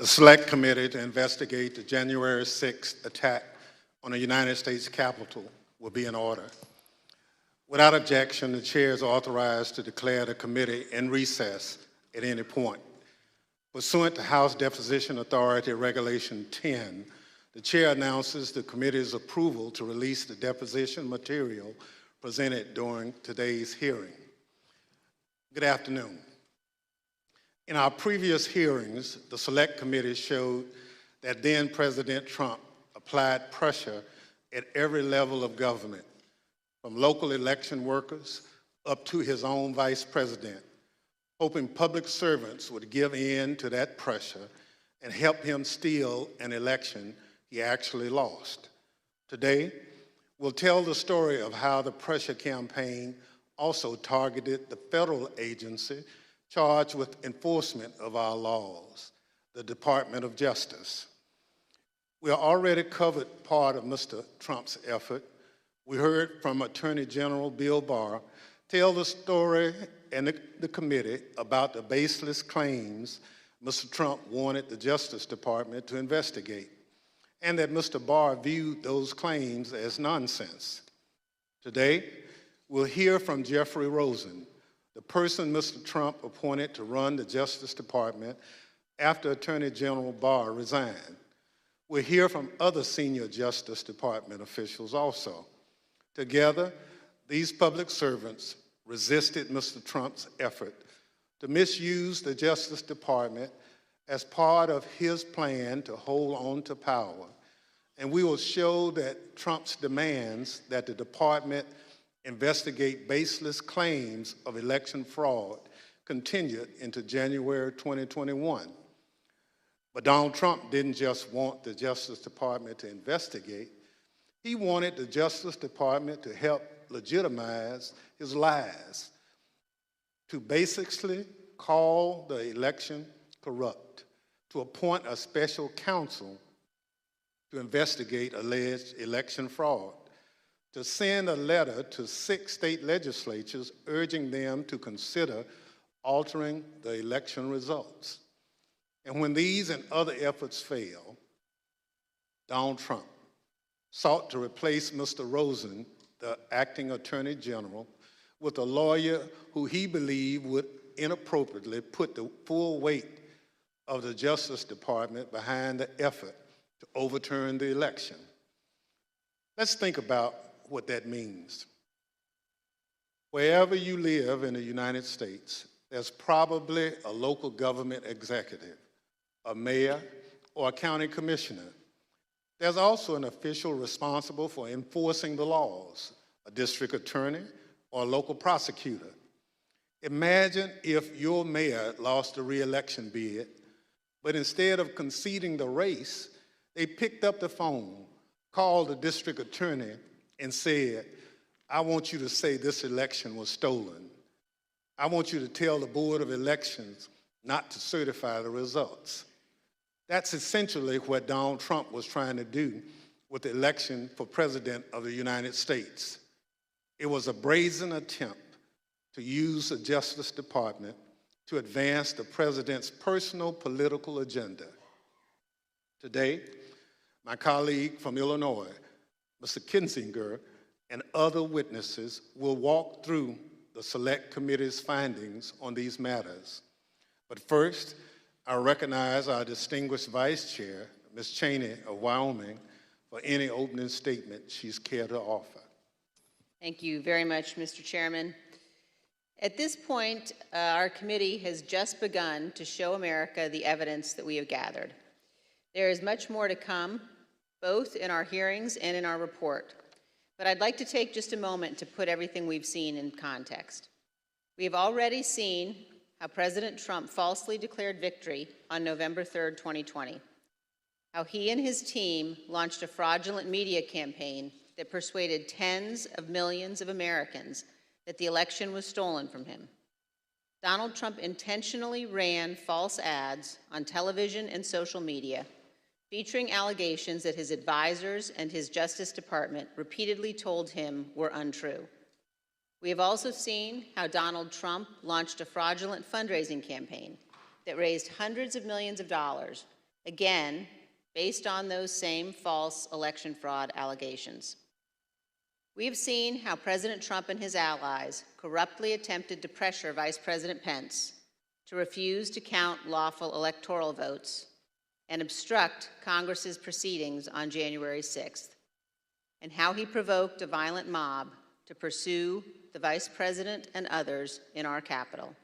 The Select Committee to investigate the January 6th attack on the United States Capitol will be in order. Without objection, the chair is authorized to declare the committee in recess at any point. Pursuant to House Deposition Authority Regulation 10, the chair announces the committee's approval to release the deposition material presented during today's hearing. Good afternoon. In our previous hearings, the Select Committee showed that then President Trump applied pressure at every level of government, from local election workers up to his own vice president, hoping public servants would give in to that pressure and help him steal an election he actually lost. Today, we'll tell the story of how the pressure campaign also targeted the federal agency charged with enforcement of our laws, the Department of Justice. We already covered part of Mr. Trump's effort. We heard from Attorney General Bill Barr tell the story and the committee about the baseless claims Mr. Trump wanted the Justice Department to investigate, and that Mr. Barr viewed those claims as nonsense. Today, we'll hear from Jeffrey Rosen, the person Mr. Trump appointed to run the Justice Department after Attorney General Barr resigned. We'll hear from other senior Justice Department officials also. Together, these public servants resisted Mr. Trump's effort to misuse the Justice Department as part of his plan to hold on to power. And we will show that Trump's demands that the department investigate baseless claims of election fraud continued into January 2021. But Donald Trump didn't just want the Justice Department to investigate. He wanted the Justice Department to help legitimize his lies, to basically call the election corrupt, to appoint a special counsel to investigate alleged election fraud, to send a letter to 6 state legislatures urging them to consider altering the election results. And when these and other efforts failed, Donald Trump sought to replace Mr. Rosen, the acting Attorney General, with a lawyer who he believed would inappropriately put the full weight of the Justice Department behind the effort to overturn the election. Let's think about what that means. Wherever you live in the United States, there's probably a local government executive, a mayor, or a county commissioner. There's also an official responsible for enforcing the laws, a district attorney or a local prosecutor. Imagine if your mayor lost a re-election bid, but instead of conceding the race, they picked up the phone, called the district attorney, and said, I want you to say this election was stolen. I want you to tell the Board of Elections not to certify the results. That's essentially what Donald Trump was trying to do with the election for President of the United States. It was a brazen attempt to use the Justice Department to advance the president's personal political agenda. Today, my colleague from Illinois, Mr. Kinzinger, and other witnesses will walk through the Select Committee's findings on these matters. But first, I recognize our distinguished Vice Chair, Ms. Cheney of Wyoming, for any opening statement she's care to offer. Thank you very much, Mr. Chairman. At this point, our committee has just begun to show America the evidence that we have gathered. There is much more to come, both in our hearings and in our report. But I'd like to take just a moment to put everything we've seen in context. We have already seen how President Trump falsely declared victory on November 3rd, 2020, how he and his team launched a fraudulent media campaign that persuaded tens of millions of Americans that the election was stolen from him. Donald Trump intentionally ran false ads on television and social media, featuring allegations that his advisors and his Justice Department repeatedly told him were untrue. We have also seen how Donald Trump launched a fraudulent fundraising campaign that raised hundreds of millions of dollars again, based on those same false election fraud allegations. We have seen how President Trump and his allies corruptly attempted to pressure Vice President Pence to refuse to count lawful electoral votes and obstruct Congress's proceedings on January 6th, and how he provoked a violent mob to pursue the Vice President and others in our Capitol.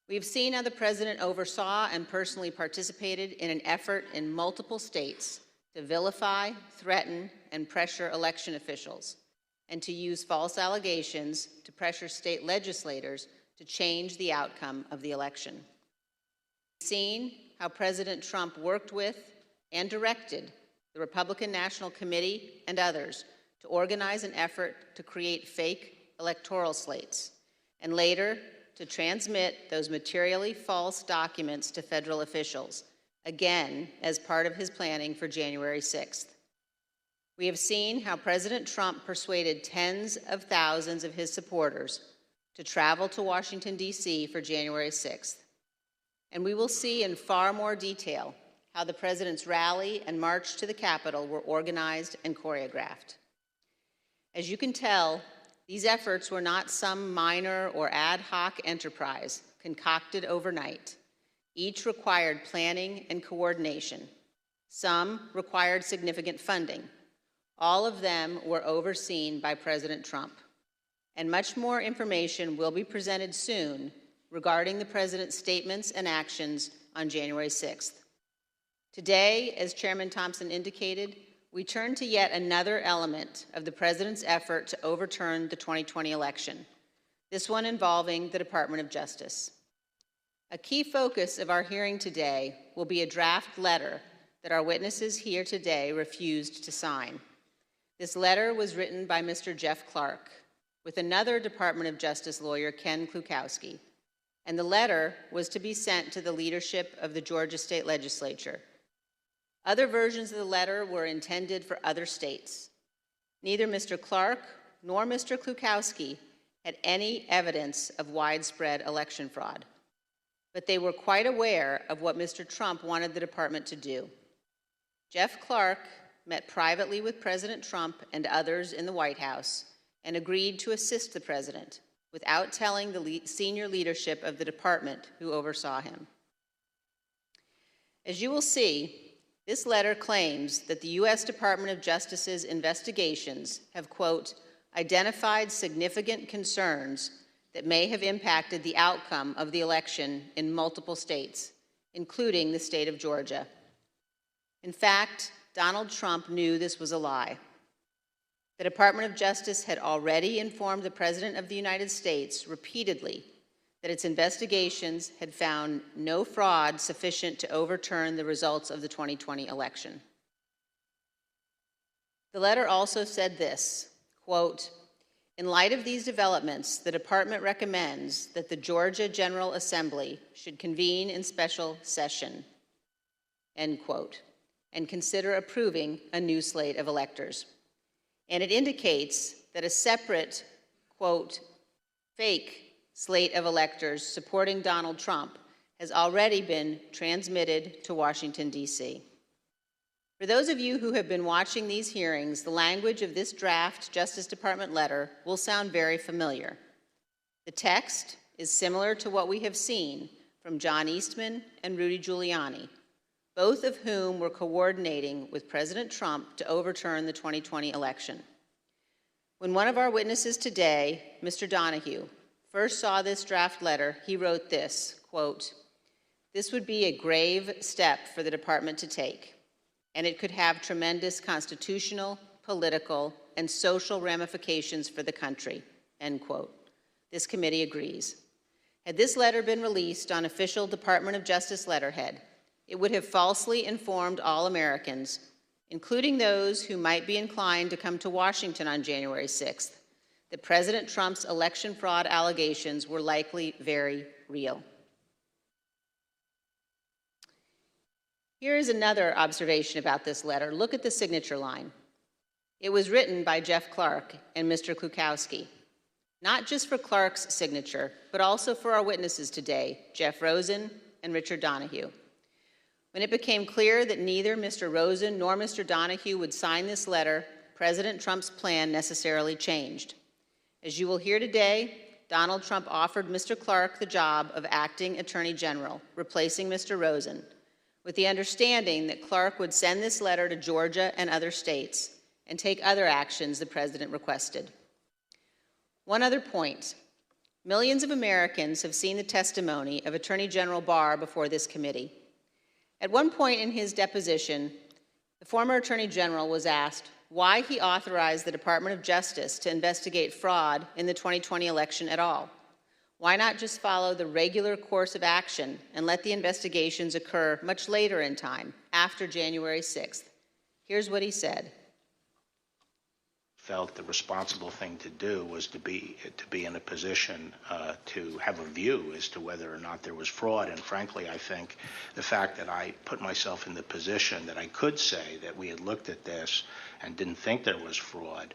We have seen how the President oversaw and personally participated in an effort in multiple states to vilify, threaten, and pressure election officials, and to use false allegations to pressure state legislators to change the outcome of the election. We've seen how President Trump worked with and directed the Republican National Committee and others to organize an effort to create fake electoral slates, and later to transmit those materially false documents to federal officials, again as part of his planning for January 6th. We have seen how President Trump persuaded tens of thousands of his supporters to travel to Washington, D.C. for January 6th. And we will see in far more detail how the President's rally and march to the Capitol were organized and choreographed. As you can tell, these efforts were not some minor or ad hoc enterprise concocted overnight. Each required planning and coordination. Some required significant funding. All of them were overseen by President Trump. And much more information will be presented soon regarding the President's statements and actions on January 6th. Today, as Chairman Thompson indicated, we turn to yet another element of the President's effort to overturn the 2020 election, this one involving the Department of Justice. A key focus of our hearing today will be a draft letter that our witnesses here today refused to sign. This letter was written by Mr. Jeff Clark with another Department of Justice lawyer, Ken Klukowski, and the letter was to be sent to the leadership of the Georgia State Legislature. Other versions of the letter were intended for other states. Neither Mr. Clark nor Mr. Klukowski had any evidence of widespread election fraud, but they were quite aware of what Mr. Trump wanted the department to do. Jeff Clark met privately with President Trump and others in the White House and agreed to assist the president without telling the senior leadership of the department who oversaw him. As you will see, this letter claims that the U.S. Department of Justice's investigations have, quote, identified significant concerns that may have impacted the outcome of the election in multiple states, including the state of Georgia. In fact, Donald Trump knew this was a lie. The Department of Justice had already informed the President of the United States repeatedly that its investigations had found no fraud sufficient to overturn the results of the 2020 election. The letter also said this, quote, in light of these developments, the department recommends that the Georgia General Assembly should convene in special session, end quote, and consider approving a new slate of electors. And it indicates that a separate, quote, fake slate of electors supporting Donald Trump has already been transmitted to Washington, D.C. For those of you who have been watching these hearings, the language of this draft Justice Department letter will sound very familiar. The text is similar to what we have seen from John Eastman and Rudy Giuliani, both of whom were coordinating with President Trump to overturn the 2020 election. When one of our witnesses today, Mr. Donoghue, first saw this draft letter, he wrote this, quote, this would be a grave step for the department to take, and it could have tremendous constitutional, political, and social ramifications for the country, end quote. This committee agrees. Had this letter been released on official Department of Justice letterhead, it would have falsely informed all Americans, including those who might be inclined to come to Washington on January 6th, that President Trump's election fraud allegations were likely very real. Here is another observation about this letter. Look at the signature line. It was written by Jeff Clark and Mr. Klukowski, not just for Clark's signature, but also for our witnesses today, Jeff Rosen and Richard Donoghue. When it became clear that neither Mr. Rosen nor Mr. Donoghue would sign this letter, President Trump's plan necessarily changed. As you will hear today, Donald Trump offered Mr. Clark the job of acting Attorney General, replacing Mr. Rosen, with the understanding that Clark would send this letter to Georgia and other states and take other actions the President requested. One other point. Millions of Americans have seen the testimony of Attorney General Barr before this committee. At one point in his deposition, the former Attorney General was asked why he authorized the Department of Justice to investigate fraud in the 2020 election at all. Why not just follow the regular course of action and let the investigations occur much later in time, after January 6th? Here's what he said. Felt the responsible thing to do was to be in a position to have a view as to whether or not there was fraud. And frankly, I think the fact that I put myself in the position that I could say that we had looked at this and didn't think there was fraud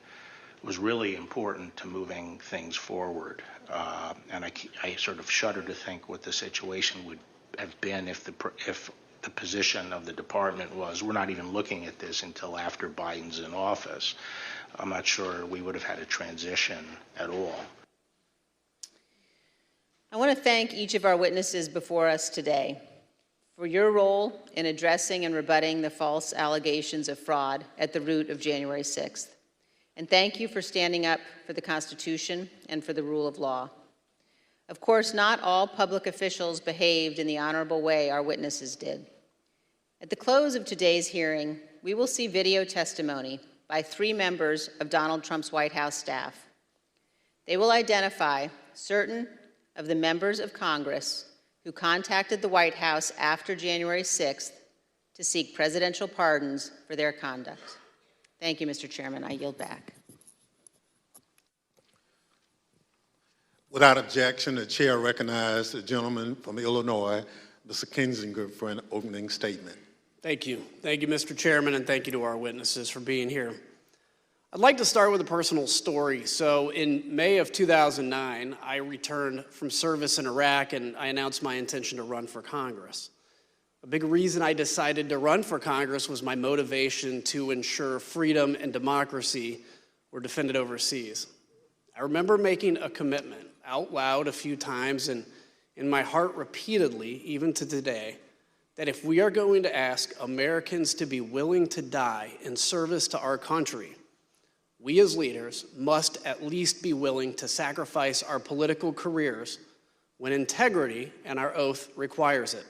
was really important to moving things forward. And I sort of shudder to think what the situation would have been if the position of the department was, we're not even looking at this until after Biden's in office. I'm not sure we would have had a transition at all. I want to thank each of our witnesses before us today for your role in addressing and rebutting the false allegations of fraud at the root of January 6th. And thank you for standing up for the Constitution and for the rule of law. Of course, not all public officials behaved in the honorable way our witnesses did. At the close of today's hearing, we will see video testimony by 3 members of Donald Trump's White House staff. They will identify certain of the members of Congress who contacted the White House after January 6th to seek presidential pardons for their conduct. Thank you, Mr. Chairman. I yield back. Without objection, the chair recognizes the gentleman from Illinois, Mr. Kinzinger, for an opening statement. Thank you. Thank you, Mr. Chairman, and thank you to our witnesses for being here. I'd like to start with a personal story. So in May of 2009, I returned from service in Iraq and I announced my intention to run for Congress. A big reason I decided to run for Congress was my motivation to ensure freedom and democracy were defended overseas. I remember making a commitment out loud a few times and in my heart repeatedly, even to today, that if we are going to ask Americans to be willing to die in service to our country, we as leaders must at least be willing to sacrifice our political careers when integrity and our oath requires it.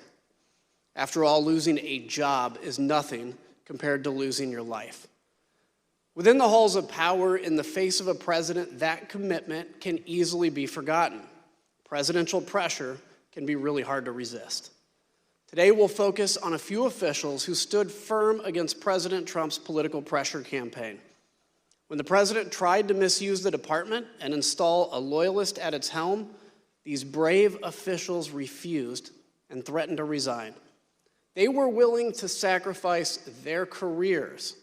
After all, losing a job is nothing compared to losing your life. Within the halls of power, in the face of a president, that commitment can easily be forgotten. Presidential pressure can be really hard to resist. Today, we'll focus on a few officials who stood firm against President Trump's political pressure campaign. When the president tried to misuse the department and install a loyalist at its helm, these brave officials refused and threatened to resign. They were willing to sacrifice their careers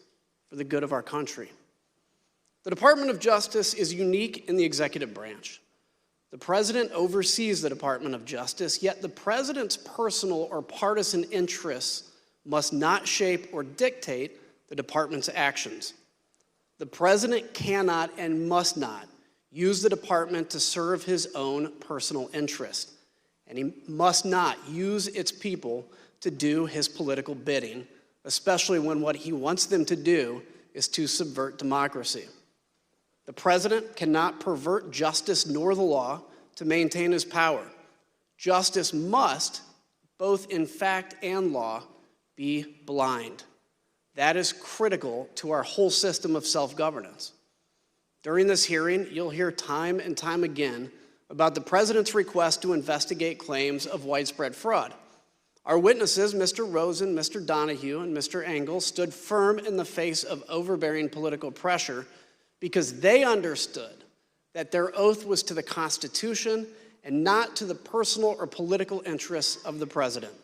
for the good of our country. The Department of Justice is unique in the executive branch. The president oversees the Department of Justice, yet the president's personal or partisan interests must not shape or dictate the department's actions. The president cannot and must not use the department to serve his own personal interest, and he must not use its people to do his political bidding, especially when what he wants them to do is to subvert democracy. The president cannot pervert justice nor the law to maintain his power. Justice must, both in fact and law, be blind. That is critical to our whole system of self-governance. During this hearing, you'll hear time and time again about the president's request to investigate claims of widespread fraud. Our witnesses, Mr. Rosen, Mr. Donoghue, and Mr. Engel, stood firm in the face of overbearing political pressure because they understood that their oath was to the Constitution and not to the personal or political interests of the president.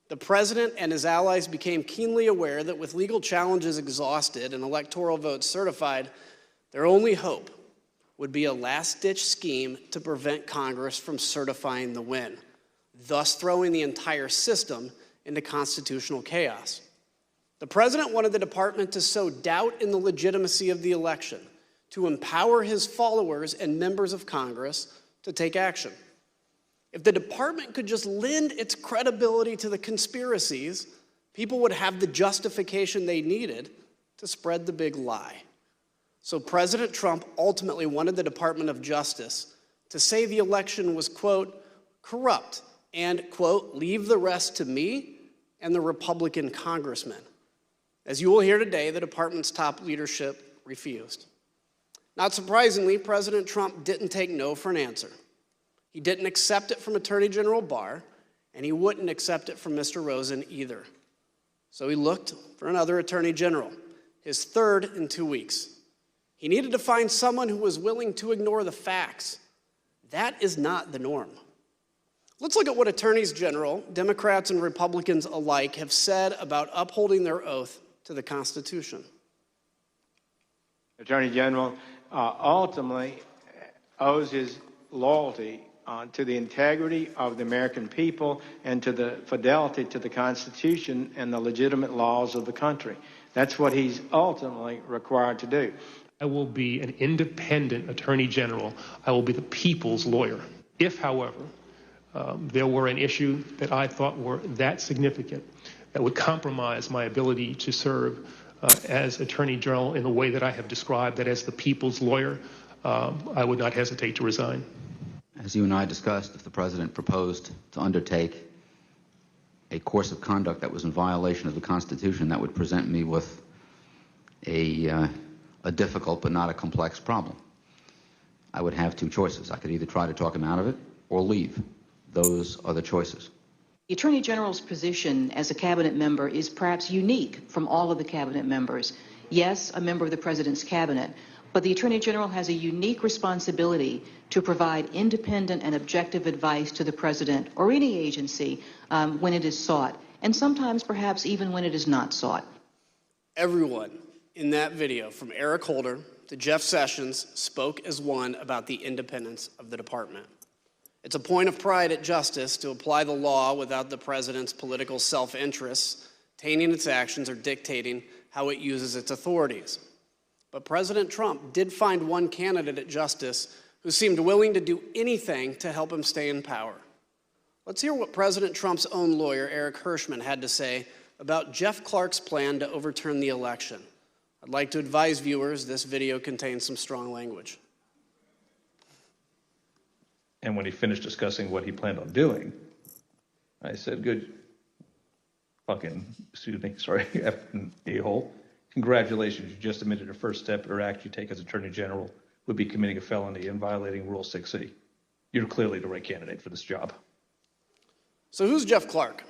The president and his allies became keenly aware that with legal challenges exhausted and electoral votes certified, their only hope would be a last-ditch scheme to prevent Congress from certifying the win, thus throwing the entire system into constitutional chaos. The president wanted the department to sow doubt in the legitimacy of the election, to empower his followers and members of Congress to take action. If the department could just lend its credibility to the conspiracies, people would have the justification they needed to spread the big lie. So President Trump ultimately wanted the Department of Justice to say the election was, quote, corrupt and, quote, leave the rest to me and the Republican congressmen. As you will hear today, the department's top leadership refused. Not surprisingly, President Trump didn't take no for an answer. He didn't accept it from Attorney General Barr, and he wouldn't accept it from Mr. Rosen either. So he looked for another Attorney General, his third in 2 weeks. He needed to find someone who was willing to ignore the facts. That is not the norm. Let's look at what attorneys general, Democrats and Republicans alike, have said about upholding their oath to the Constitution. Attorney General ultimately owes his loyalty to the integrity of the American people and to the fidelity to the Constitution and the legitimate laws of the country. That's what he's ultimately required to do. I will be an independent attorney general. I will be the people's lawyer. If, however, there were an issue that I thought were that significant that would compromise my ability to serve as attorney general in the way that I have described, that as the people's lawyer, I would not hesitate to resign. As you and I discussed, if the president proposed to undertake a course of conduct that was in violation of the Constitution, that would present me with a difficult but not a complex problem. I would have two choices. I could either try to talk him out of it or leave. Those are the choices. The Attorney General's position as a cabinet member is perhaps unique from all of the cabinet members. Yes, a member of the president's cabinet, but the Attorney General has a unique responsibility to provide independent and objective advice to the president or any agency when it is sought, and sometimes perhaps even when it is not sought. Everyone in that video, from Eric Holder to Jeff Sessions, spoke as one about the independence of the department. It's a point of pride at Justice to apply the law without the president's political self-interests tainting its actions or dictating how it uses its authorities. But President Trump did find one candidate at Justice who seemed willing to do anything to help him stay in power. Let's hear what President Trump's own lawyer, Eric Hirschman, had to say about Jeff Clark's plan to overturn the election. I'd like to advise viewers this video contains some strong language. And when he finished discussing what he planned on doing, I said, good fucking, effing a-hole. Congratulations, you just admitted a first step or act you take as Attorney General would be committing a felony and violating Rule 6C. You're clearly the right candidate for this job. So who's Jeff Clark?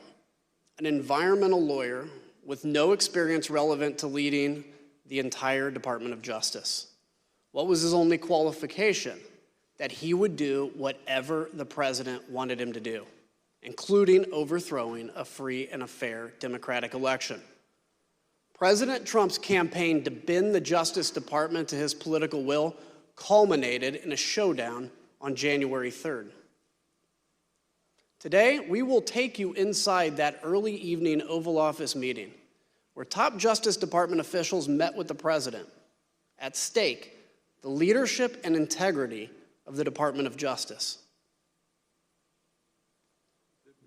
An environmental lawyer with no experience relevant to leading the entire Department of Justice. What was his only qualification? That he would do whatever the president wanted him to do, including overthrowing a free and a fair democratic election. President Trump's campaign to bend the Justice Department to his political will culminated in a showdown on January 3rd. Today, we will take you inside that early evening Oval Office meeting where top Justice Department officials met with the president. At stake, the leadership and integrity of the Department of Justice.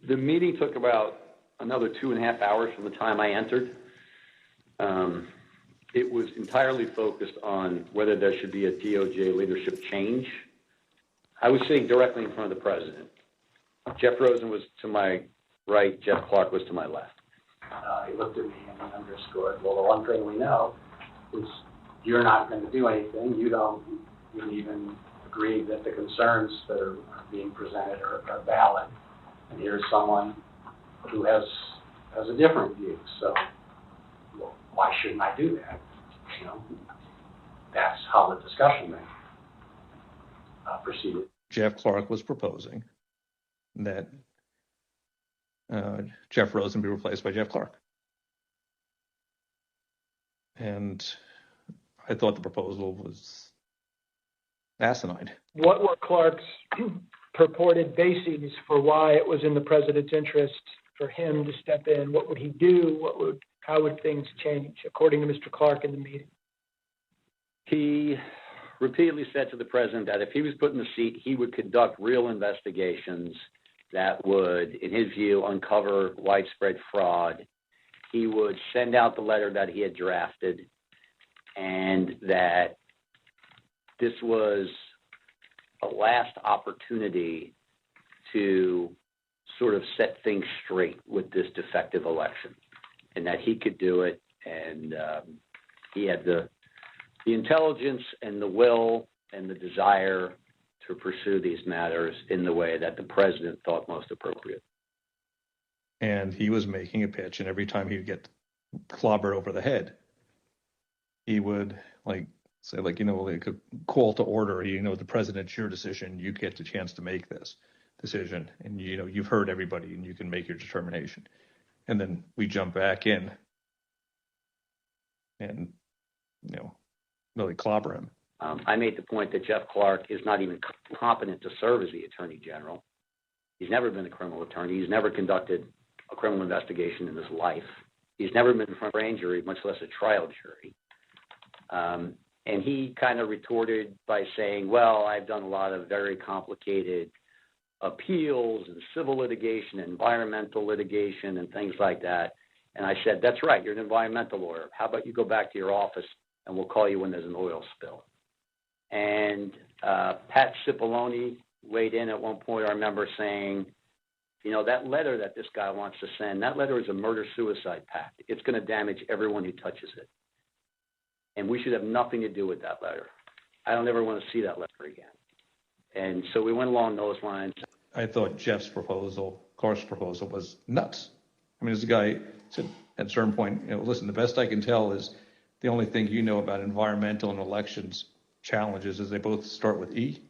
The meeting took about another 2.5 hours from the time I entered. It was entirely focused on whether there should be a DOJ leadership change. I was sitting directly in front of the president. Jeff Rosen was to my right, Jeff Clark was to my left. He looked at me and he underscored, well, the one thing we know is you're not going to do anything. You don't even agree that the concerns that are being presented are valid. And here's someone who has a different view. So, well, why shouldn't I do that? You know, that's how the discussion then proceeded. Jeff Clark was proposing that Jeff Rosen be replaced by Jeff Clark. And I thought the proposal was asinine. What were Clark's purported bases for why it was in the president's interest for him to step in? What would he do? How would things change, according to Mr. Clark in the meeting? He repeatedly said to the president that if he was put in the seat, he would conduct real investigations that would, in his view, uncover widespread fraud. He would send out the letter that he had drafted, and that this was a last opportunity to sort of set things straight with this defective election, and that he could do it, and he had the intelligence and the will and the desire to pursue these matters in the way that the president thought most appropriate. And he was making a pitch, and every time he would get clobbered over the head, he would say, like a call to order. The president's your decision. You get the chance to make this decision, and you've heard everybody, and you can make your determination. And then we jump back in, and really clobber him. I made the point that Jeff Clark is not even competent to serve as the Attorney General. He's never been a criminal attorney. He's never conducted a criminal investigation in his life. He's never been in front of a grand jury, much less a trial jury. And he kind of retorted by saying, well, I've done a lot of very complicated appeals and civil litigation, environmental litigation, and things like that. And I said, that's right, you're an environmental lawyer. How about you go back to your office and we'll call you when there's an oil spill. And Pat Cipollone weighed in at one point, I remember saying, that letter that this guy wants to send, that letter is a murder-suicide pact. It's going to damage everyone who touches it. And we should have nothing to do with that letter. I don't ever want to see that letter again. And so we went along those lines. I thought Jeff's proposal, Clark's proposal, was nuts. I mean, as the guy said at a certain point, listen, the best I can tell is the only thing you know about environmental and elections challenges is they both start with E.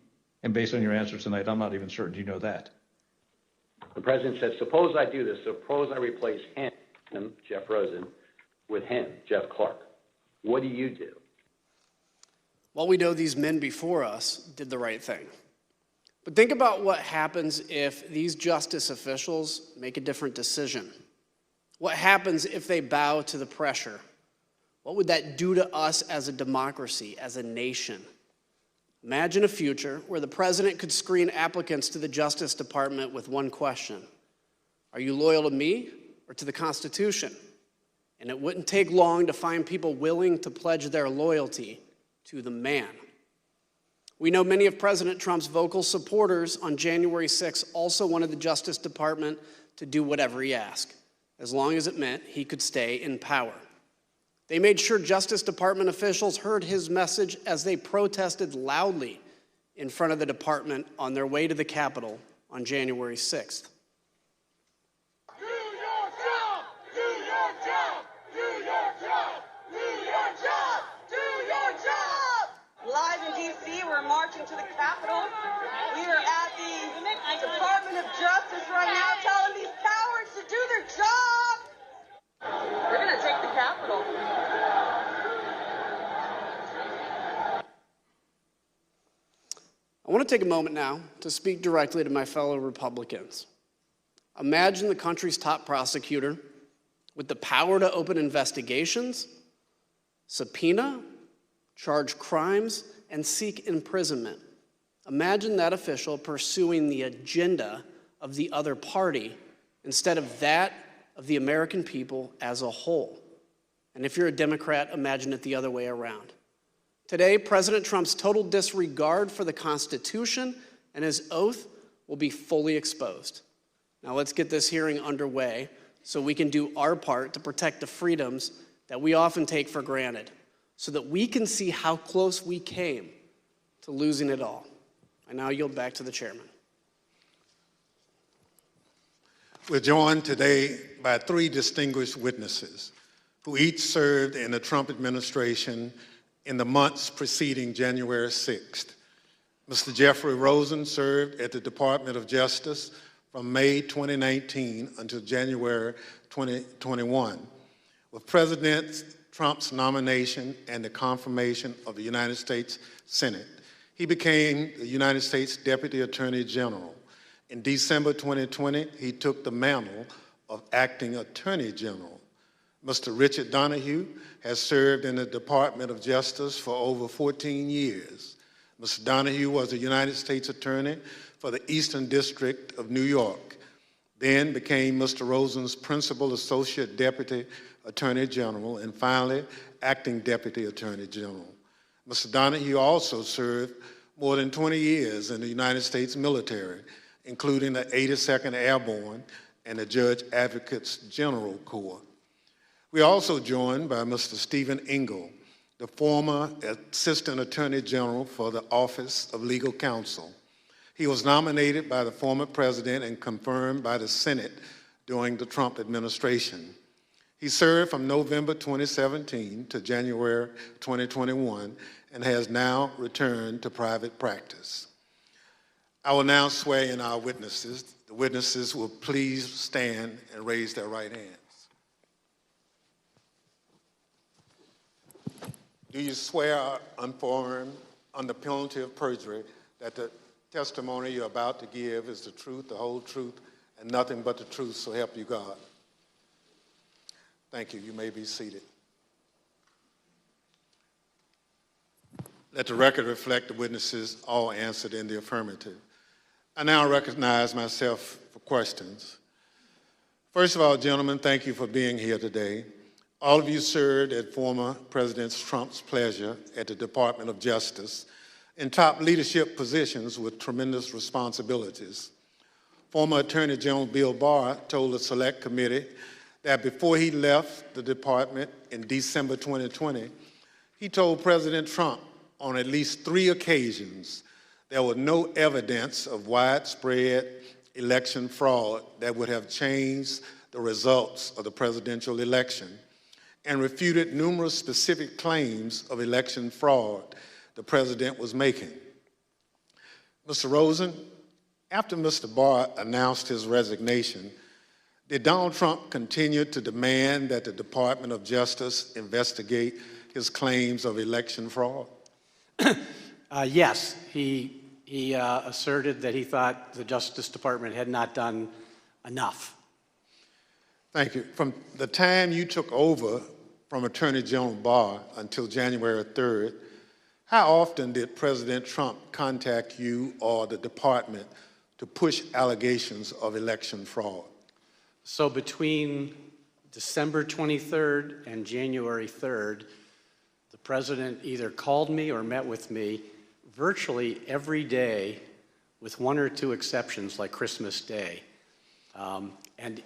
And based on your answers tonight, I'm not even certain you know that. The president said, suppose I do this. Suppose I replace him, Jeff Rosen, with him, Jeff Clark. What do you do? Well, we know these men before us did the right thing. But think about what happens if these justice officials make a different decision. What happens if they bow to the pressure? What would that do to us as a democracy, as a nation? Imagine a future where the president could screen applicants to the Justice Department with one question. Are you loyal to me or to the Constitution? And it wouldn't take long to find people willing to pledge their loyalty to the man. We know many of President Trump's vocal supporters on January 6th also wanted the Justice Department to do whatever he asked, as long as it meant he could stay in power. They made sure Justice Department officials heard his message as they protested loudly in front of the department on their way to the Capitol on January 6th. Do your job! Do your job! Do your job! Do your job! Do your job! Live in D.C., we're marching to the Capitol. We are at the Department of Justice right now telling these cowards to do their job. We're going to take the Capitol. I want to take a moment now to speak directly to my fellow Republicans. Imagine the country's top prosecutor with the power to open investigations, subpoena, charge crimes, and seek imprisonment. Imagine that official pursuing the agenda of the other party instead of that of the American people as a whole. And if you're a Democrat, imagine it the other way around. Today, President Trump's total disregard for the Constitution and his oath will be fully exposed. Now let's get this hearing underway so we can do our part to protect the freedoms that we often take for granted, so that we can see how close we came to losing it all. I now yield back to the chairman. We're joined today by three distinguished witnesses who each served in the Trump administration in the months preceding January 6th. Mr. Jeffrey Rosen served at the Department of Justice from May 2019 until January 2021. With President Trump's nomination and the confirmation of the United States Senate, he became the United States Deputy Attorney General. In December 2020, he took the mantle of Acting Attorney General. Mr. Richard Donoghue has served in the Department of Justice for over 14 years. Mr. Donoghue was a United States Attorney for the Eastern District of New York, then became Mr. Rosen's Principal Associate Deputy Attorney General, and finally, Acting Deputy Attorney General. Mr. Donoghue also served more than 20 years in the United States military, including the 82nd Airborne and the Judge Advocates General Corps. We are also joined by Mr. Stephen Engel, the former Assistant Attorney General for the Office of Legal Counsel. He was nominated by the former president and confirmed by the Senate during the Trump administration. He served from November 2017 to January 2021 and has now returned to private practice. I will now swear in our witnesses. The witnesses will please stand and raise their right hands. Do you swear unaffirmed under penalty of perjury that the testimony you're about to give is the truth, the whole truth, and nothing but the truth, so help you God? Thank you. You may be seated. Let the record reflect the witnesses all answered in the affirmative. I now recognize myself for questions. First of all, gentlemen, thank you for being here today. All of you served at former President Trump's pleasure at the Department of Justice in top leadership positions with tremendous responsibilities. Former Attorney General Bill Barr told the Select Committee that before he left the department in December 2020, he told President Trump on at least 3 occasions there was no evidence of widespread election fraud that would have changed the results of the presidential election, and refuted numerous specific claims of election fraud the president was making. Mr. Rosen, after Mr. Barr announced his resignation, did Donald Trump continue to demand that the Department of Justice investigate his claims of election fraud? Yes, he asserted that he thought the Justice Department had not done enough. Thank you. From the time you took over from Attorney General Barr until January 3rd, how often did President Trump contact you or the department to push allegations of election fraud? So between December 23rd and January 3rd, the president either called me or met with me virtually every day, with 1 or 2 exceptions like Christmas Day. And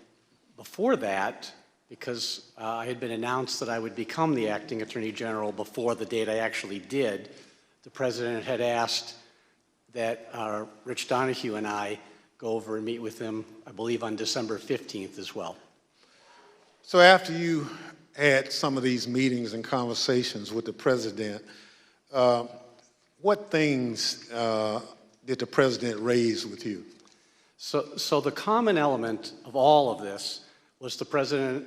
before that, because I had been announced that I would become the acting attorney general before the date I actually did, the president had asked that Rich Donoghue and I go over and meet with him, I believe on December 15th as well. So after you had some of these meetings and conversations with the president, what things did the president raise with you? So the common element of all of this was the president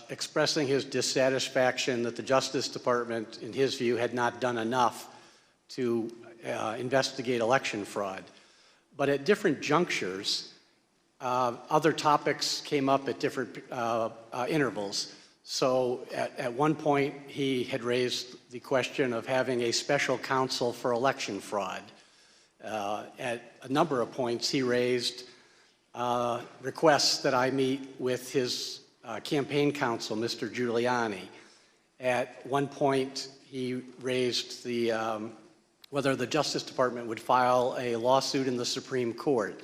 expressing his dissatisfaction that the Justice Department, in his view, had not done enough to investigate election fraud. But at different junctures, other topics came up at different intervals. So at one point, he had raised the question of having a special counsel for election fraud. At a number of points, he raised requests that I meet with his campaign counsel, Mr. Giuliani. At one point, he raised the whether the Justice Department would file a lawsuit in the Supreme Court.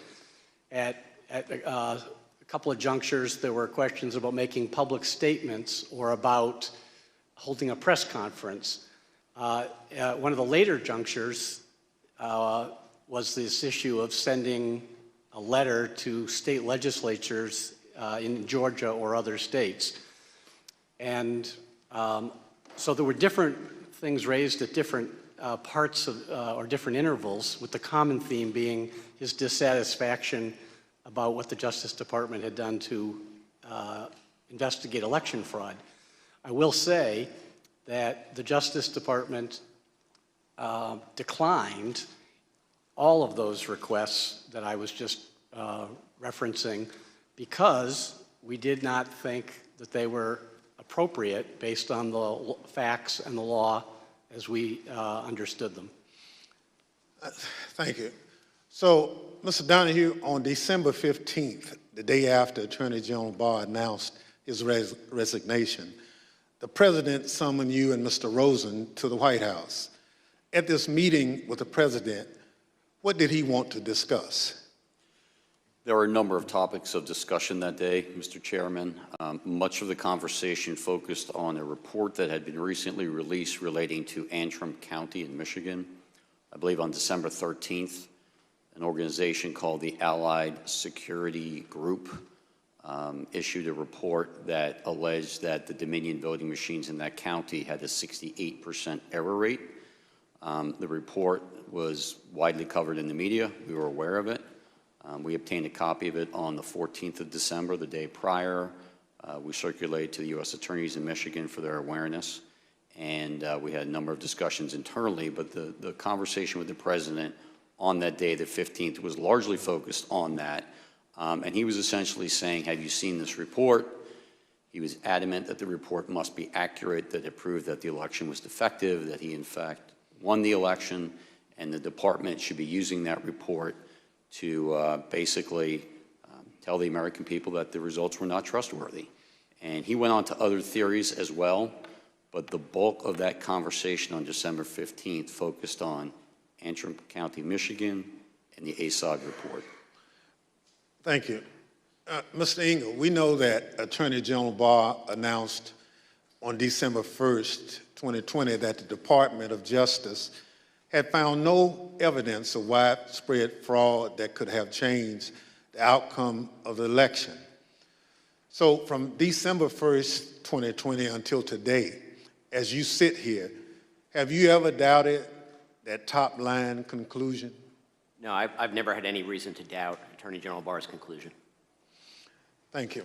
At a couple of junctures, there were questions about making public statements or about holding a press conference. One of the later junctures was this issue of sending a letter to state legislatures in Georgia or other states. And so there were different things raised at different parts of, or different intervals, with the common theme being his dissatisfaction about what the Justice Department had done to investigate election fraud. I will say that the Justice Department declined all of those requests that I was just referencing because we did not think that they were appropriate based on the facts and the law as we understood them. Thank you. So, Mr. Donoghue, on December 15th, the day after Attorney General Barr announced his resignation, the President summoned you and Mr. Rosen to the White House. At this meeting with the President, what did he want to discuss? There were a number of topics of discussion that day, Mr. Chairman. Much of the conversation focused on a report that had been recently released relating to Antrim County in Michigan. I believe on December 13th, an organization called the Allied Security Group issued a report that alleged that the Dominion voting machines in that county had a 68% error rate. The report was widely covered in the media. We were aware of it. We obtained a copy of it on the 14th of December, the day prior. We circulated to the U.S. attorneys in Michigan for their awareness. And we had a number of discussions internally, but the conversation with the President on that day, the 15th, was largely focused on that. And he was essentially saying, have you seen this report? He was adamant that the report must be accurate, that it proved that the election was defective, that he in fact won the election, and the department should be using that report to basically tell the American people that the results were not trustworthy. And he went on to other theories as well, but the bulk of that conversation on December 15th focused on Antrim County, Michigan, and the ASOG report. Thank you. Mr. Engel, we know that Attorney General Barr announced on December 1st, 2020, that the Department of Justice had found no evidence of widespread fraud that could have changed the outcome of the election. So from December 1st, 2020 until today, as you sit here, have you ever doubted that top line conclusion? No, I've never had any reason to doubt Attorney General Barr's conclusion. Thank you.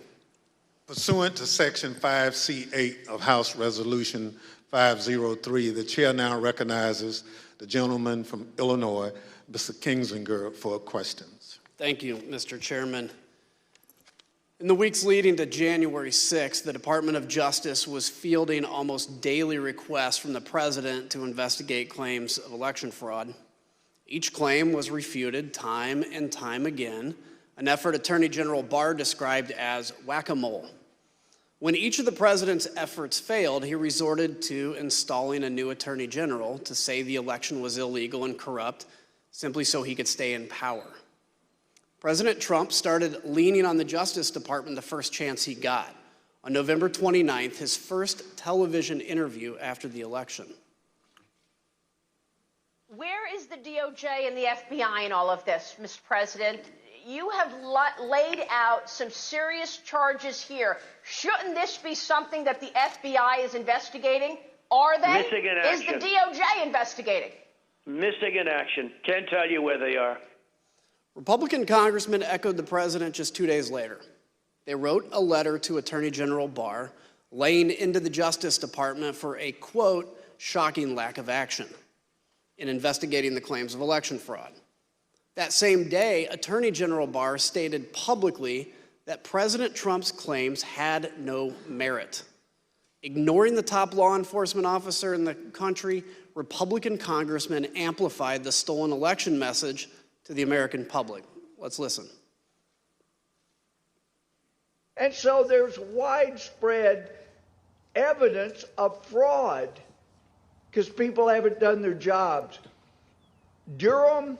Pursuant to Section 5C8 of House Resolution 503, the chair now recognizes the gentleman from Illinois, Mr. Kinzinger, for questions. Thank you, Mr. Chairman. In the weeks leading to January 6th, the Department of Justice was fielding almost daily requests from the President to investigate claims of election fraud. Each claim was refuted time and time again, an effort Attorney General Barr described as whack-a-mole. When each of the President's efforts failed, he resorted to installing a new Attorney General to say the election was illegal and corrupt, simply so he could stay in power. President Trump started leaning on the Justice Department the first chance he got. On November 29th, his first television interview after the election. Where is the DOJ and the FBI in all of this, Mr. President? You have laid out some serious charges here. Shouldn't this be something that the FBI is investigating? Are they? Missing in action. Is the DOJ investigating? Missing in action. Can't tell you where they are. Republican congressmen echoed the President just 2 days later. They wrote a letter to Attorney General Barr laying into the Justice Department for a, quote, shocking lack of action in investigating the claims of election fraud. That same day, Attorney General Barr stated publicly that President Trump's claims had no merit. Ignoring the top law enforcement officer in the country, Republican congressmen amplified the stolen election message to the American public. Let's listen. And so there's widespread evidence of fraud because people haven't done their jobs. Durham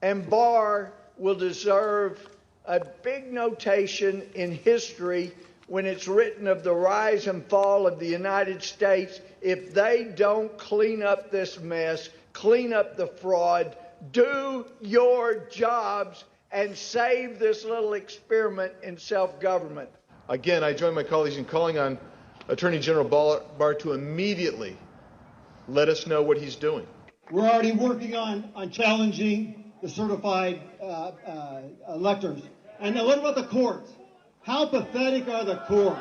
and Barr will deserve a big notation in history when it's written of the rise and fall of the United States if they don't clean up this mess, clean up the fraud, do your jobs, and save this little experiment in self-government. Again, I join my colleagues in calling on Attorney General Barr to immediately let us know what he's doing. We're already working on challenging the certified electors. And now what about the courts? How pathetic are the courts?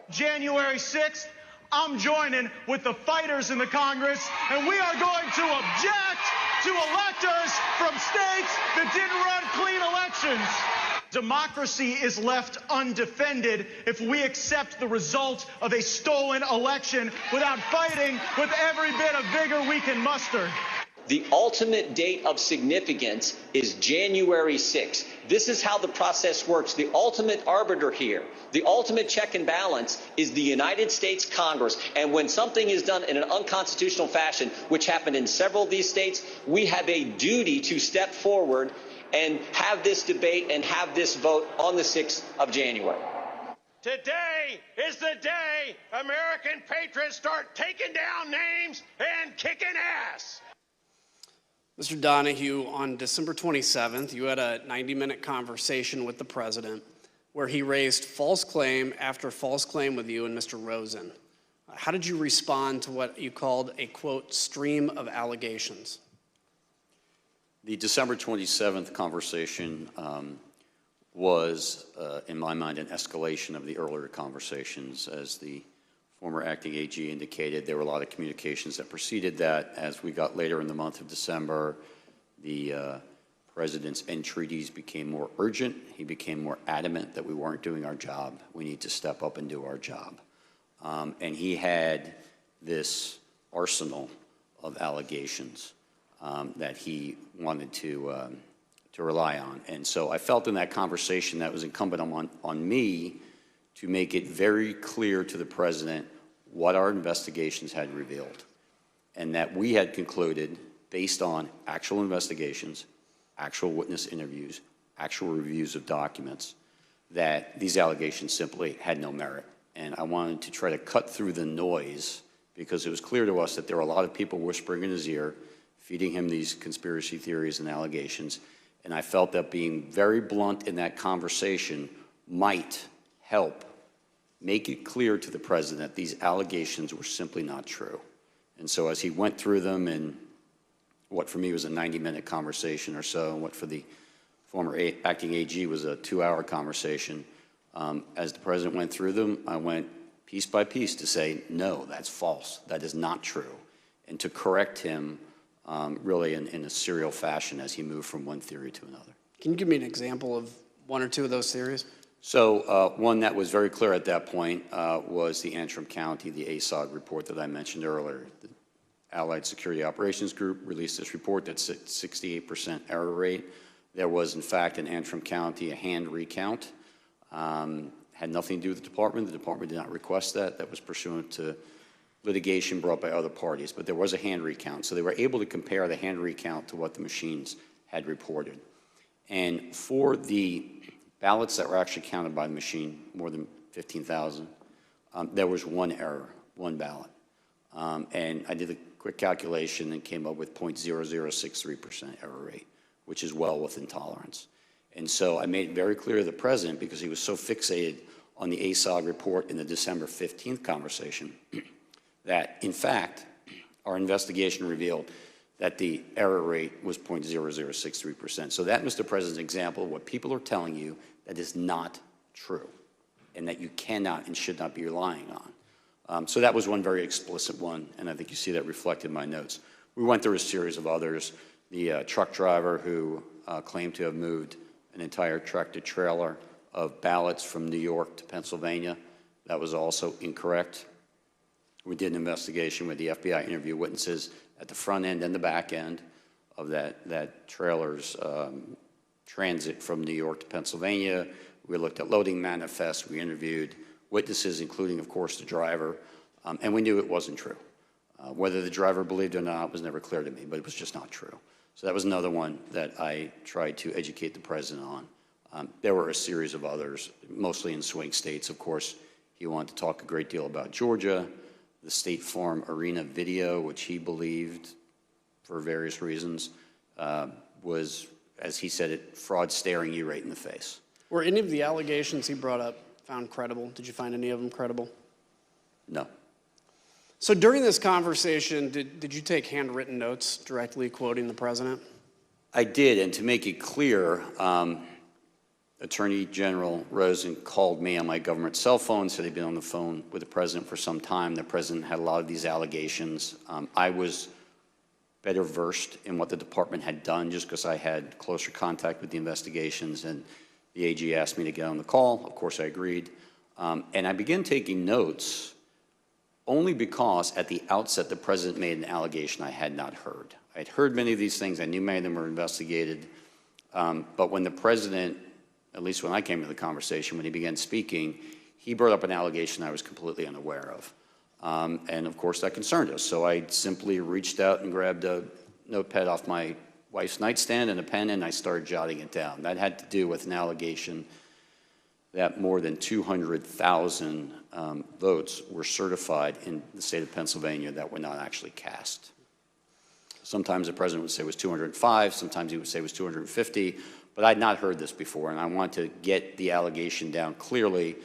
January 6th, I'm joining with the fighters in the Congress, and we are going to object to electors from states that didn't run clean elections. Democracy is left undefended if we accept the result of a stolen election without fighting with every bit of vigor we can muster. The ultimate date of significance is January 6th. This is how the process works. The ultimate arbiter here, the ultimate check and balance is the United States Congress. And when something is done in an unconstitutional fashion, which happened in several of these states, we have a duty to step forward and have this debate and have this vote on the 6th of January. Today is the day American patriots start taking down names and kicking ass. Mr. Donoghue, on December 27th, you had a 90-minute conversation with the president where he raised false claim after false claim with you and Mr. Rosen. How did you respond to what you called a, quote, stream of allegations? The December 27th conversation was, in my mind, an escalation of the earlier conversations. As the former acting AG indicated, there were a lot of communications that preceded that. As we got later in the month of December, the president's entreaties became more urgent. He became more adamant that we weren't doing our job. We need to step up and do our job. And he had this arsenal of allegations that he wanted to rely on. And so I felt in that conversation that it was incumbent on me to make it very clear to the president what our investigations had revealed, and that we had concluded, based on actual investigations, actual witness interviews, actual reviews of documents, that these allegations simply had no merit. And I wanted to try to cut through the noise, because it was clear to us that there were a lot of people whispering in his ear, feeding him these conspiracy theories and allegations. And I felt that being very blunt in that conversation might help make it clear to the president that these allegations were simply not true. And so as he went through them in what for me was a 90-minute conversation or so, and what for the former acting AG was a 2-hour conversation, as the president went through them, I went piece by piece to say, no, that's false, that is not true, and to correct him really in a serial fashion as he moved from one theory to another. Can you give me an example of one or two of those theories? So one that was very clear at that point was the Antrim County, the ASOG report that I mentioned earlier. The Allied Security Operations Group released this report that's at 68% error rate. There was, in fact, in Antrim County, a hand recount. Had nothing to do with the department. The department did not request that. That was pursuant to litigation brought by other parties. But there was a hand recount. So they were able to compare the hand recount to what the machines had reported. And for the ballots that were actually counted by the machine, more than 15,000, there was one error, one ballot. And I did a quick calculation and came up with 0.0063% error rate, which is well within tolerance. And so I made it very clear to the president, because he was so fixated on the ASOG report in the December 15th conversation, that in fact, our investigation revealed that the error rate was 0.0063%. So that, Mr. President's example of what people are telling you that is not true, and that you cannot and should not be relying on. So that was one very explicit one, and I think you see that reflected in my notes. We went through a series of others. The truck driver who claimed to have moved an entire tractor-trailer of ballots from New York to Pennsylvania, that was also incorrect. We did an investigation where the FBI interviewed witnesses at the front end and the back end of that trailer's transit from New York to Pennsylvania. We looked at loading manifests. We interviewed witnesses, including, of course, the driver, and we knew it wasn't true. Whether the driver believed it or not was never clear to me, but it was just not true. So that was another one that I tried to educate the president on. There were a series of others, mostly in swing states. Of course, he wanted to talk a great deal about Georgia, the State Farm Arena video, which he believed, for various reasons, was, as he said it, fraud staring you right in the face. Were any of the allegations he brought up found credible? Did you find any of them credible? No. So during this conversation, did you take handwritten notes directly quoting the president? I did, and to make it clear, Attorney General Rosen called me on my government cell phone, said he'd been on the phone with the president for some time. The president had a lot of these allegations. I was better versed in what the department had done just because I had closer contact with the investigations, and The AG asked me to get on the call. Of course, I agreed. And I began taking notes only because at the outset the president made an allegation I had not heard. I had heard many of these things. I knew many of them were investigated. But when the president, at least when I came to the conversation, when he began speaking, he brought up an allegation I was completely unaware of. And of course that concerned us. So I simply reached out and grabbed a notepad off my wife's nightstand and a pen, and I started jotting it down. That had to do with an allegation that more than 200,000 votes were certified in the state of Pennsylvania that were not actually cast. Sometimes the president would say it was 205, sometimes he would say it was 250, but I'd not heard this before, and I wanted to get the allegation down clearly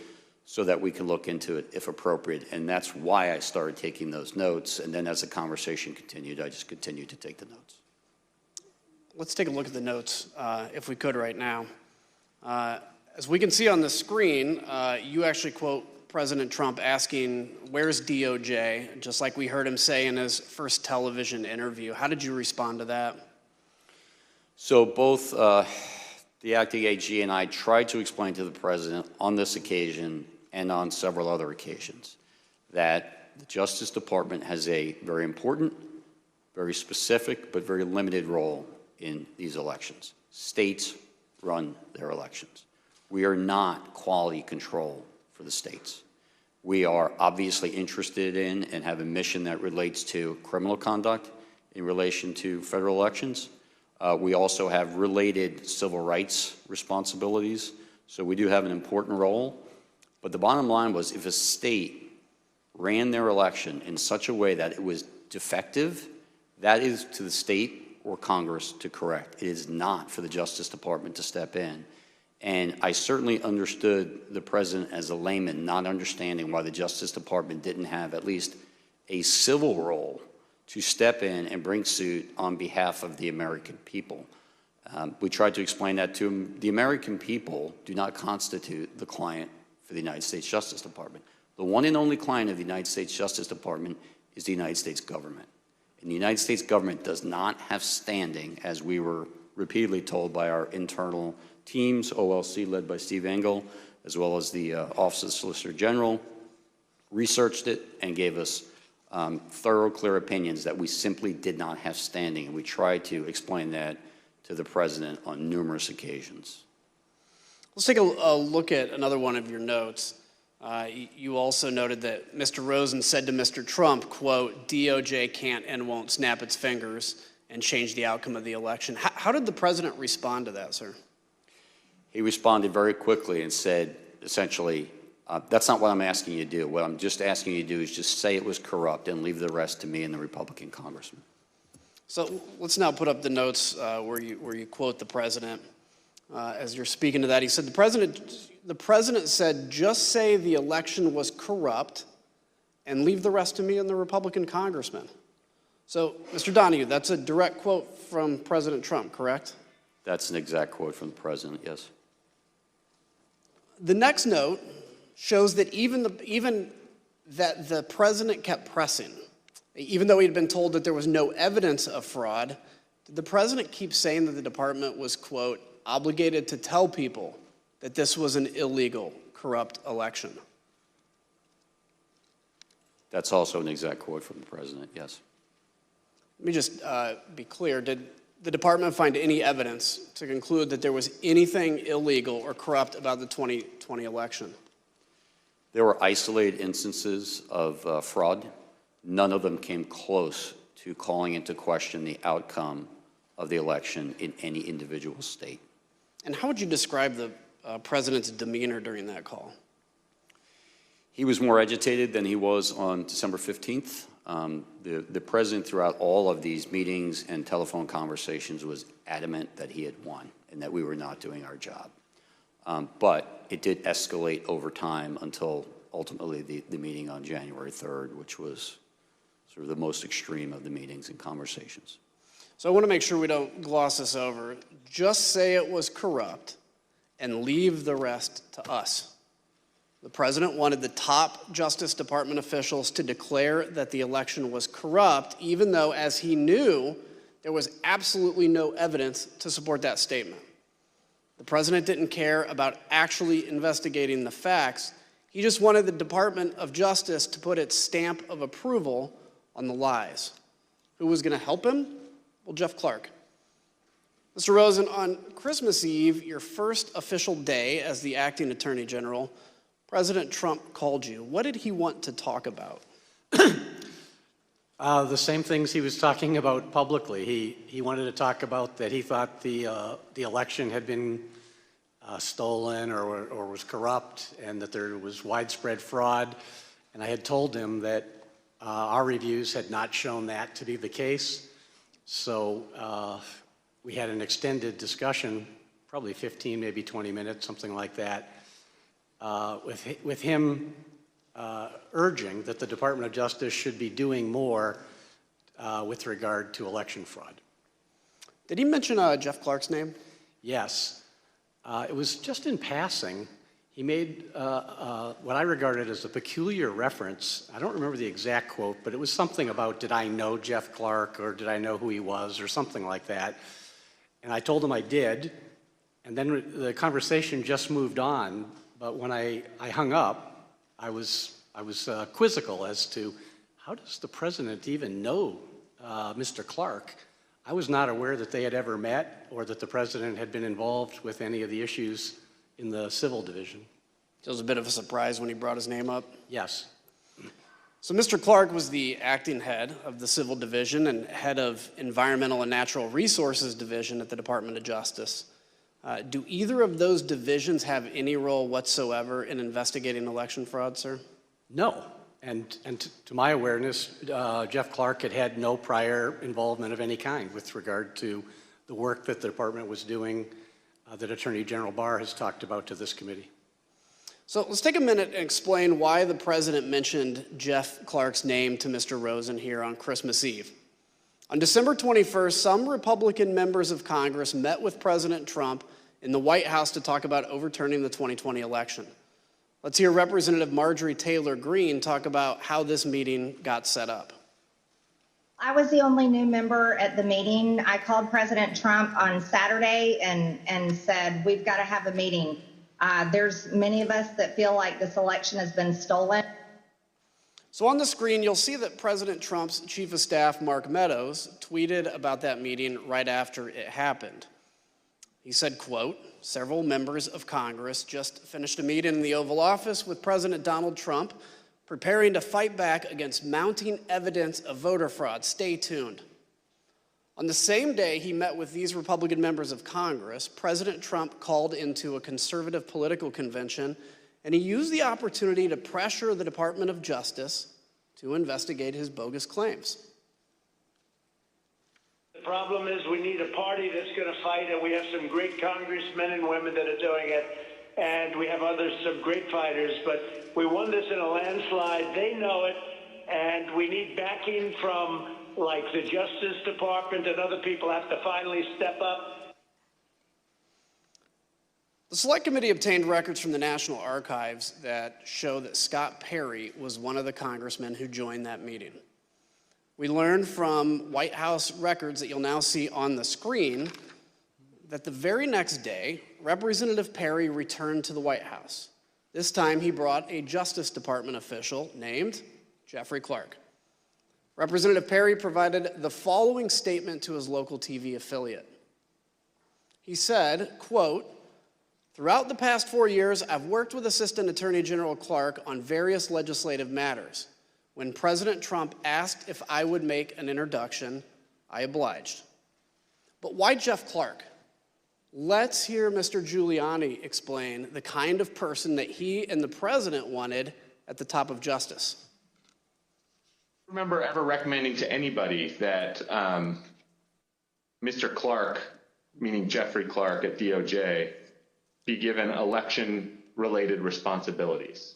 so that we can look into it if appropriate, and that's why I started taking those notes, and then as the conversation continued, I just continued to take the notes. Let's take a look at the notes, if we could right now. As we can see on the screen, you actually quote President Trump asking, "Where's DOJ?" just like we heard him say in his first television interview. How did you respond to that? So both the acting AG and I tried to explain to the president on this occasion and on several other occasions that the Justice Department has a very important, very specific, but very limited role in these elections. States run their elections. We are not quality control for the states. We are obviously interested in and have a mission that relates to criminal conduct in relation to federal elections. We also have related civil rights responsibilities, so we do have an important role. But the bottom line was, if a state ran their election in such a way that it was defective, that is to the state or Congress to correct. It is not for the Justice Department to step in. And I certainly understood the president as a layman, not understanding why the Justice Department didn't have at least a civil role to step in and bring suit on behalf of the American people. We tried to explain that to him. The American people do not constitute the client for the United States Justice Department. The one and only client of the United States Justice Department is the United States government. And the United States government does not have standing, as we were repeatedly told by our internal teams, OLC led by Steve Engel, as well as the Office of the Solicitor General, researched it and gave us thorough, clear opinions that we simply did not have standing. And we tried to explain that to the president on numerous occasions. Let's take a look at another one of your notes. You also noted that Mr. Rosen said to Mr. Trump, quote, "DOJ can't and won't snap its fingers and change the outcome of the election." How did the president respond to that, sir? He responded very quickly and said, essentially, that's not what I'm asking you to do. What I'm just asking you to do is just say it was corrupt and leave the rest to me and the Republican congressman. So let's now put up the notes where you quote the president. As you're speaking to that, he said, the president said, "Just say the election was corrupt and leave the rest to me and the Republican congressman." So, Mr. Donoghue, that's a direct quote from President Trump, correct? That's an exact quote from the president, yes. The next note shows that even that the president kept pressing. Even though he'd been told that there was no evidence of fraud, did the president keep saying that the department was, quote, "obligated to tell people that this was an illegal, corrupt election"? That's also an exact quote from the president, yes. Let me just be clear. Did the department find any evidence to conclude that there was anything illegal or corrupt about the 2020 election? There were isolated instances of fraud. None of them came close to calling into question the outcome of the election in any individual state. And how would you describe the president's demeanor during that call? He was more agitated than he was on December 15th. The president, throughout all of these meetings and telephone conversations, was adamant that he had won and that we were not doing our job. But it did escalate over time until ultimately the meeting on January 3rd, which was sort of the most extreme of the meetings and conversations. So I want to make sure we don't gloss this over. Just say it was corrupt and leave the rest to us. The president wanted the top Justice Department officials to declare that the election was corrupt, even though, as he knew, there was absolutely no evidence to support that statement. The president didn't care about actually investigating the facts. He just wanted the Department of Justice to put its stamp of approval on the lies. Who was going to help him? Well, Jeff Clark. Mr. Rosen, on Christmas Eve, your first official day as the acting Attorney General, President Trump called you. What did he want to talk about? The same things he was talking about publicly. He wanted to talk about that he thought the election had been stolen or was corrupt, and that there was widespread fraud. And I had told him that our reviews had not shown that to be the case. So we had an extended discussion, probably 15, maybe 20 minutes, something like that, with him urging that the Department of Justice should be doing more with regard to election fraud. Did he mention Jeff Clark's name? Yes. It was just in passing. He made what I regarded as a peculiar reference. I don't remember the exact quote, but it was something about, did I know Jeff Clark, or did I know who he was, or something like that. And I told him I did, and then the conversation just moved on. But when I hung up, I was quizzical as to how does the president even know Mr. Clark? I was not aware that they had ever met or that the president had been involved with any of the issues in the civil division. So it was a bit of a surprise when he brought his name up? Yes. So Mr. Clark was the acting head of the Civil Division and head of Environmental and Natural Resources Division at the Department of Justice. Do either of those divisions have any role whatsoever in investigating election fraud, sir? No. And to my awareness, Jeff Clark had had no prior involvement of any kind with regard to the work that the department was doing that Attorney General Barr has talked about to this committee. So let's take a minute and explain why the president mentioned Jeff Clark's name to Mr. Rosen here on Christmas Eve. On December 21st, some Republican members of Congress met with President Trump in the White House to talk about overturning the 2020 election. Let's hear Representative Marjorie Taylor Greene talk about how this meeting got set up. I was the only new member at the meeting. I called President Trump on Saturday and said, we've got to have a meeting. There's many of us that feel like this election has been stolen. So on the screen, you'll see that President Trump's Chief of Staff, Mark Meadows, tweeted about that meeting right after it happened. He said, quote, several members of Congress just finished a meeting in the Oval Office with President Donald Trump, preparing to fight back against mounting evidence of voter fraud. Stay tuned. On the same day he met with these Republican members of Congress, President Trump called into a conservative political convention, and he used the opportunity to pressure the Department of Justice to investigate his bogus claims. The problem is we need a party that's going to fight, and we have some great congressmen and women that are doing it, and we have some great fighters, but we won this in a landslide. They know it, and we need backing from like the Justice Department, and other people have to finally step up. The Select Committee obtained records from the National Archives that show that Scott Perry was one of the congressmen who joined that meeting. We learned from White House records that you'll now see on the screen that the very next day, Representative Perry returned to the White House. This time he brought a Justice Department official named Jeffrey Clark. Representative Perry provided the following statement to his local TV affiliate. He said, quote, throughout the past 4 years, I've worked with Assistant Attorney General Clark on various legislative matters. When President Trump asked if I would make an introduction, I obliged. But why Jeff Clark? Let's hear Mr. Giuliani explain the kind of person that he and the president wanted at the top of justice. I don't remember ever recommending to anybody that Mr. Clark, meaning Jeffrey Clark at DOJ, be given election-related responsibilities.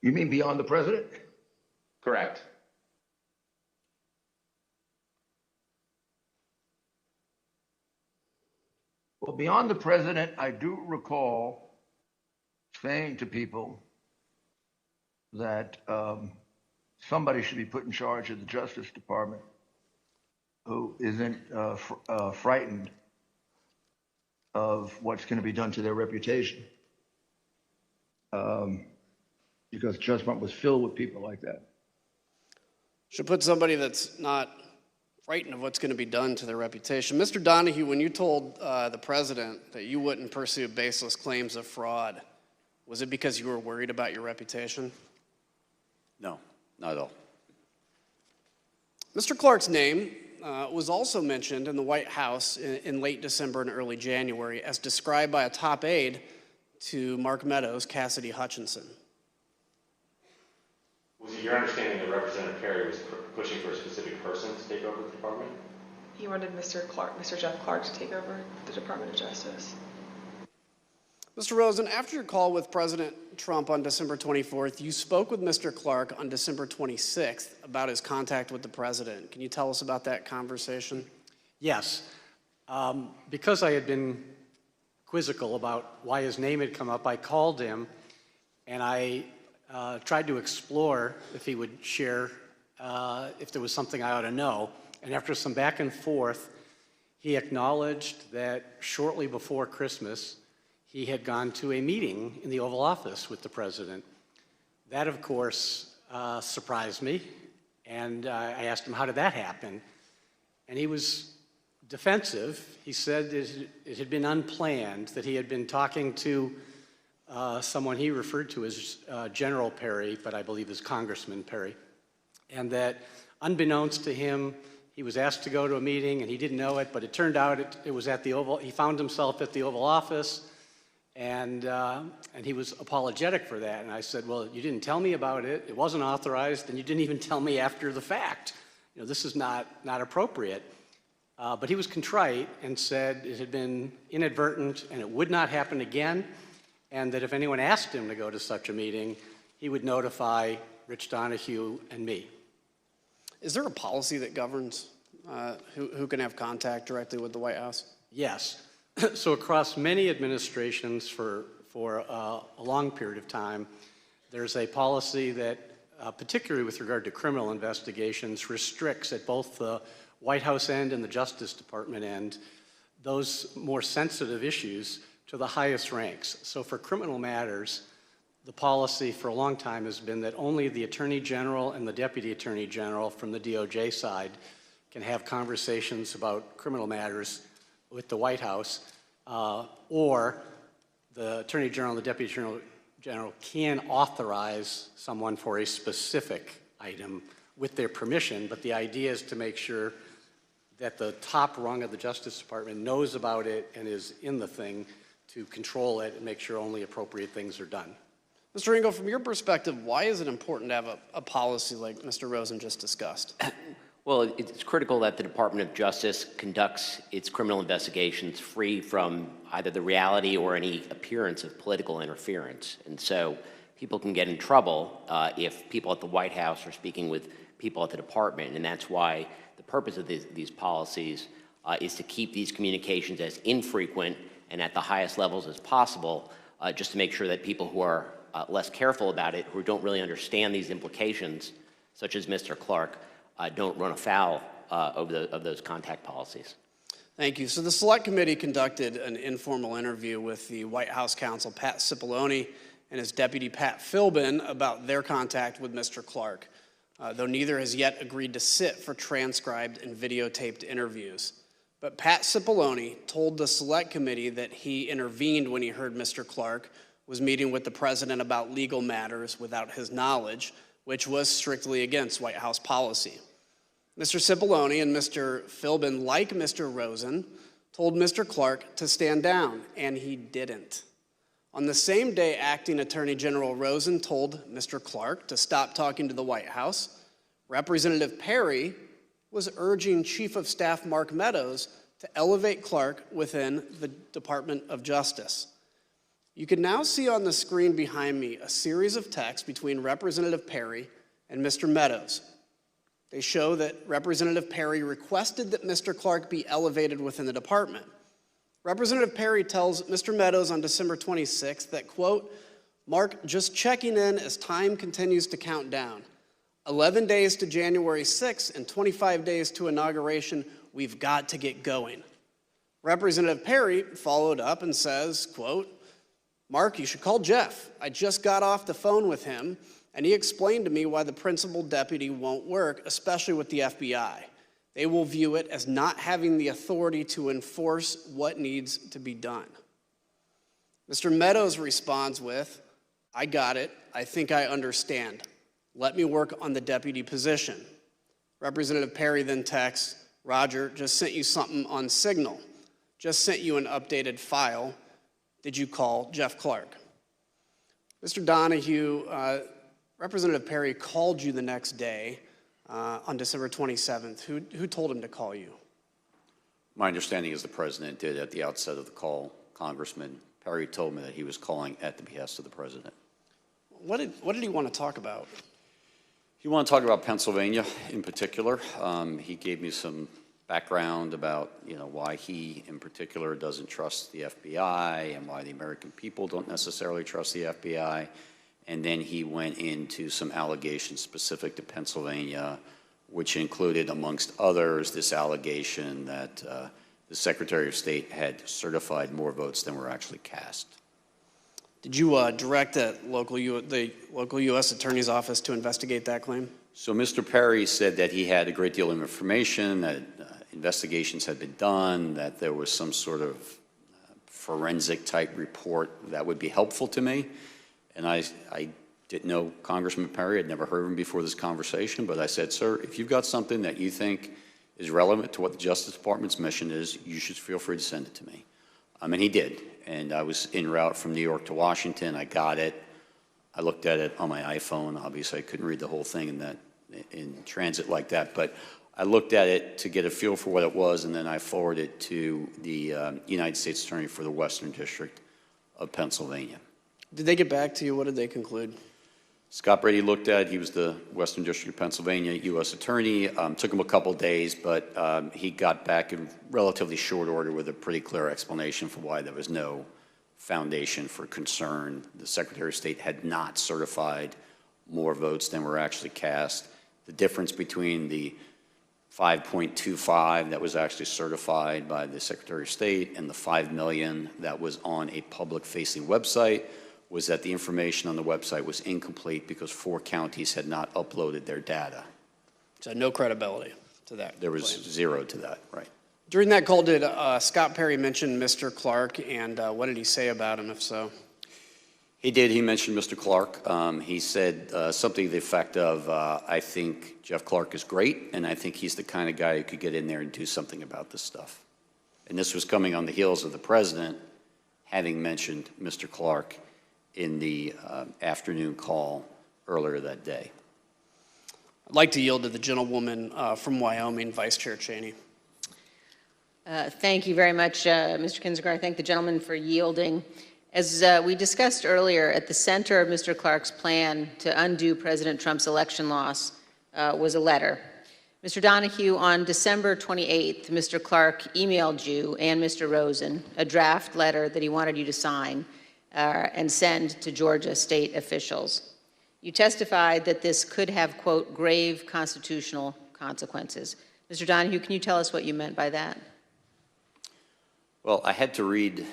You mean beyond the president? Correct. Well, beyond the president, I do recall saying to people that somebody should be put in charge of the Justice Department who isn't frightened of what's going to be done to their reputation. Because judgment was filled with people like that. Should put somebody that's not frightened of what's going to be done to their reputation. Mr. Donoghue, when you told the president that you wouldn't pursue baseless claims of fraud, was it because you were worried about your reputation? No, not at all. Mr. Clark's name was also mentioned in the White House in late December and early January as described by a top aide to Mark Meadows, Cassidy Hutchinson. Was it your understanding that Representative Perry was pushing for a specific person to take over the department? He wanted Mr. Jeff Clark to take over the Department of Justice. Mr. Rosen, after your call with President Trump on December 24th, you spoke with Mr. Clark on December 26th about his contact with the president. Can you tell us about that conversation? Yes. Because I had been quizzical about why his name had come up, I called him and I tried to explore if he would share if there was something I ought to know. And after some back and forth, he acknowledged that shortly before Christmas, he had gone to a meeting in the Oval Office with the president. That, of course, surprised me. And I asked him, how did that happen? And he was defensive. He said it had been unplanned, that he had been talking to someone he referred to as General Perry, but I believe is Congressman Perry, and that unbeknownst to him, he was asked to go to a meeting and he didn't know it, but it turned out it was at the Oval. He found himself at the Oval Office, and he was apologetic for that. And I said, well, you didn't tell me about it. It wasn't authorized, and you didn't even tell me after the fact. You know, this is not appropriate. But he was contrite and said it had been inadvertent and it would not happen again, and that if anyone asked him to go to such a meeting, he would notify Rich Donoghue and me. Is there a policy that governs who can have contact directly with the White House? Yes. So across many administrations for a long period of time, there's a policy that, particularly with regard to criminal investigations, restricts at both the White House end and the Justice Department end those more sensitive issues to the highest ranks. So for criminal matters, the policy for a long time has been that only the Attorney General and the Deputy Attorney General from the DOJ side can have conversations about criminal matters with the White House, or the Attorney General and the Deputy Attorney General can authorize someone for a specific item with their permission, but the idea is to make sure that the top rung of the Justice Department knows about it and is in the thing to control it and make sure only appropriate things are done. Mr. Engel, from your perspective, why is it important to have a policy like Mr. Rosen just discussed? Well, it's critical that the Department of Justice conducts its criminal investigations free from either the reality or any appearance of political interference. And so people can get in trouble if people at the White House are speaking with people at the department. And that's why the purpose of these policies is to keep these communications as infrequent and at the highest levels as possible, just to make sure that people who are less careful about it, who don't really understand these implications, such as Mr. Clark, don't run afoul of those contact policies. Thank you. So the Select Committee conducted an informal interview with the White House counsel, Pat Cipollone, and his deputy, Pat Philbin, about their contact with Mr. Clark, though neither has yet agreed to sit for transcribed and videotaped interviews. But Pat Cipollone told the Select Committee that he intervened when he heard Mr. Clark was meeting with the president about legal matters without his knowledge, which was strictly against White House policy. Mr. Cipollone and Mr. Philbin, like Mr. Rosen, told Mr. Clark to stand down, and he didn't. On the same day, Acting Attorney General Rosen told Mr. Clark to stop talking to the White House, Representative Perry was urging Chief of Staff Mark Meadows to elevate Clark within the Department of Justice. You can now see on the screen behind me a series of texts between Representative Perry and Mr. Meadows. They show that Representative Perry requested that Mr. Clark be elevated within the department. Representative Perry tells Mr. Meadows on December 26th that, quote, Mark, just checking in as time continues to count down. 11 days to January 6th and 25 days to inauguration. We've got to get going. Representative Perry followed up and says, quote, Mark, you should call Jeff. I just got off the phone with him, and he explained to me why the principal deputy won't work, especially with the FBI. They will view it as not having the authority to enforce what needs to be done. Mr. Meadows responds with, I got it. I think I understand. Let me work on the deputy position. Representative Perry then texts, Roger, just sent you something on Signal. Just sent you an updated file. Did you call Jeff Clark? Mr. Donoghue, Representative Perry called you the next day on December 27th. Who told him to call you? My understanding is the president did at the outset of the call. Congressman Perry told me that he was calling at the behest of the president. What did he want to talk about? He wanted to talk about Pennsylvania in particular. He gave me some background about, why he in particular doesn't trust the FBI and why the American people don't necessarily trust the FBI. And then he went into some allegations specific to Pennsylvania, which included, amongst others, this allegation that the Secretary of State had certified more votes than were actually cast. Did you direct the local U.S. Attorney's Office to investigate that claim? So Mr. Perry said that he had a great deal of information, that investigations had been done, that there was some sort of forensic type report that would be helpful to me. And I didn't know Congressman Perry. I'd never heard of him before this conversation, but I said, sir, if you've got something that you think is relevant to what the Justice Department's mission is, you should feel free to send it to me. And he did. And I was en route from New York to Washington. I got it. I looked at it on my iPhone. Obviously, I couldn't read the whole thing in transit like that, but I looked at it to get a feel for what it was, and then I forwarded it to the United States Attorney for the Western District of Pennsylvania. Did they get back to you? What did they conclude? Scott Brady looked at it. He was the Western District of Pennsylvania U.S. Attorney. Took him a couple days, but he got back in relatively short order with a pretty clear explanation for why there was no foundation for concern. The Secretary of State had not certified more votes than were actually cast. The difference between the 5.25 that was actually certified by the Secretary of State and the 5 million that was on a public-facing website was that the information on the website was incomplete because 4 counties had not uploaded their data. So no credibility to that. There was claim. Zero to that, right. During that call, did Scott Perry mention Mr. Clark, and what did he say about him, if so? He did. He mentioned Mr. Clark. He said something to the effect of, I think Jeff Clark is great, and I think he's the kind of guy who could get in there and do something about this stuff. And this was coming on the heels of the president having mentioned Mr. Clark in the afternoon call earlier that day. I'd like to yield to the gentlewoman from Wyoming, Vice Chair Cheney. Thank you very much, Mr. Kinzinger. I thank the gentleman for yielding. As we discussed earlier, at the center of Mr. Clark's plan to undo President Trump's election loss was a letter. Mr. Donoghue, on December 28th, Mr. Clark emailed you and Mr. Rosen a draft letter that he wanted you to sign and send to Georgia state officials. You testified that this could have, quote, grave constitutional consequences. Mr. Donoghue, can you tell us what you meant by that? Well, I had to read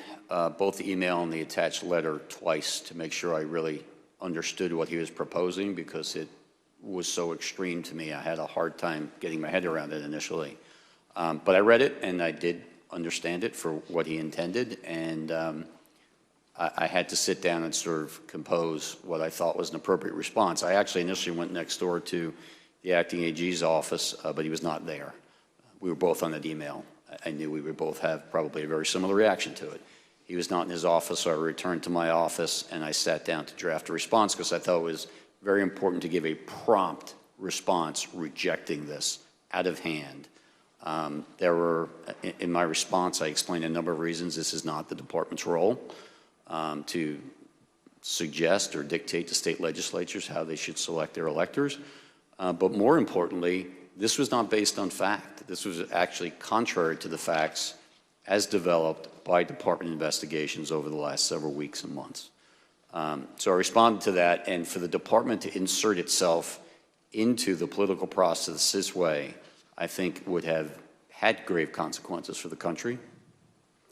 both the email and the attached letter twice to make sure I really understood what he was proposing because it was so extreme to me. I had a hard time getting my head around it initially. But I read it and I did understand it for what he intended, and I had to sit down and sort of compose what I thought was an appropriate response. I actually initially went next door to the acting AG's office, but he was not there. We were both on that email. I knew we would both have probably a very similar reaction to it. He was not in his office, so I returned to my office and I sat down to draft a response because I thought it was very important to give a prompt response rejecting this out of hand. There were, in my response, I explained a number of reasons this is not the department's role to suggest or dictate to state legislatures how they should select their electors. But more importantly, this was not based on fact. This was actually contrary to the facts as developed by department investigations over the last several weeks and months. So I responded to that, and for the department to insert itself into the political process this way, I think would have had grave consequences for the country.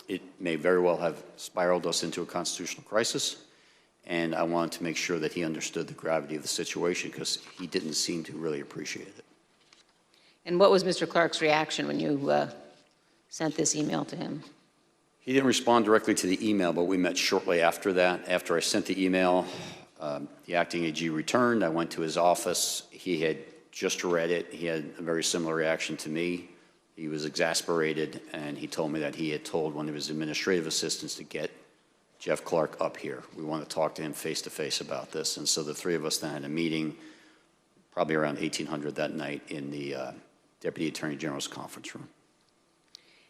It may very well have spiraled us into a constitutional crisis, and I wanted to make sure that he understood the gravity of the situation because he didn't seem to really appreciate it. And what was Mr. Clark's reaction when you sent this email to him? He didn't respond directly to the email, but we met shortly after that. After I sent the email, the acting AG returned. I went to his office. He had just read it. He had a very similar reaction to me. He was exasperated, and he told me that he had told one of his administrative assistants to get Jeff Clark up here. We want to talk to him face-to-face about this. And so the three of us then had a meeting, probably around 1800 that night, in the Deputy Attorney General's conference room.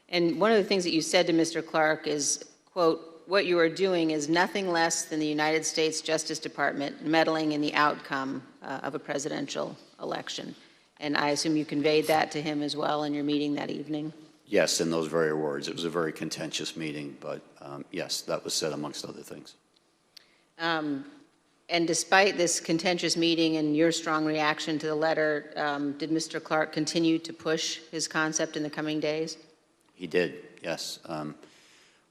And one of the things that you said to Mr. Clark is, quote, "What you are doing is nothing less than the United States Justice Department meddling in the outcome of a presidential election." And I assume you conveyed that to him as well in your meeting that evening? Yes, in those very words. It was a very contentious meeting, but yes, that was said amongst other things. And despite this contentious meeting and your strong reaction to the letter, did Mr. Clark continue to push his concept in the coming days? He did, yes.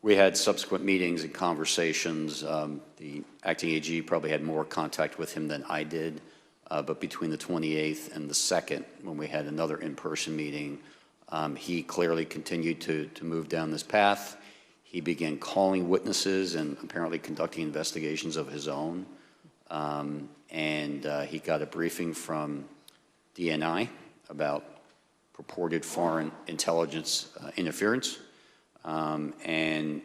We had subsequent meetings and conversations. The acting AG probably had more contact with him than I did, but between the 28th and the 2nd, when we had another in-person meeting, he clearly continued to move down this path. He began calling witnesses and apparently conducting investigations of his own. He got a briefing from DNI about purported foreign intelligence interference. And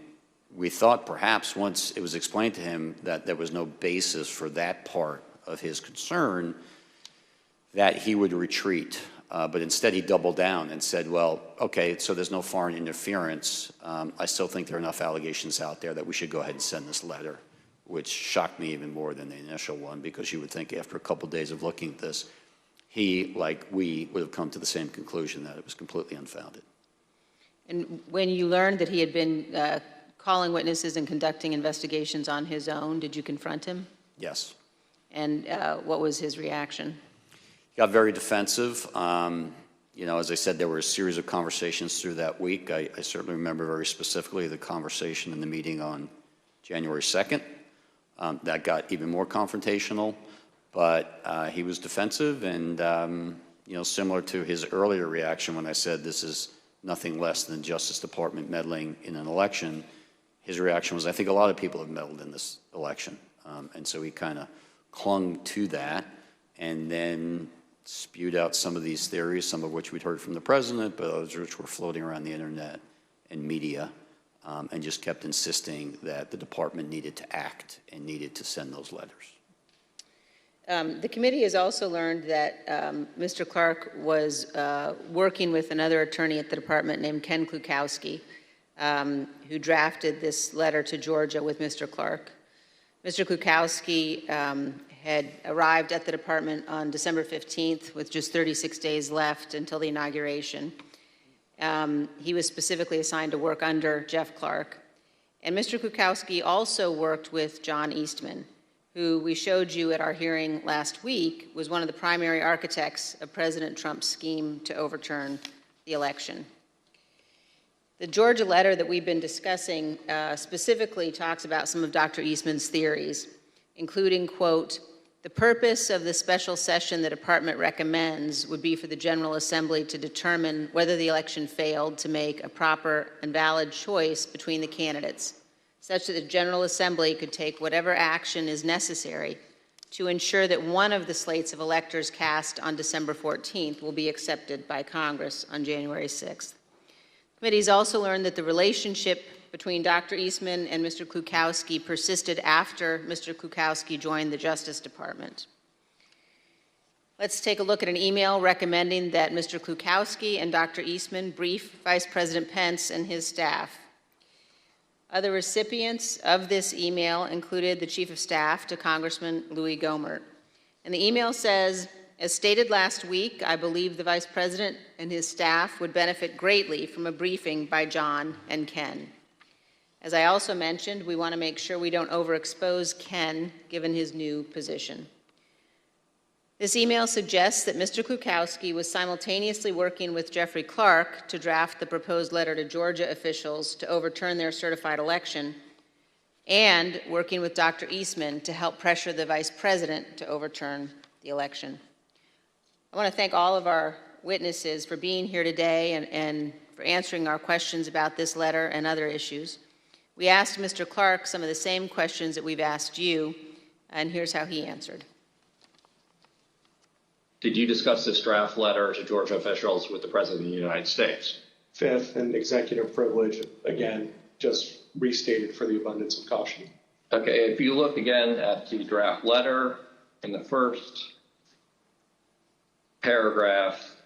we thought perhaps once it was explained to him that there was no basis for that part of his concern, that he would retreat. But instead he doubled down and said, well, okay, so there's no foreign interference. I still think there are enough allegations out there that we should go ahead and send this letter, which shocked me even more than the initial one, because you would think after a couple days of looking at this, he, like we, would have come to the same conclusion that it was completely unfounded. And when you learned that he had been calling witnesses and conducting investigations on his own, did you confront him? Yes. And what was his reaction? He got very defensive. As I said, there were a series of conversations through that week. I certainly remember very specifically the conversation in the meeting on January 2nd. That got even more confrontational, but he was defensive and, similar to his earlier reaction when I said this is nothing less than Justice Department meddling in an election, his reaction was, I think a lot of people have meddled in this election. And so he kind of clung to that and then spewed out some of these theories, some of which we'd heard from the president, but others which were floating around the internet and media, and just kept insisting that the department needed to act and needed to send those letters. The committee has also learned that Mr. Clark was working with another attorney at the department named Ken Klukowski, who drafted this letter to Georgia with Mr. Clark. Mr. Klukowski had arrived at the department on December 15th with just 36 days left until the inauguration. He was specifically assigned to work under Jeff Clark. And Mr. Klukowski also worked with John Eastman, who we showed you at our hearing last week was one of the primary architects of President Trump's scheme to overturn the election. The Georgia letter that we've been discussing specifically talks about some of Dr. Eastman's theories, including, quote, the purpose of the special session the department recommends would be for the General Assembly to determine whether the election failed to make a proper and valid choice between the candidates, such that the General Assembly could take whatever action is necessary to ensure that one of the slates of electors cast on December 14th will be accepted by Congress on January 6th. The committee has also learned that the relationship between Dr. Eastman and Mr. Klukowski persisted after Mr. Klukowski joined the Justice Department. Let's take a look at an email recommending that Mr. Klukowski and Dr. Eastman brief Vice President Pence and his staff. Other recipients of this email included the Chief of Staff to Congressman Louis Gohmert. And the email says, as stated last week, I believe the Vice President and his staff would benefit greatly from a briefing by John and Ken. As I also mentioned, we want to make sure we don't overexpose Ken given his new position. This email suggests that Mr. Klukowski was simultaneously working with Jeffrey Clark to draft the proposed letter to Georgia officials to overturn their certified election and working with Dr. Eastman to help pressure the vice president to overturn the election. I want to thank all of our witnesses for being here today and for answering our questions about this letter and other issues. We asked Mr. Clark some of the same questions that we've asked you, and here's how he answered. Did you discuss this draft letter to Georgia officials with the President of the United States? Fifth, and executive privilege, again, just restated for the abundance of caution. Okay, if you look again at the draft letter, in the first paragraph,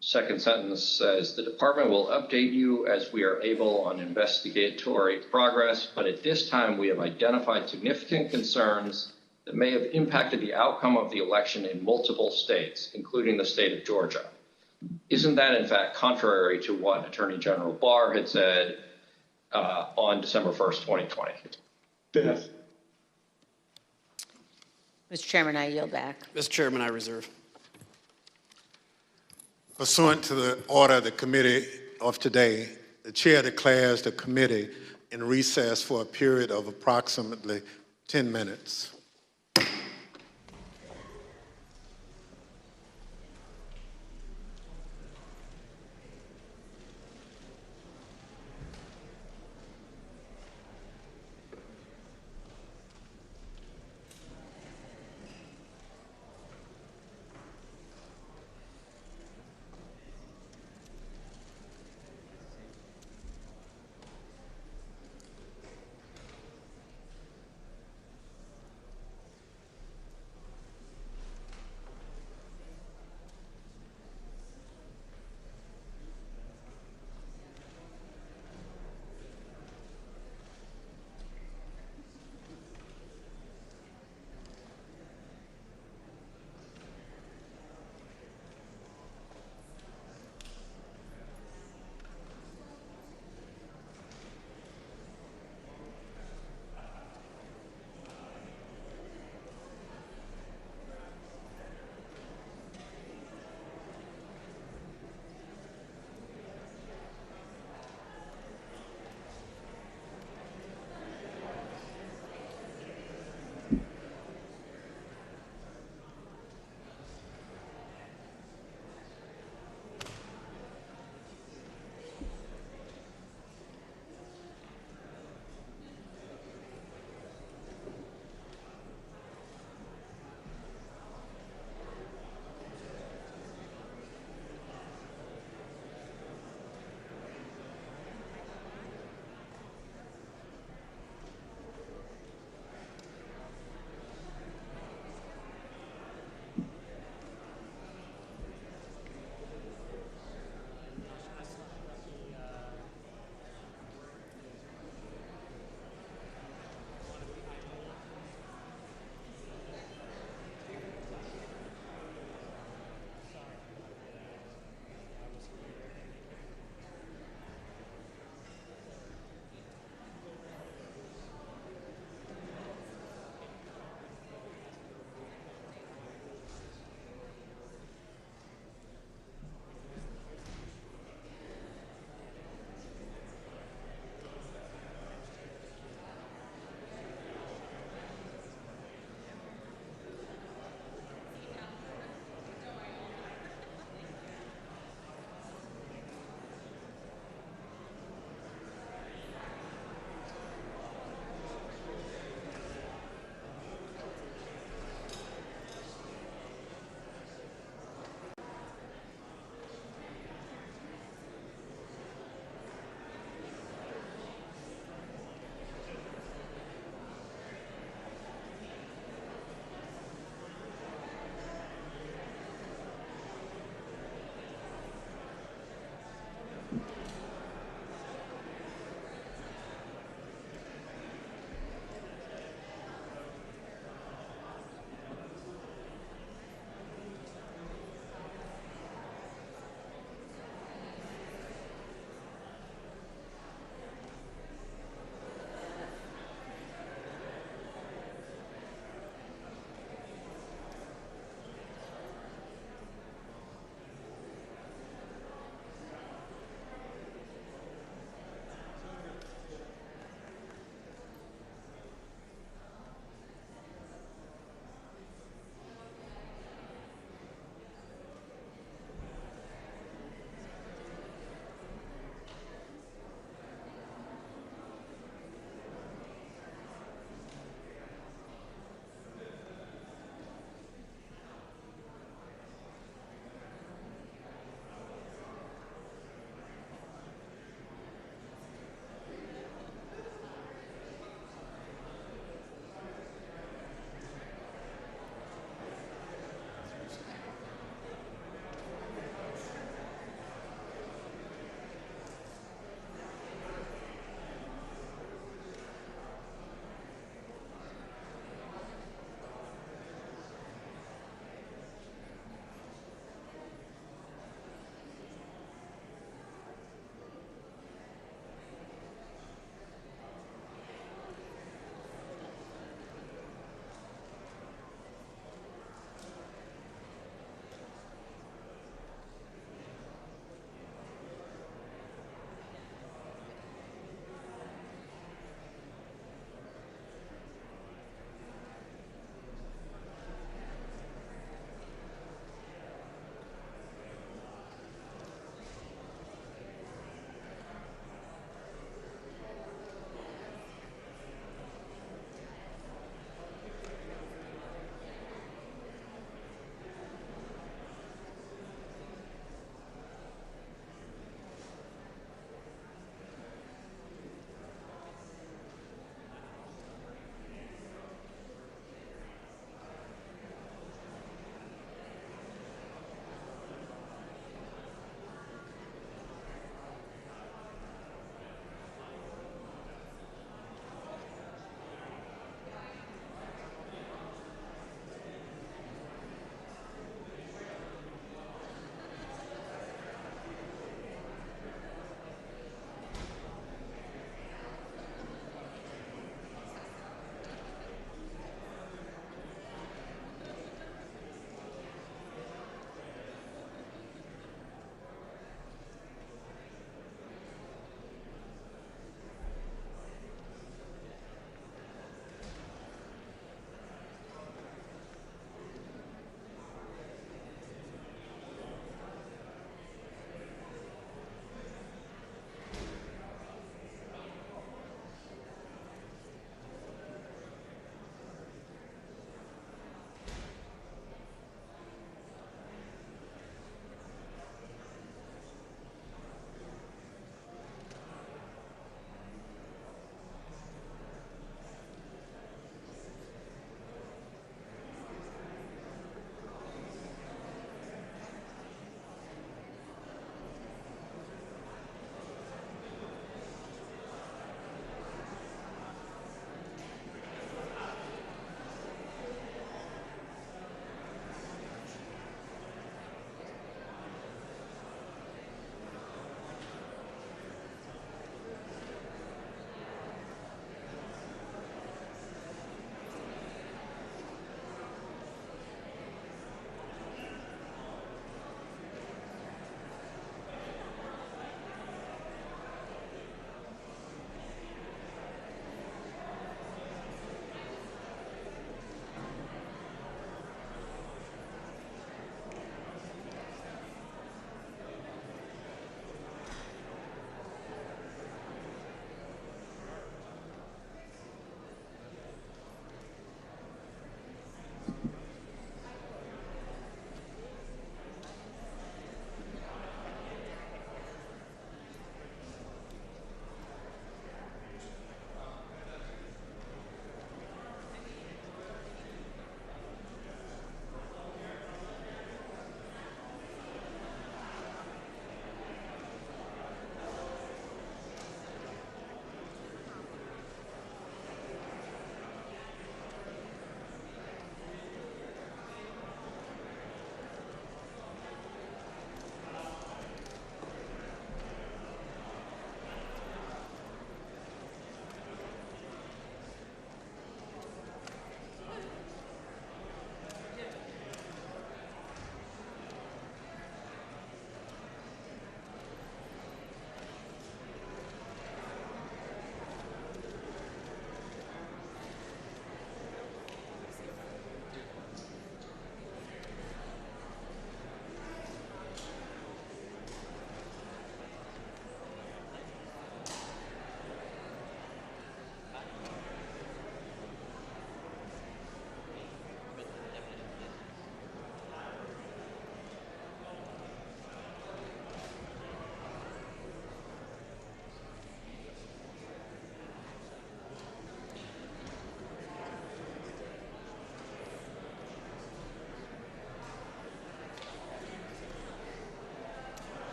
second sentence says, the department will update you as we are able on investigatory progress, but at this time we have identified significant concerns that may have impacted the outcome of the election in multiple states, including the state of Georgia. Isn't that, in fact, contrary to what Attorney General Barr had said on December 1st, 2020? Fifth. Mr. Chairman, I yield back. Mr. Chairman, I reserve. Pursuant to the order of the committee of today, the chair declares the committee in recess for a period of approximately 10 minutes.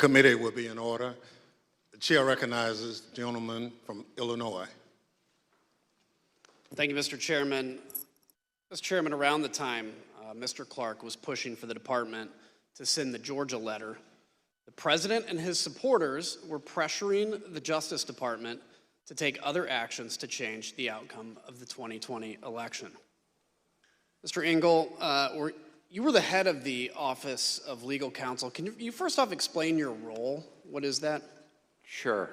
committee will be in order. The chair recognizes the gentleman from Illinois. Thank you, Mr. Chairman. Mr. Chairman, around the time Mr. Clark was pushing for the department to send the Georgia letter, the president and his supporters were pressuring the Justice Department to take other actions to change the outcome of the 2020 election. Mr. Engel, you were the head of the Office of Legal Counsel. Can you first off explain your role? What is that? Sure.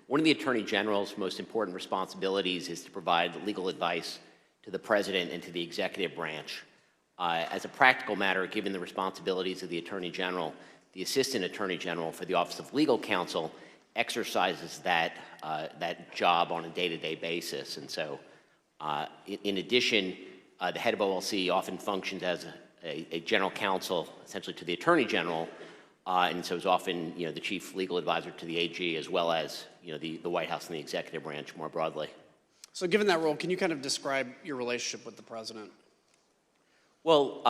One of the Attorney General's most important responsibilities is to provide legal advice to the President and to the executive branch. As a practical matter, given the responsibilities of the Attorney General, the Assistant Attorney General for the Office of Legal Counsel exercises that job on a day-to-day basis. And so, in addition, the head of OLC often functions as a general counsel, essentially to the Attorney General, and so is often, the chief legal advisor to the AG, as well as, the White House and the executive branch more broadly. So given that role, can you kind of describe your relationship with the president? Well,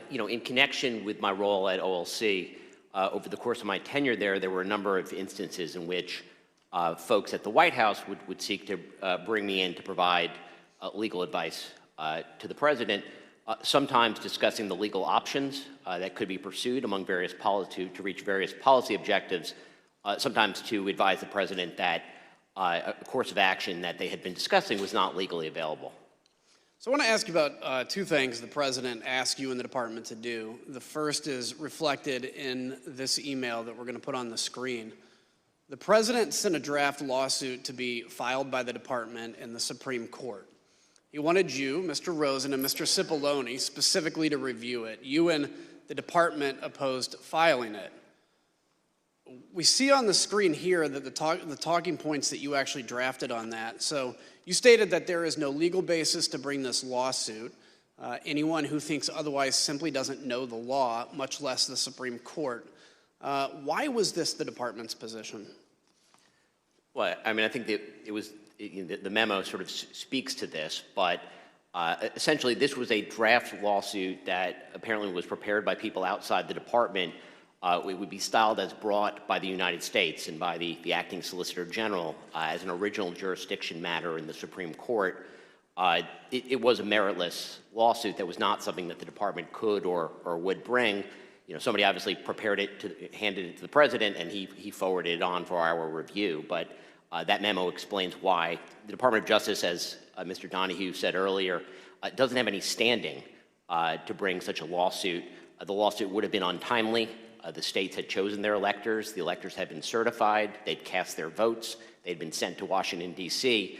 in connection with my role at OLC, over the course of my tenure there were a number of instances in which folks at the White House would seek to bring me in to provide legal advice to the president, sometimes discussing the legal options that could be pursued among various policy to reach various policy objectives, sometimes to advise the president that a course of action that they had been discussing was not legally available. So I want to ask you about two things the president asked you and the department to do. The first is reflected in this email that we're going to put on the screen. The president sent a draft lawsuit to be filed by the department in the Supreme Court. He wanted you, Mr. Rosen, and Mr. Cipollone specifically to review it. You and the department opposed filing it. We see on the screen here that the talking points that you actually drafted on that. So you stated that there is no legal basis to bring this lawsuit. Anyone who thinks otherwise simply doesn't know the law, much less the Supreme Court. Why was this the department's position? Well, I mean, I think that the memo sort of speaks to this, but essentially this was a draft lawsuit that apparently was prepared by people outside the department. It would be styled as brought by the United States and by the acting Solicitor General as an original jurisdiction matter in the Supreme Court. It was a meritless lawsuit that was not something that the department could or would bring. Somebody obviously prepared it, handed it to the president, and he forwarded it on for our review. But that memo explains why the Department of Justice, as Mr. Donoghue said earlier, doesn't have any standing to bring such a lawsuit. The lawsuit would have been untimely. The states had chosen their electors. The electors had been certified. They'd cast their votes. They'd been sent to Washington, D.C.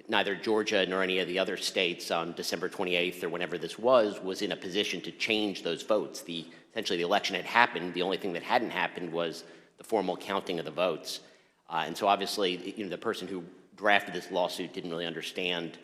Neither Georgia nor any of the other states on December 28th or whenever this was in a position to change those votes. Essentially, the election had happened. The only thing that hadn't happened was the formal counting of the votes. And so obviously, the person who drafted this lawsuit didn't really understand,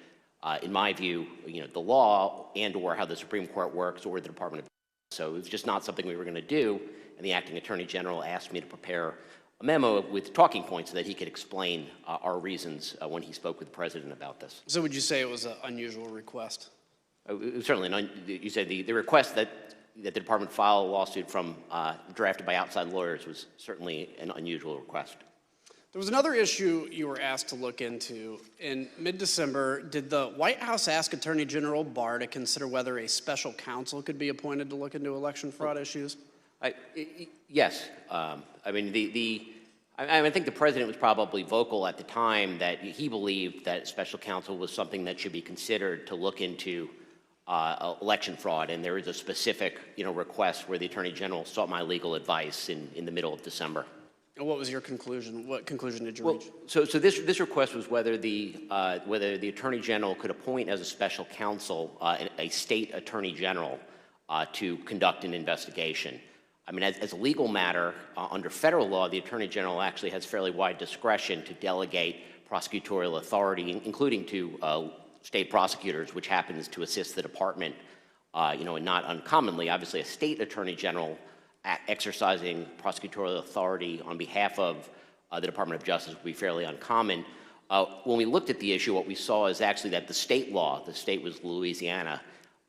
in my view, the law and or how the Supreme Court works or the Department of Justice. So it was just not something we were going to do. And the acting Attorney General asked me to prepare a memo with talking points so that he could explain our reasons when he spoke with the president about this. So would you say it was an unusual request? It was certainly you said the request that the department file a lawsuit from drafted by outside lawyers was certainly an unusual request. There was another issue you were asked to look into. In mid-December, did the White House ask Attorney General Barr to consider whether a special counsel could be appointed to look into election fraud issues? Yes. I mean, I think the president was probably vocal at the time that he believed that special counsel was something that should be considered to look into election fraud, and there is a specific, request where the Attorney General sought my legal advice in the middle of December. And what was your conclusion? What conclusion did you reach? So this request was whether the Attorney General could appoint as a special counsel a state Attorney General to conduct an investigation. I mean, as a legal matter, under federal law, the Attorney General actually has fairly wide discretion to delegate prosecutorial authority, including to state prosecutors, which happens to assist the department, and not uncommonly, obviously, a state Attorney General exercising prosecutorial authority on behalf of the Department of Justice would be fairly uncommon. When we looked at the issue, what we saw is actually that the state law, the state was Louisiana,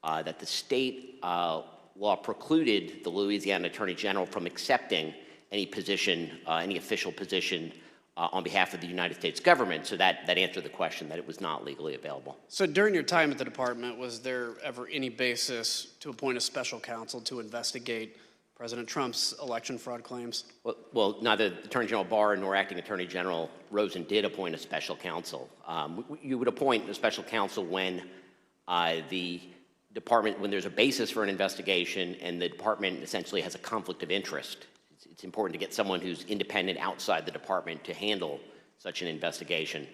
that the state law precluded the Louisiana Attorney General from accepting any position, any official position on behalf of the United States government. So that answered the question that it was not legally available. So during your time at the department, was there ever any basis to appoint a special counsel to investigate President Trump's election fraud claims? Well, neither Attorney General Barr nor Acting Attorney General Rosen did appoint a special counsel. You would appoint a special counsel when the department, when there's a basis for an investigation and the department essentially has a conflict of interest. It's important to get someone who's independent outside the department to handle such an investigation.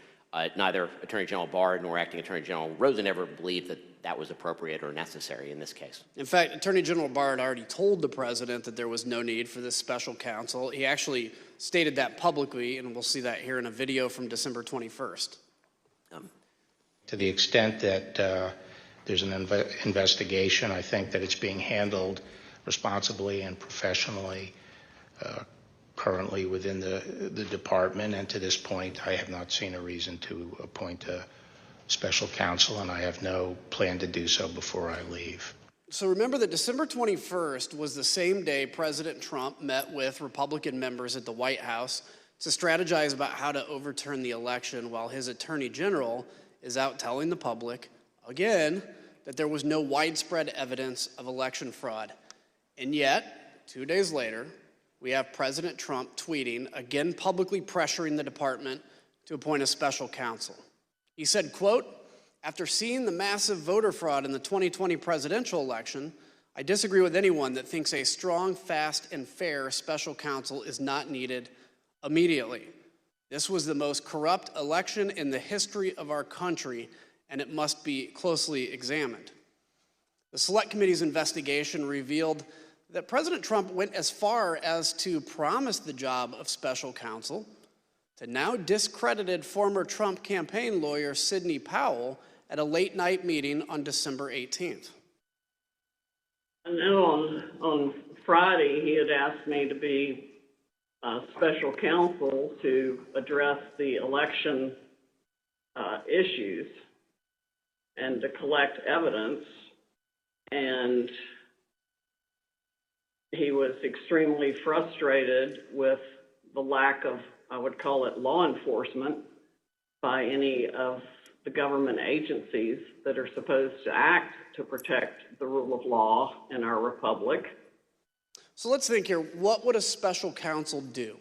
Neither Attorney General Barr nor Acting Attorney General Rosen ever believed that that was appropriate or necessary in this case. In fact, Attorney General Barr had already told the president that there was no need for this special counsel. He actually stated that publicly, and we'll see that here in a video from December 21st. To the extent that there's an investigation, I think that it's being handled responsibly and professionally currently within the department, and to this point I have not seen a reason to appoint a special counsel, and I have no plan to do so before I leave. So remember that December 21st was the same day President Trump met with Republican members at the White House to strategize about how to overturn the election, while his Attorney General is out telling the public, again, that there was no widespread evidence of election fraud. And yet, 2 days later, we have President Trump tweeting, again publicly pressuring the department to appoint a special counsel. He said, quote, "After seeing the massive voter fraud in the 2020 presidential election, I disagree with anyone that thinks a strong, fast, and fair special counsel is not needed immediately. This was the most corrupt election in the history of our country, and it must be closely examined." The Select Committee's investigation revealed that President Trump went as far as to promise the job of special counsel to now discredited former Trump campaign lawyer Sidney Powell at a late-night meeting on December 18th. I know on Friday he had asked me to be special counsel to address the election issues and to collect evidence, and he was extremely frustrated with the lack of, I would call it, law enforcement by any of the government agencies that are supposed to act to protect the rule of law in our republic. So let's think here, what would a special counsel do?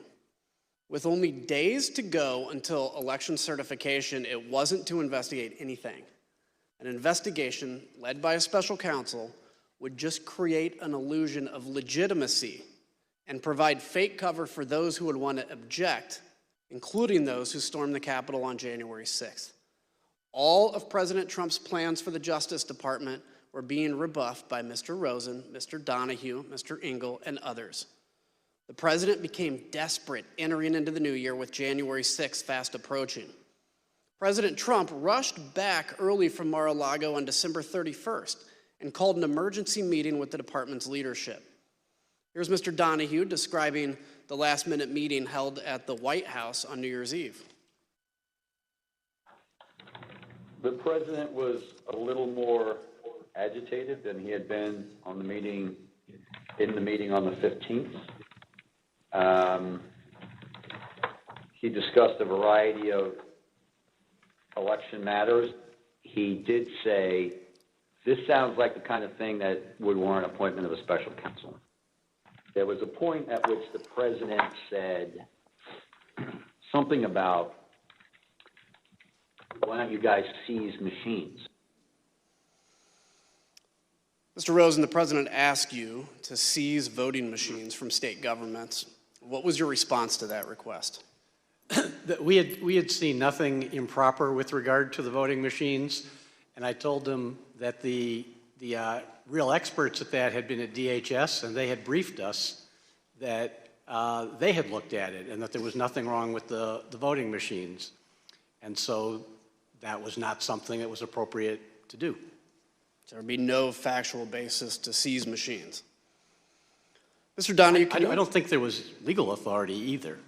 With only days to go until election certification, it wasn't to investigate anything. An investigation led by a special counsel would just create an illusion of legitimacy and provide fake cover for those who would want to object, including those who stormed the Capitol on January 6th. All of President Trump's plans for the Justice Department were being rebuffed by Mr. Rosen, Mr. Donoghue, Mr. Engel, and others. The president became desperate entering into the new year with January 6th fast approaching. President Trump rushed back early from Mar-a-Lago on December 31st and called an emergency meeting with the department's leadership. Here's Mr. Donoghue describing the last-minute meeting held at the White House on New Year's Eve. The president was a little more agitated than he had been on the meeting, in the meeting on the 15th. He discussed a variety of election matters. He did say, "This sounds like the kind of thing that would warrant appointment of a special counsel." There was a point at which the president said something about, "Why don't you guys seize machines?" Mr. Rosen, the president asked you to seize voting machines from state governments. What was your response to that request? We had seen nothing improper with regard to the voting machines, and I told them that the real experts at that had been at DHS, and they had briefed us that they had looked at it and that there was nothing wrong with the voting machines. And so that was not something that was appropriate to do. So there would be no factual basis to seize machines. Mr. Donoghue, I don't think there was legal authority either.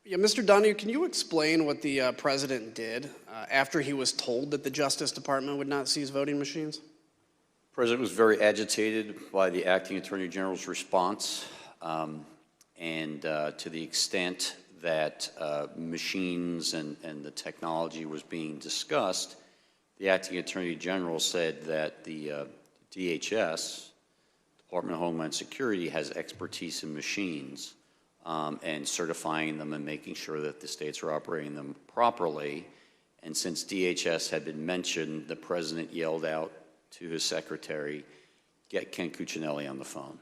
Yeah, Mr. Donoghue, can you explain what the president did after he was told that the Justice Department would not seize voting machines? The president was very agitated by the acting attorney general's response, And to the extent that machines and the technology was being discussed, the acting Attorney General said that the DHS, Department of Homeland Security, has expertise in machines and certifying them and making sure that the states are operating them properly. And since DHS had been mentioned, the president yelled out to his secretary, "Get Ken Cuccinelli on the phone."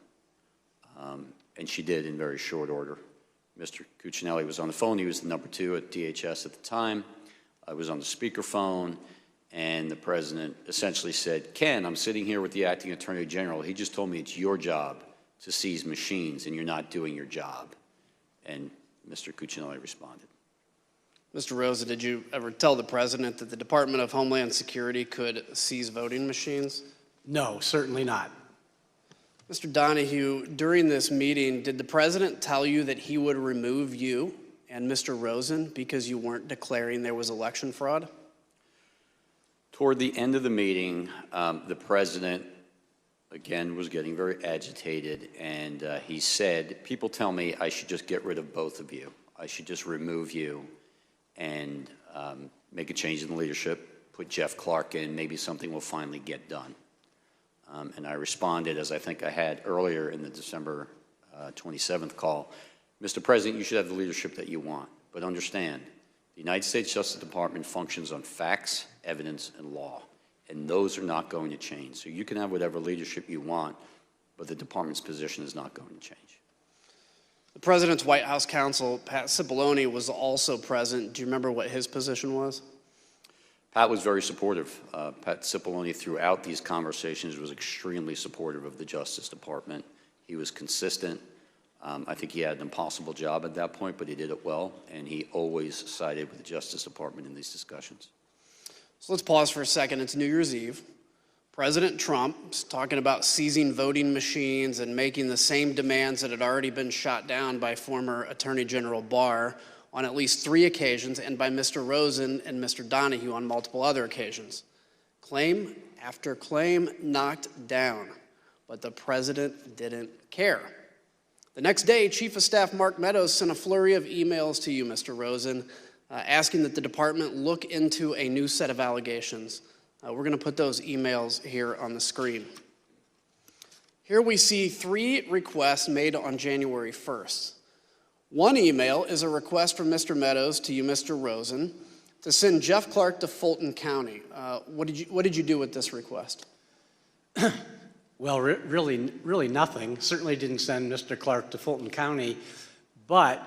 And she did in very short order. Mr. Cuccinelli was on the phone. He was the number 2 at DHS at the time. I was on the speakerphone, and the president essentially said, "Ken, I'm sitting here with the acting Attorney General. He just told me it's your job to seize machines, and you're not doing your job." And Mr. Cuccinelli responded. Mr. Rosen, did you ever tell the president that the Department of Homeland Security could seize voting machines? No, certainly not. Mr. Donoghue, during this meeting, did the president tell you that he would remove you and Mr. Rosen because you weren't declaring there was election fraud? Toward the end of the meeting, the president, again, was getting very agitated, and he said, "People tell me I should just get rid of both of you. I should just remove you and make a change in the leadership, put Jeff Clark in, maybe something will finally get done." And I responded, as I think I had earlier in the December 27th call, "Mr. President, you should have the leadership that you want, but understand, the United States Justice Department functions on facts, evidence, and law, and those are not going to change. So you can have whatever leadership you want, but the department's position is not going to change." The president's White House counsel, Pat Cipollone, was also present. Do you remember what his position was? Pat was very supportive. Pat Cipollone, throughout these conversations, was extremely supportive of the Justice Department. He was consistent. I think he had an impossible job at that point, but he did it well, and he always sided with the Justice Department in these discussions. So let's pause for a second. It's New Year's Eve. President Trump is talking about seizing voting machines and making the same demands that had already been shot down by former Attorney General Barr on at least 3 occasions, and by Mr. Rosen and Mr. Donoghue on multiple other occasions. Claim after claim knocked down, but the president didn't care. The next day, Chief of Staff Mark Meadows sent a flurry of emails to you, Mr. Rosen, asking that the department look into a new set of allegations. We're going to put those emails here on the screen. Here we see 3 requests made on January 1st. One email is a request from Mr. Meadows to you, Mr. Rosen, to send Jeff Clark to Fulton County. What did you do with this request? Well, really nothing. Certainly didn't send Mr. Clark to Fulton County, but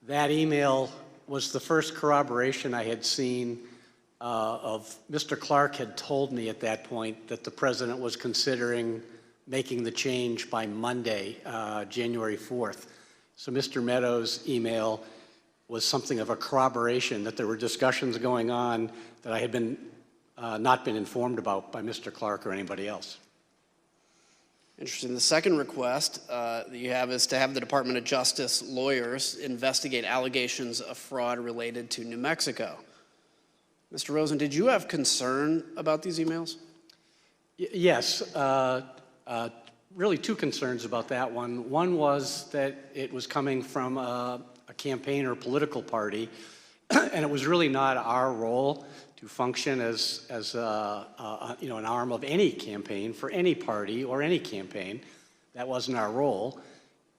that email was the first corroboration I had seen of Mr. Clark had told me at that point that the president was considering making the change by Monday, January 4th. So Mr. Meadows' email was something of a corroboration that there were discussions going on that I had not been informed about by Mr. Clark or anybody else. Interesting. The second request that you have is to have the Department of Justice lawyers investigate allegations of fraud related to New Mexico. Mr. Rosen, did you have concern about these emails? Yes. Really 2 concerns about that one. One was that it was coming from a campaign or political party, and it was really not our role to function as an arm of any campaign for any party or any campaign. That wasn't our role,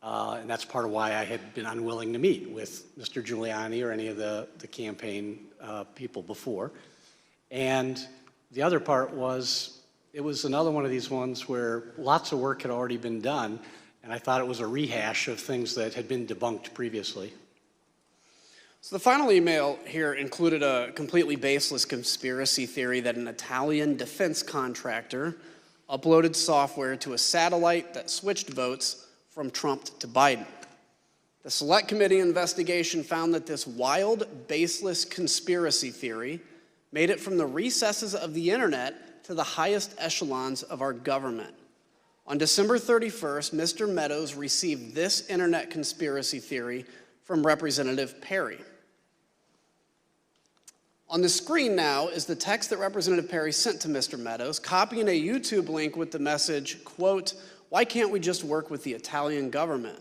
and that's part of why I had been unwilling to meet with Mr. Giuliani or any of the campaign people before. And the other part was, it was another one of these ones where lots of work had already been done, and I thought it was a rehash of things that had been debunked previously. So the final email here included a completely baseless conspiracy theory that an Italian defense contractor uploaded software to a satellite that switched votes from Trump to Biden. The Select Committee investigation found that this wild, baseless conspiracy theory made it from the recesses of the internet to the highest echelons of our government. On December 31st, Mr. Meadows received this internet conspiracy theory from Representative Perry. On the screen now is the text that Representative Perry sent to Mr. Meadows, copying a YouTube link with the message, quote, "Why can't we just work with the Italian government?"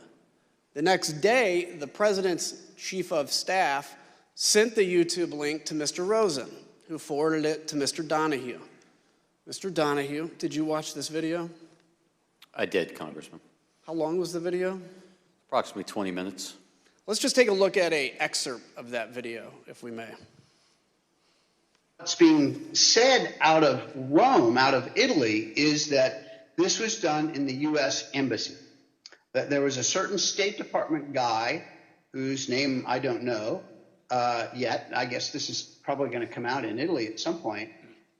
The next day, the president's chief of staff sent the YouTube link to Mr. Rosen, who forwarded it to Mr. Donoghue. Mr. Donoghue, did you watch this video? I did, Congressman. How long was the video? Approximately 20 minutes. Let's just take a look at an excerpt of that video, if we may. What's being said out of Rome, out of Italy, is that this was done in the U.S. Embassy. That there was a certain State Department guy whose name I don't know yet. I guess this is probably going to come out in Italy at some point.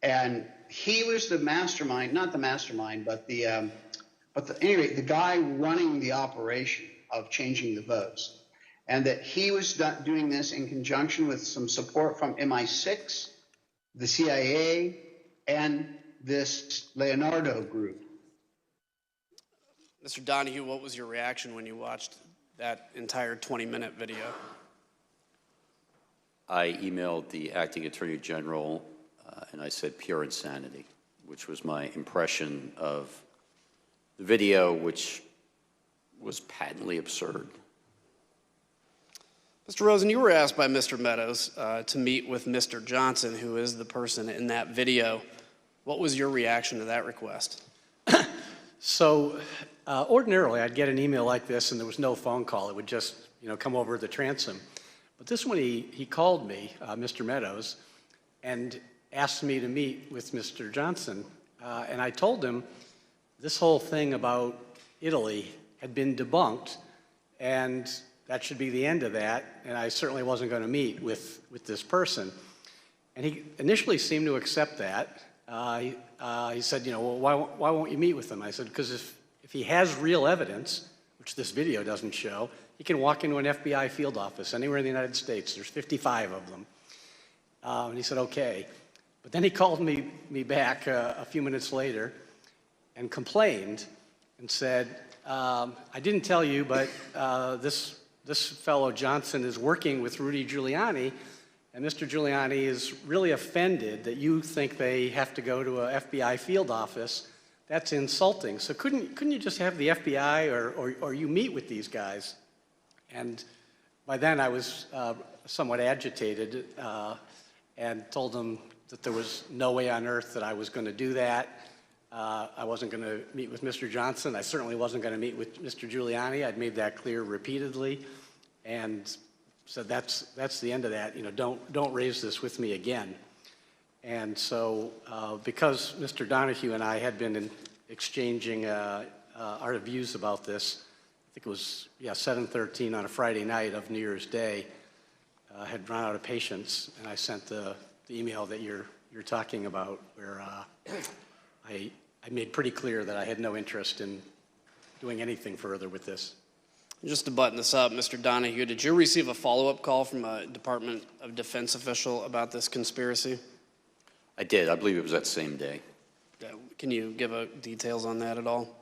And he was the mastermind, not the mastermind, but anyway, the guy running the operation of changing the votes. And that he was doing this in conjunction with some support from MI6, the CIA, and this Leonardo group. Mr. Donoghue, what was your reaction when you watched that entire 20-minute video? I emailed the acting attorney general and I said pure insanity, which was my impression of the video, which was patently absurd. Mr. Rosen, you were asked by Mr. Meadows to meet with Mr. Johnson, who is the person in that video. What was your reaction to that request? So ordinarily, I'd get an email like this and there was no phone call. It would just, come over the transom. But this one, he called me, Mr. Meadows, and asked me to meet with Mr. Johnson. And I told him this whole thing about Italy had been debunked, and that should be the end of that, and I certainly wasn't going to meet with this person. And he initially seemed to accept that. He said, well, why won't you meet with him? I said, because if he has real evidence, which this video doesn't show, he can walk into an FBI field office anywhere in the United States. There's 55 of them. And he said, okay. But then he called me back a few minutes later and complained and said, I didn't tell you, but this fellow Johnson is working with Rudy Giuliani, and Mr. Giuliani is really offended that you think they have to go to a FBI field office. That's insulting. So couldn't you just have the FBI or you meet with these guys? And by then I was somewhat agitated and told him that there was no way on earth that I was going to do that. I wasn't going to meet with Mr. Johnson. I certainly wasn't going to meet with Mr. Giuliani. I'd made that clear repeatedly, and said that's the end of that. Don't raise this with me again. And so, because Mr. Donoghue and I had been exchanging our views about this, I think it was 7:13 on a Friday night of New Year's Day, I had run out of patience, and I sent the email that you're talking about, where I made pretty clear that I had no interest in doing anything further with this. Just to button this up, Mr. Donoghue, did you receive a follow-up call from a Department of Defense official about this conspiracy? I did. I believe it was that same day. Can you give details on that at all?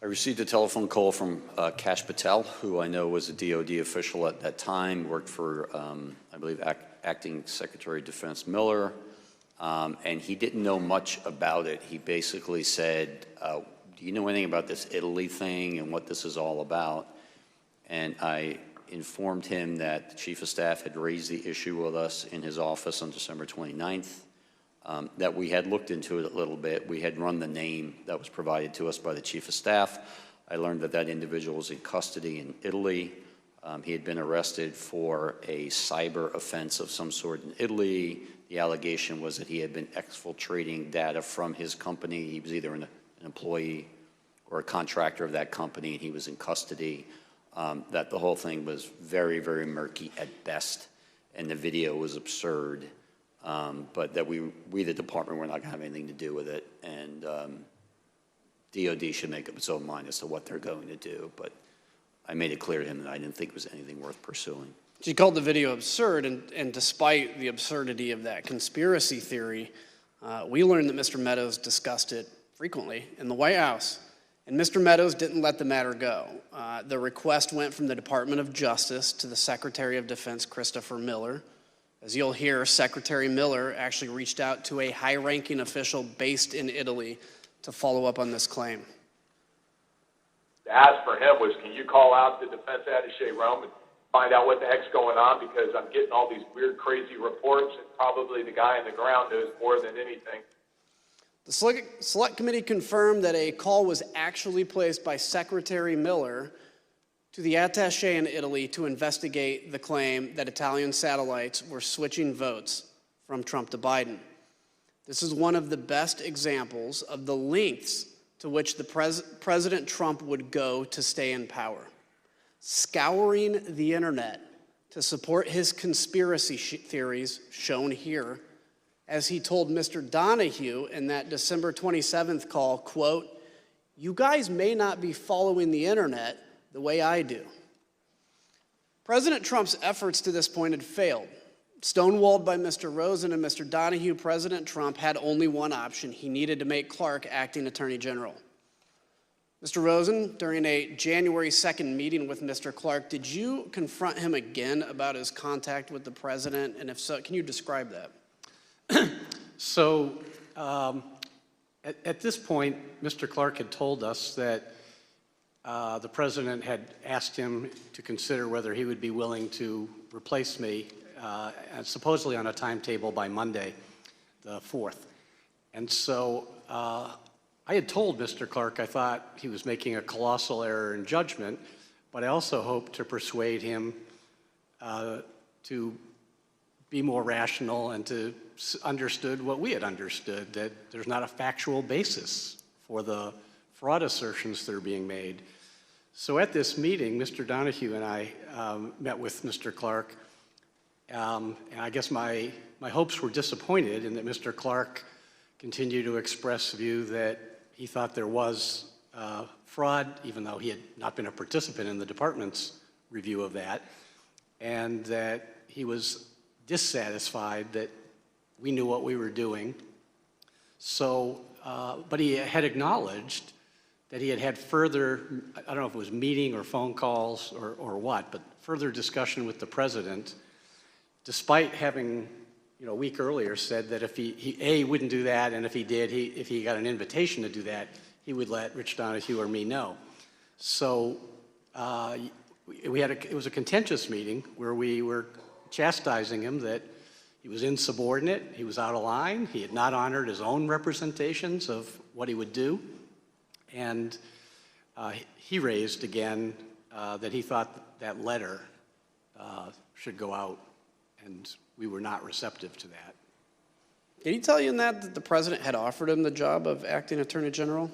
I received a telephone call from Kash Patel, who I know was a DOD official at that time, worked for, I believe, Acting Secretary of Defense Miller, and he didn't know much about it. He basically said, do you know anything about this Italy thing and what this is all about? And I informed him that the Chief of Staff had raised the issue with us in his office on December 29th, that we had looked into it a little bit. We had run the name that was provided to us by the Chief of Staff. I learned that that individual was in custody in Italy. He had been arrested for a cyber offense of some sort in Italy. The allegation was that he had been exfiltrating data from his company. He was either an employee or a contractor of that company, and he was in custody. That the whole thing was very, very murky at best, and the video was absurd. But that we, the department, were not going to have anything to do with it, and DOD should make up its own mind as to what they're going to do. But I made it clear to him that I didn't think it was anything worth pursuing. She called the video absurd, and despite the absurdity of that conspiracy theory, we learned that Mr. Meadows discussed it frequently in the White House. And Mr. Meadows didn't let the matter go. The request went from the Department of Justice to the Secretary of Defense, Christopher Miller. As you'll hear, Secretary Miller actually reached out to a high-ranking official based in Italy to follow up on this claim. to ask for him was, can you call out the defense attaché Rome and find out what the heck's going on, because I'm getting all these weird, crazy reports, and probably the guy on the ground knows more than anything. The Select Committee confirmed that a call was actually placed by Secretary Miller to the attaché in Italy to investigate the claim that Italian satellites were switching votes from Trump to Biden. This is one of the best examples of the lengths to which the President Trump would go to stay in power, scouring the internet to support his conspiracy theories shown here, as he told Mr. Donoghue in that December 27th call, quote, "You guys may not be following the internet the way I do." President Trump's efforts to this point had failed. Stonewalled by Mr. Rosen and Mr. Donoghue, President Trump had only one option. He needed to make Clark acting Attorney General. Mr. Rosen, during a January 2nd meeting with Mr. Clark, did you confront him again about his contact with the president? And if so, can you describe that? So at this point, Mr. Clark had told us that the president had asked him to consider whether he would be willing to replace me, supposedly on a timetable by Monday, the 4th. And so I had told Mr. Clark I thought he was making a colossal error in judgment, but I also hoped to persuade him to be more rational and to understood what we had understood, that there's not a factual basis for the fraud assertions that are being made. So at this meeting, Mr. Donoghue and I met with Mr. Clark, and I guess my hopes were disappointed in that Mr. Clark continued to express the view that he thought there was fraud, even though he had not been a participant in the department's review of that, and that he was dissatisfied that we knew what we were doing. So, but he had acknowledged that he had had further, I don't know if it was meeting or phone calls or what, but further discussion with the president, despite having, a week earlier said that if he wouldn't do that, and if he did, if he got an invitation to do that, he would let Rich Donoghue or me know. So it was a contentious meeting where we were chastising him that he was insubordinate, he was out of line, he had not honored his own representations of what he would do, and he raised again that he thought that letter should go out, and we were not receptive to that. Did he tell you in that the president had offered him the job of acting Attorney General?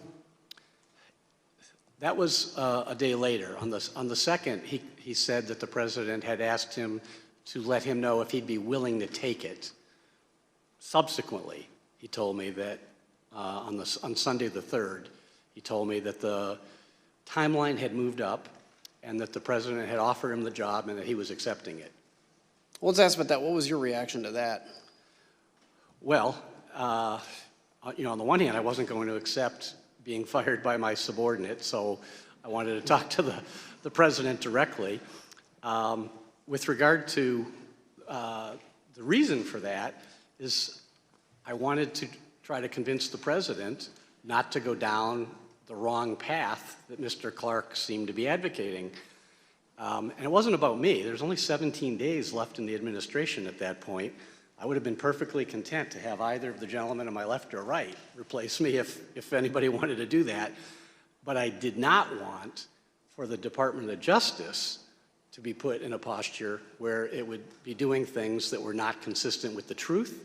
That was a day later. On the 2nd, he said that the president had asked him to let him know if he'd be willing to take it. Subsequently, he told me that on Sunday the 3rd, he told me that the timeline had moved up and that the president had offered him the job and that he was accepting it. Well, let's ask about that. What was your reaction to that? Well, on the one hand, I wasn't going to accept being fired by my subordinate, so I wanted to talk to the president directly. With regard to the reason for that is I wanted to try to convince the president not to go down the wrong path that Mr. Clark seemed to be advocating. And it wasn't about me. There's only 17 days left in the administration at that point. I would have been perfectly content to have either of the gentlemen on my left or right replace me if anybody wanted to do that. But I did not want for the Department of Justice to be put in a posture where it would be doing things that were not consistent with the truth,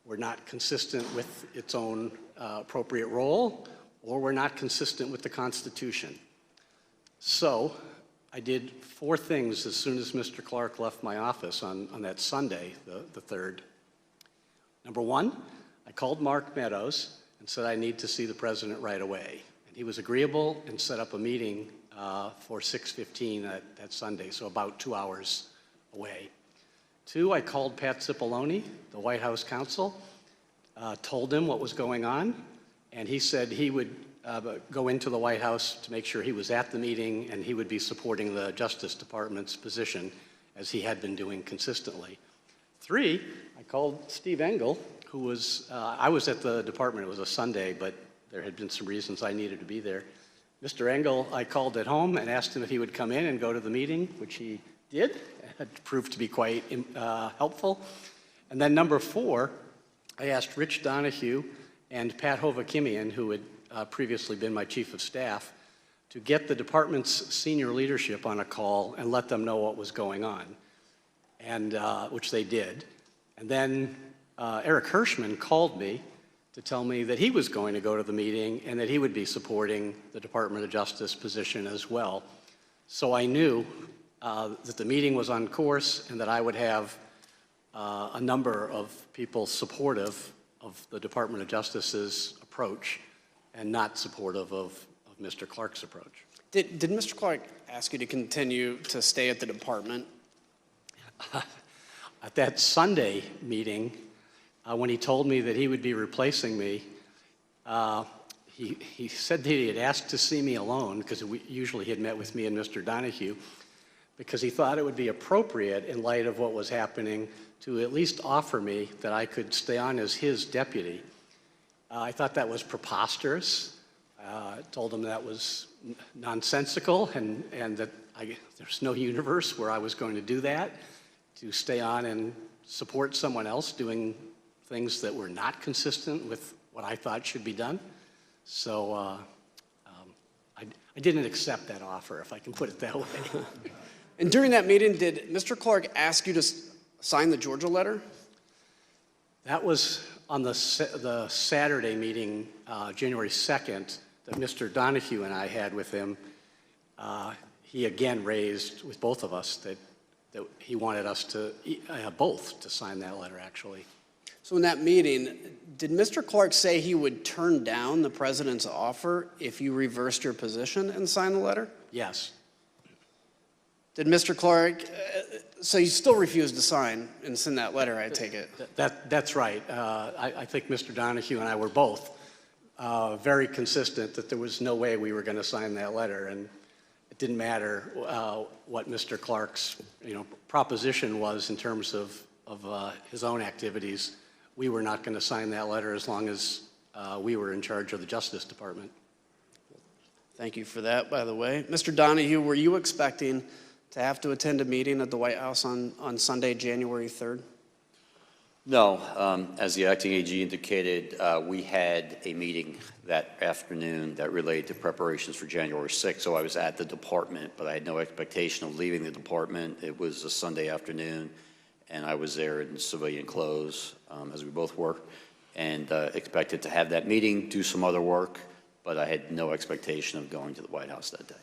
were not consistent with its own appropriate role, or were not consistent with the Constitution. So I did 4 things as soon as Mr. Clark left my office on that Sunday, the 3rd. Number 1, I called Mark Meadows and said I need to see the president right away. And he was agreeable and set up a meeting for 6:15 that Sunday, so about 2 hours away. 2, I called Pat Cipollone, the White House counsel, told him what was going on, and he said he would go into the White House to make sure he was at the meeting and he would be supporting the Justice Department's position as he had been doing consistently. 3, I called Steve Engel, who was, I was at the department, it was a Sunday, but there had been some reasons I needed to be there. Mr. Engel, I called at home and asked him if he would come in and go to the meeting, which he did. It proved to be quite helpful. And then number 4, I asked Rich Donoghue and Pat Hovakimian, who had previously been my chief of staff, to get the department's senior leadership on a call and let them know what was going on, and which they did. And then Eric Hirschman called me to tell me that he was going to go to the meeting and that he would be supporting the Department of Justice position as well. So I knew that the meeting was on course and that I would have a number of people supportive of the Department of Justice's approach and not supportive of Mr. Clark's approach. Did Mr. Clark ask you to continue to stay at the department? At that Sunday meeting, when he told me that he would be replacing me, he said that he had asked to see me alone, because usually he had met with me and Mr. Donoghue, because he thought it would be appropriate in light of what was happening to at least offer me that I could stay on as his deputy. I thought that was preposterous. I told him that was nonsensical and that there's no universe where I was going to do that, to stay on and support someone else doing things that were not consistent with what I thought should be done. So I didn't accept that offer, if I can put it that way. And during that meeting, did Mr. Clark ask you to sign the Georgia letter? That was on the Saturday meeting, January 2nd, that Mr. Donoghue and I had with him. He again raised with both of us that he wanted us to, both to sign that letter, actually. So in that meeting, did Mr. Clark say he would turn down the president's offer if you reversed your position and signed the letter? Yes. Did Mr. Clark, so you still refused to sign and send that letter, I take it? That's right. I think Mr. Donoghue and I were both very consistent that there was no way we were going to sign that letter, and it didn't matter what Mr. Clark's proposition was in terms of his own activities. We were not going to sign that letter as long as we were in charge of the Justice Department. Thank you for that, by the way. Mr. Donoghue, were you expecting to have to attend a meeting at the White House on Sunday, January 3rd? No. As the acting AG indicated, we had a meeting that afternoon that related to preparations for January 6th, so I was at the department, but I had no expectation of leaving the department. It was a Sunday afternoon, and I was there in civilian clothes, as we both were, and expected to have that meeting, do some other work, but I had no expectation of going to the White House that day.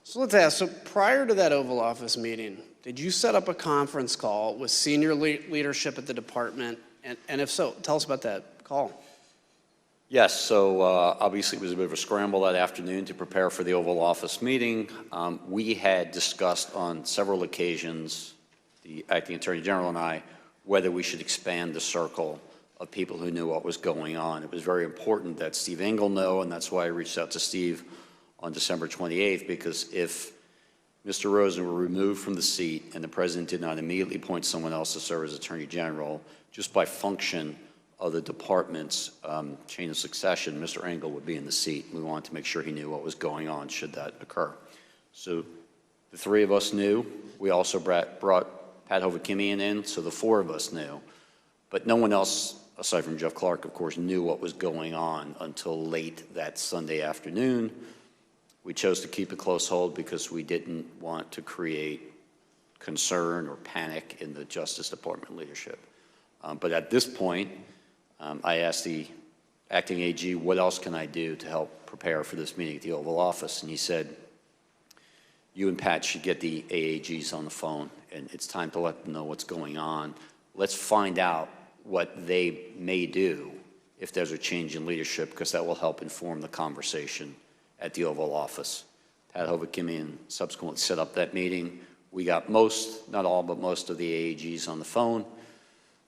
So let's ask, so prior to that Oval Office meeting, did you set up a conference call with senior leadership at the department? And if so, tell us about that call. Yes, so obviously it was a bit of a scramble that afternoon to prepare for the Oval Office meeting. We had discussed on several occasions, the acting Attorney General and I, whether we should expand the circle of people who knew what was going on. It was very important that Steve Engel know, and that's why I reached out to Steve on December 28th, because if Mr. Rosen were removed from the seat and the president did not immediately appoint someone else to serve as Attorney General, just by function of the department's chain of succession, Mr. Engel would be in the seat. We wanted to make sure he knew what was going on should that occur. So the three of us knew. We also brought Pat Hovakimian in, so the four of us knew. But no one else, aside from Jeff Clark, of course, knew what was going on until late that Sunday afternoon. We chose to keep a close hold because we didn't want to create concern or panic in the Justice Department leadership. But at this point, I asked the acting AG, what else can I do to help prepare for this meeting at the Oval Office? And he said, you and Pat should get the AAGs on the phone, and it's time to let them know what's going on. Let's find out what they may do if there's a change in leadership, because that will help inform the conversation at the Oval Office. Pat Hovakimian subsequently set up that meeting. We got most, not all, but most of the AAGs on the phone.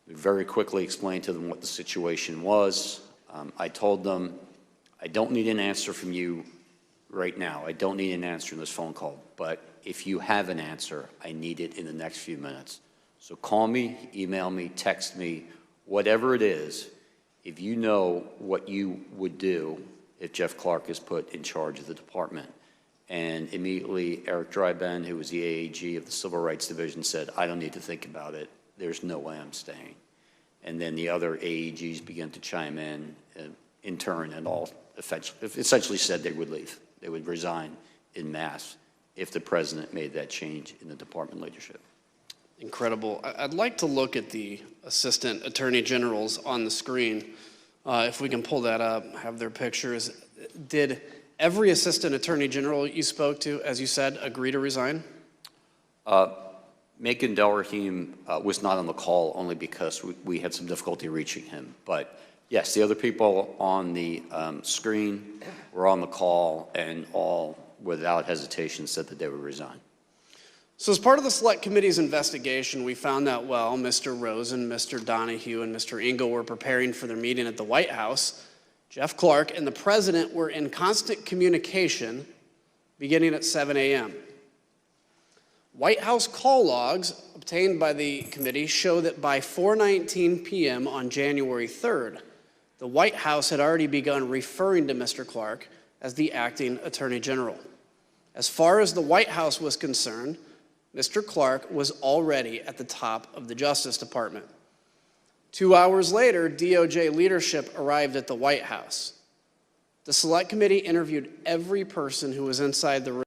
We very quickly explained to them what the situation was. I told them, I don't need an answer from you right now. I don't need an answer in this phone call, but if you have an answer, I need it in the next few minutes. So call me, email me, text me, whatever it is. If you know what you would do if Jeff Clark is put in charge of the department. And immediately Eric Dryben, who was the AAG of the Civil Rights Division, said, I don't need to think about it. There's no way I'm staying. And then the other AAGs began to chime in turn, and all essentially said they would leave. They would resign en masse if the president made that change in the department leadership. Incredible. I'd like to look at the assistant attorney generals on the screen. If we can pull that up, have their pictures. Did every assistant attorney general you spoke to, as you said, agree to resign? Macon Delrahim was not on the call only because we had some difficulty reaching him. But yes, the other people on the screen were on the call, and all without hesitation said that they would resign. So as part of the Select Committee's investigation, we found that while Mr. Rosen, Mr. Donoghue, and Mr. Engel were preparing for their meeting at the White House, Jeff Clark and the president were in constant communication beginning at 7 a.m. White House call logs obtained by the committee show that by 4:19 p.m. on January 3rd, the White House had already begun referring to Mr. Clark as the acting attorney general. As far as the White House was concerned, Mr. Clark was already at the top of the Justice Department. 2 hours later, DOJ leadership arrived at the White House. The Select Committee interviewed every person who was inside the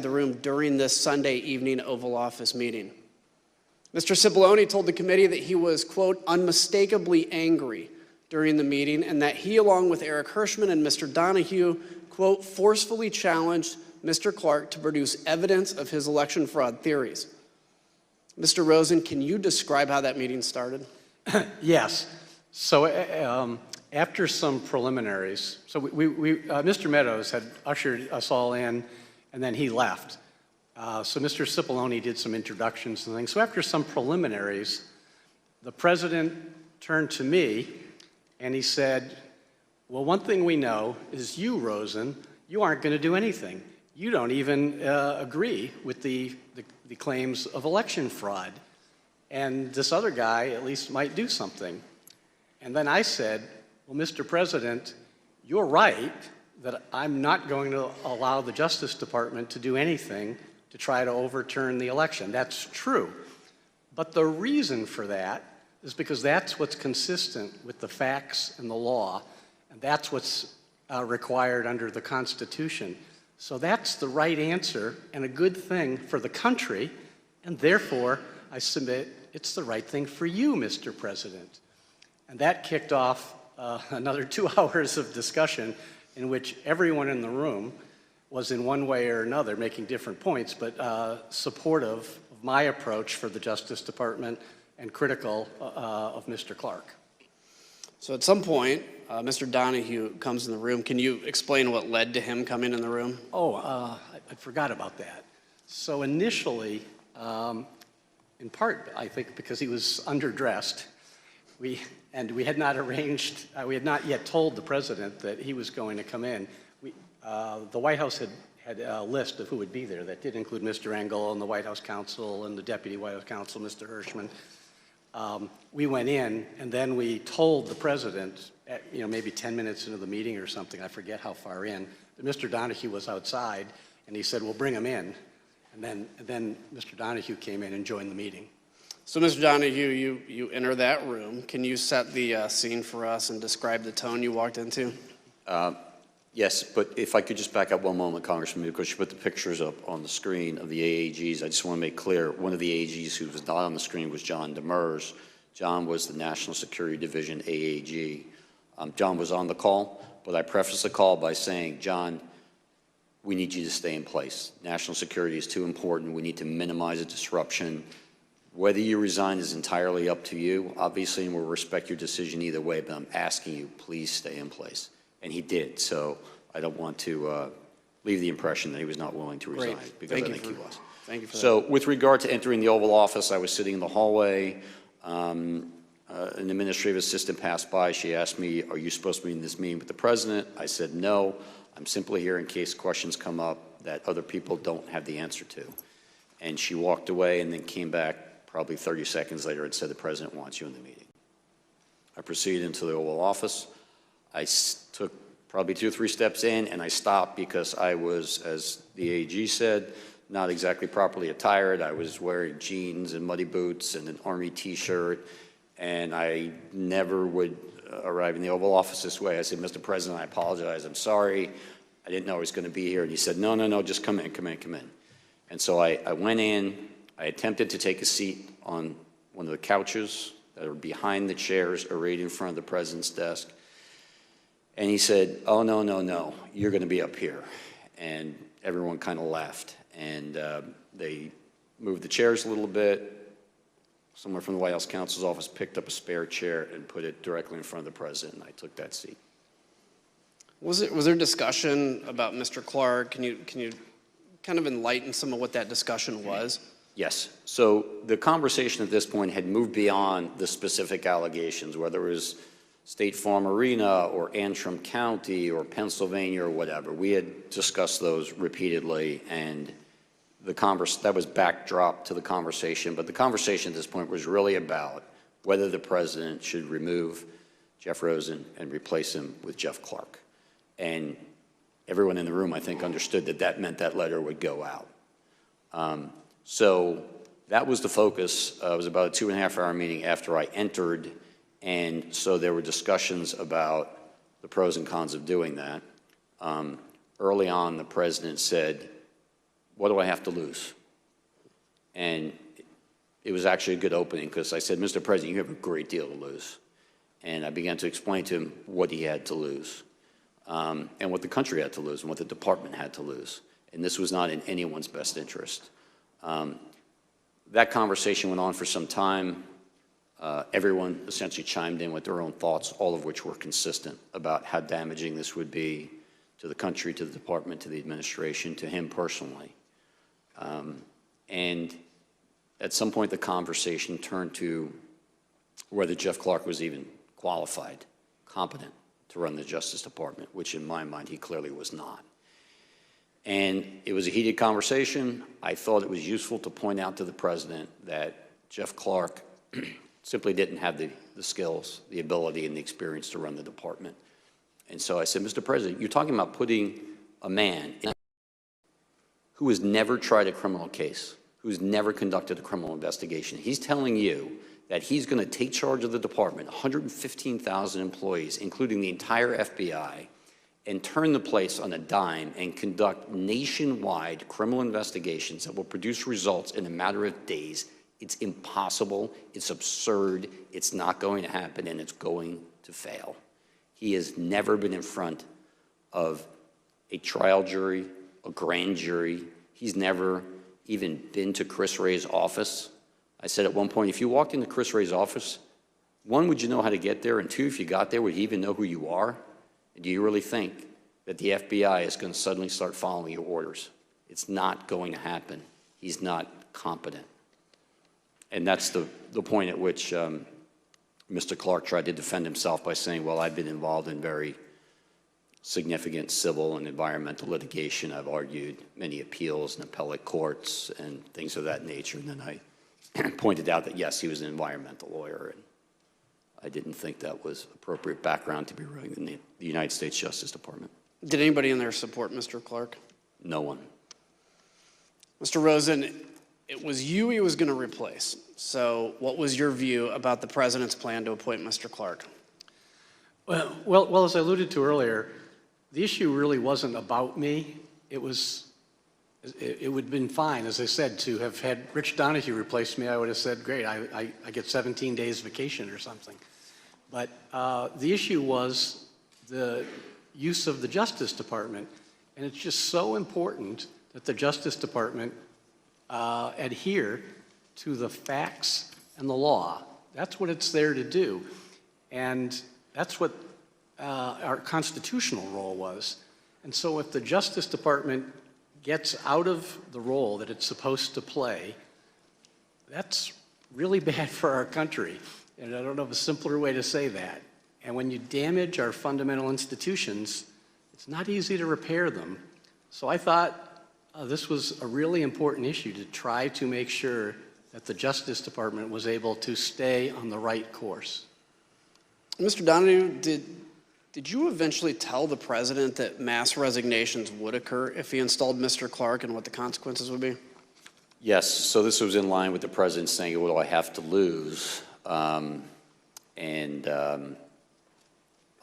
room during this Sunday evening Oval Office meeting. Mr. Cipollone told the committee that he was, quote, unmistakably angry during the meeting, and that he, along with Eric Hirschman and Mr. Donoghue, quote, forcefully challenged Mr. Clark to produce evidence of his election fraud theories. Mr. Rosen, can you describe how that meeting started? Yes. So after some preliminaries, so Mr. Meadows had ushered us all in, and then he left. So Mr. Cipollone did some introductions and things. So after some preliminaries, the president turned to me and he said, well, one thing we know is you, Rosen, you aren't going to do anything. You don't even agree with the claims of election fraud. And this other guy at least might do something. And then I said, well, Mr. President, you're right that I'm not going to allow the Justice Department to do anything to try to overturn the election. That's true. But the reason for that is because that's what's consistent with the facts and the law, and that's what's required under the Constitution. So that's the right answer and a good thing for the country, and therefore I submit it's the right thing for you, Mr. President. And that kicked off another 2 hours of discussion in which everyone in the room was in one way or another making different points, but supportive of my approach for the Justice Department and critical of Mr. Clark. So at some point, Mr. Donoghue comes in the room. Can you explain what led to him coming in the room? Oh, I forgot about that. So initially, in part, I think, because he was underdressed, we had not arranged, we had not yet told the president that he was going to come in. The White House had a list of who would be there. That did include Mr. Engel and the White House counsel and the Deputy White House counsel, Mr. Hirschman. We went in, and then we told the president, maybe 10 minutes into the meeting or something, I forget how far in, that Mr. Donoghue was outside, and he said, well, bring him in. And then Mr. Donoghue came in and joined the meeting. So, Mr. Donoghue, you enter that room. Can you set the scene for us and describe the tone you walked into? Yes, but if I could just back up one moment, Congressman, because you put the pictures up on the screen of the AAGs. I just want to make clear, one of the AAGs who was not on the screen was John Demers. John was the National Security Division AAG. John was on the call, but I prefaced the call by saying, John, we need you to stay in place. National security is too important. We need to minimize the disruption. Whether you resign is entirely up to you, obviously, and we'll respect your decision either way, but I'm asking you, please stay in place. And he did, so I don't want to leave the impression that he was not willing to resign, because I think he was. Thank you for that. So with regard to entering the Oval Office, I was sitting in the hallway. An administrative assistant passed by. She asked me, are you supposed to be in this meeting with the president? I said, no. I'm simply here in case questions come up that other people don't have the answer to. And she walked away and then came back probably 30 seconds later and said, the president wants you in the meeting. I proceeded into the Oval Office. took probably 2 or 3 steps in, and I stopped because I was, as the AG said, not exactly properly attired. I was wearing jeans and muddy boots and an Army T-shirt, and I never would arrive in the Oval Office this way. I said, Mr. President, I apologize. I'm sorry. I didn't know I was going to be here. And he said, no, no, no, just come in, come in, come in. And so I went in. I attempted to take a seat on one of the couches that are behind the chairs arrayed in front of the president's desk. And he said, oh, no, no, no, you're going to be up here. And everyone kind of laughed. And they moved the chairs a little bit. Someone from the White House counsel's office picked up a spare chair and put it directly in front of the president, and I took that seat. Was there discussion about Mr. Clark? Can you kind of enlighten some of what that discussion was? Yes. So the conversation at this point had moved beyond the specific allegations, whether it was State Farm Arena or Antrim County or Pennsylvania or whatever. We had discussed those repeatedly, and that was backdrop to the conversation. But the conversation at this point was really about whether the president should remove Jeff Rosen and replace him with Jeff Clark. And everyone in the room, I think, understood that that meant that letter would go out. So that was the focus. It was about a 2.5-hour meeting after I entered. And so there were discussions about the pros and cons of doing that. Early on, the president said, what do I have to lose? And it was actually a good opening because I said, Mr. President, you have a great deal to lose. And I began to explain to him what he had to lose, and what the country had to lose, and what the department had to lose. And this was not in anyone's best interest. That conversation went on for some time. Everyone essentially chimed in with their own thoughts, all of which were consistent about how damaging this would be to the country, to the department, to the administration, to him personally. And at some point, the conversation turned to whether Jeff Clark was even qualified, competent to run the Justice Department, which in my mind, he clearly was not. And it was a heated conversation. I thought it was useful to point out to the president that Jeff Clark simply didn't have the skills, the ability, and the experience to run the department. And so I said, Mr. President, you're talking about putting a man who has never tried a criminal case, who's never conducted a criminal investigation. He's telling you that he's going to take charge of the department, 115,000 employees, including the entire FBI, and turn the place on a dime and conduct nationwide criminal investigations that will produce results in a matter of days. It's impossible, it's absurd, it's not going to happen, and it's going to fail. He has never been in front of a trial jury, a grand jury. He's never even been to Chris Wray's office. I said at one point, if you walked into Chris Wray's office, 1, would you know how to get there? And 2, if you got there, would he even know who you are? And do you really think that the FBI is going to suddenly start following your orders? It's not going to happen. He's not competent. And that's the point at which Mr. Clark tried to defend himself by saying, well, I've been involved in very significant civil and environmental litigation. I've argued many appeals in appellate courts and things of that nature. And then I pointed out that, yes, he was an environmental lawyer, and I didn't think that was appropriate background to be running the United States Justice Department. Did anybody in there support Mr. Clark? No one. Mr. Rosen, it was you he was going to replace. So what was your view about the president's plan to appoint Mr. Clark? Well, as I alluded to earlier, the issue really wasn't about me. It would have been fine, as I said, to have had Rich Donoghue replace me. I would have said, great, I get 17 days vacation or something. But the issue was the use of the Justice Department. And it's just so important that the Justice Department adhere to the facts and the law. That's what it's there to do. And that's what our constitutional role was. And so if the Justice Department gets out of the role that it's supposed to play, that's really bad for our country. And I don't know of a simpler way to say that. And when you damage our fundamental institutions, it's not easy to repair them. So I thought this was a really important issue to try to make sure that the Justice Department was able to stay on the right course. Mr. Donoghue, did Did you eventually tell the president that mass resignations would occur if he installed Mr. Clark and what the consequences would be? Yes, so this was in line with the president saying, what do I have to lose? Along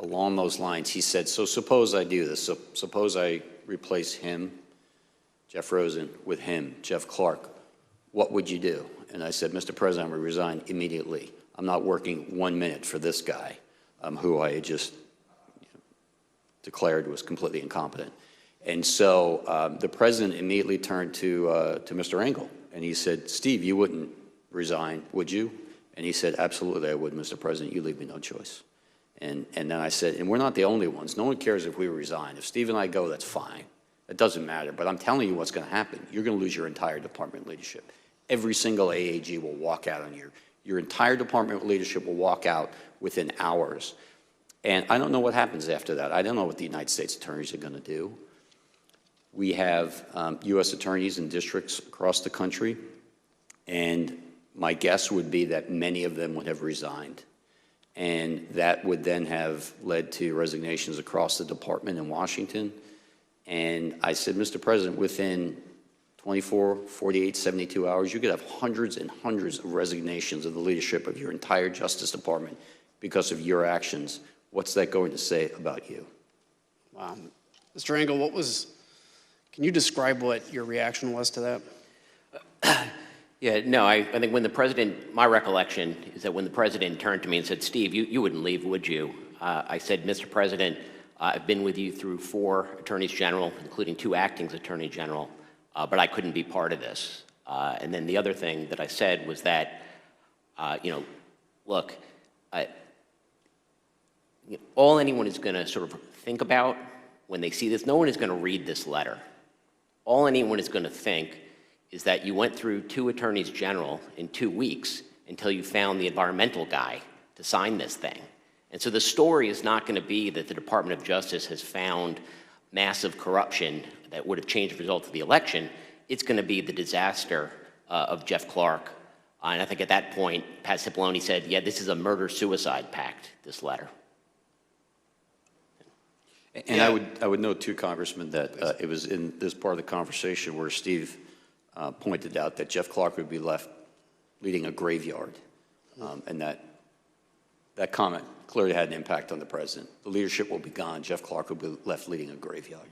those lines, he said, so suppose I do this. So suppose I replace him, Jeff Rosen, with him, Jeff Clark. What would you do? And I said, Mr. President, I'm going to resign immediately. I'm not working 1 minute for this guy, who I had just declared was completely incompetent. And so the president immediately turned to Mr. Engel, and he said, Steve, you wouldn't resign, would you? And he said, absolutely I would, Mr. President. You leave me no choice. And then I said, and we're not the only ones. No one cares if we resign. If Steve and I go, that's fine. It doesn't matter. But I'm telling you what's going to happen. You're going to lose your entire department leadership. Every single AAG will walk out on you. Your entire department leadership will walk out within hours. And I don't know what happens after that. I don't know what the United States attorneys are going to do. We have U.S. attorneys in districts across the country, and my guess would be that many of them would have resigned. And that would then have led to resignations across the department in Washington. And I said, Mr. President, within 24, 48, 72 hours, you could have hundreds and hundreds of resignations of the leadership of your entire Justice Department because of your actions. What's that going to say about you? Wow. Mr. Engel, can you describe what your reaction was to that? Yeah, no, I think when the president, my recollection is that when the president turned to me and said, Steve, you wouldn't leave, would you? I said, Mr. President, I've been with you through 4 attorneys general, including 2 acting attorney general, but I couldn't be part of this. And then the other thing that I said was that, look, all anyone is going to sort of think about when they see this, no one is going to read this letter. All anyone is going to think is that you went through 2 attorneys general in 2 weeks until you found the environmental guy to sign this thing. And so the story is not going to be that the Department of Justice has found massive corruption that would have changed the result of the election. It's going to be the disaster of Jeff Clark. And I think at that point, Pat Cipollone said, yeah, this is a murder-suicide pact, this letter. And I would note, too, Congressman, that it was in this part of the conversation where Steve pointed out that Jeff Clark would be left leading a graveyard, and that comment clearly had an impact on the president. The leadership will be gone. Jeff Clark will be left leading a graveyard.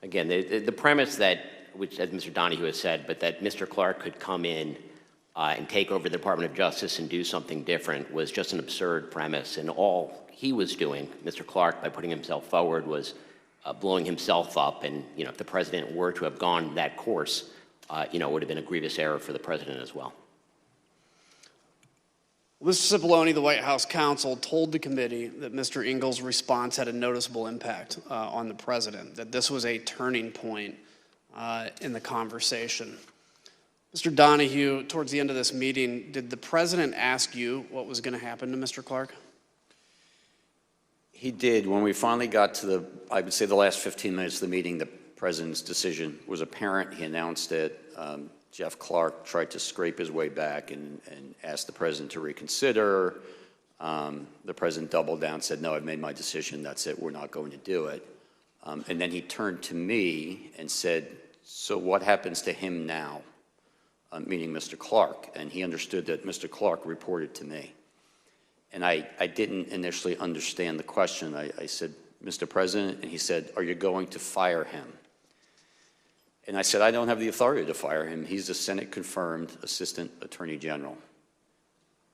Again, the premise that, which as Mr. Donoghue has said, but that Mr. Clark could come in and take over the Department of Justice and do something different was just an absurd premise. And all he was doing, Mr. Clark, by putting himself forward, was blowing himself up. And if the president were to have gone that course, it would have been a grievous error for the president as well. Mr. Cipollone, the White House counsel, told the committee that Mr. Engel's response had a noticeable impact on the president, that this was a turning point in the conversation. Mr. Donoghue, towards the end of this meeting, did the president ask you what was going to happen to Mr. Clark? He did. When we finally got to I would say the last 15 minutes of the meeting, the president's decision was apparent. He announced it. Jeff Clark tried to scrape his way back and asked the president to reconsider. The president doubled down, said, no, I've made my decision. That's it. We're not going to do it. And then he turned to me and said, so what happens to him now? Meaning Mr. Clark. And he understood that Mr. Clark reported to me. And I didn't initially understand the question. I said, Mr. President, and he said, are you going to fire him? And I said, I don't have the authority to fire him. He's a Senate-confirmed Assistant Attorney General.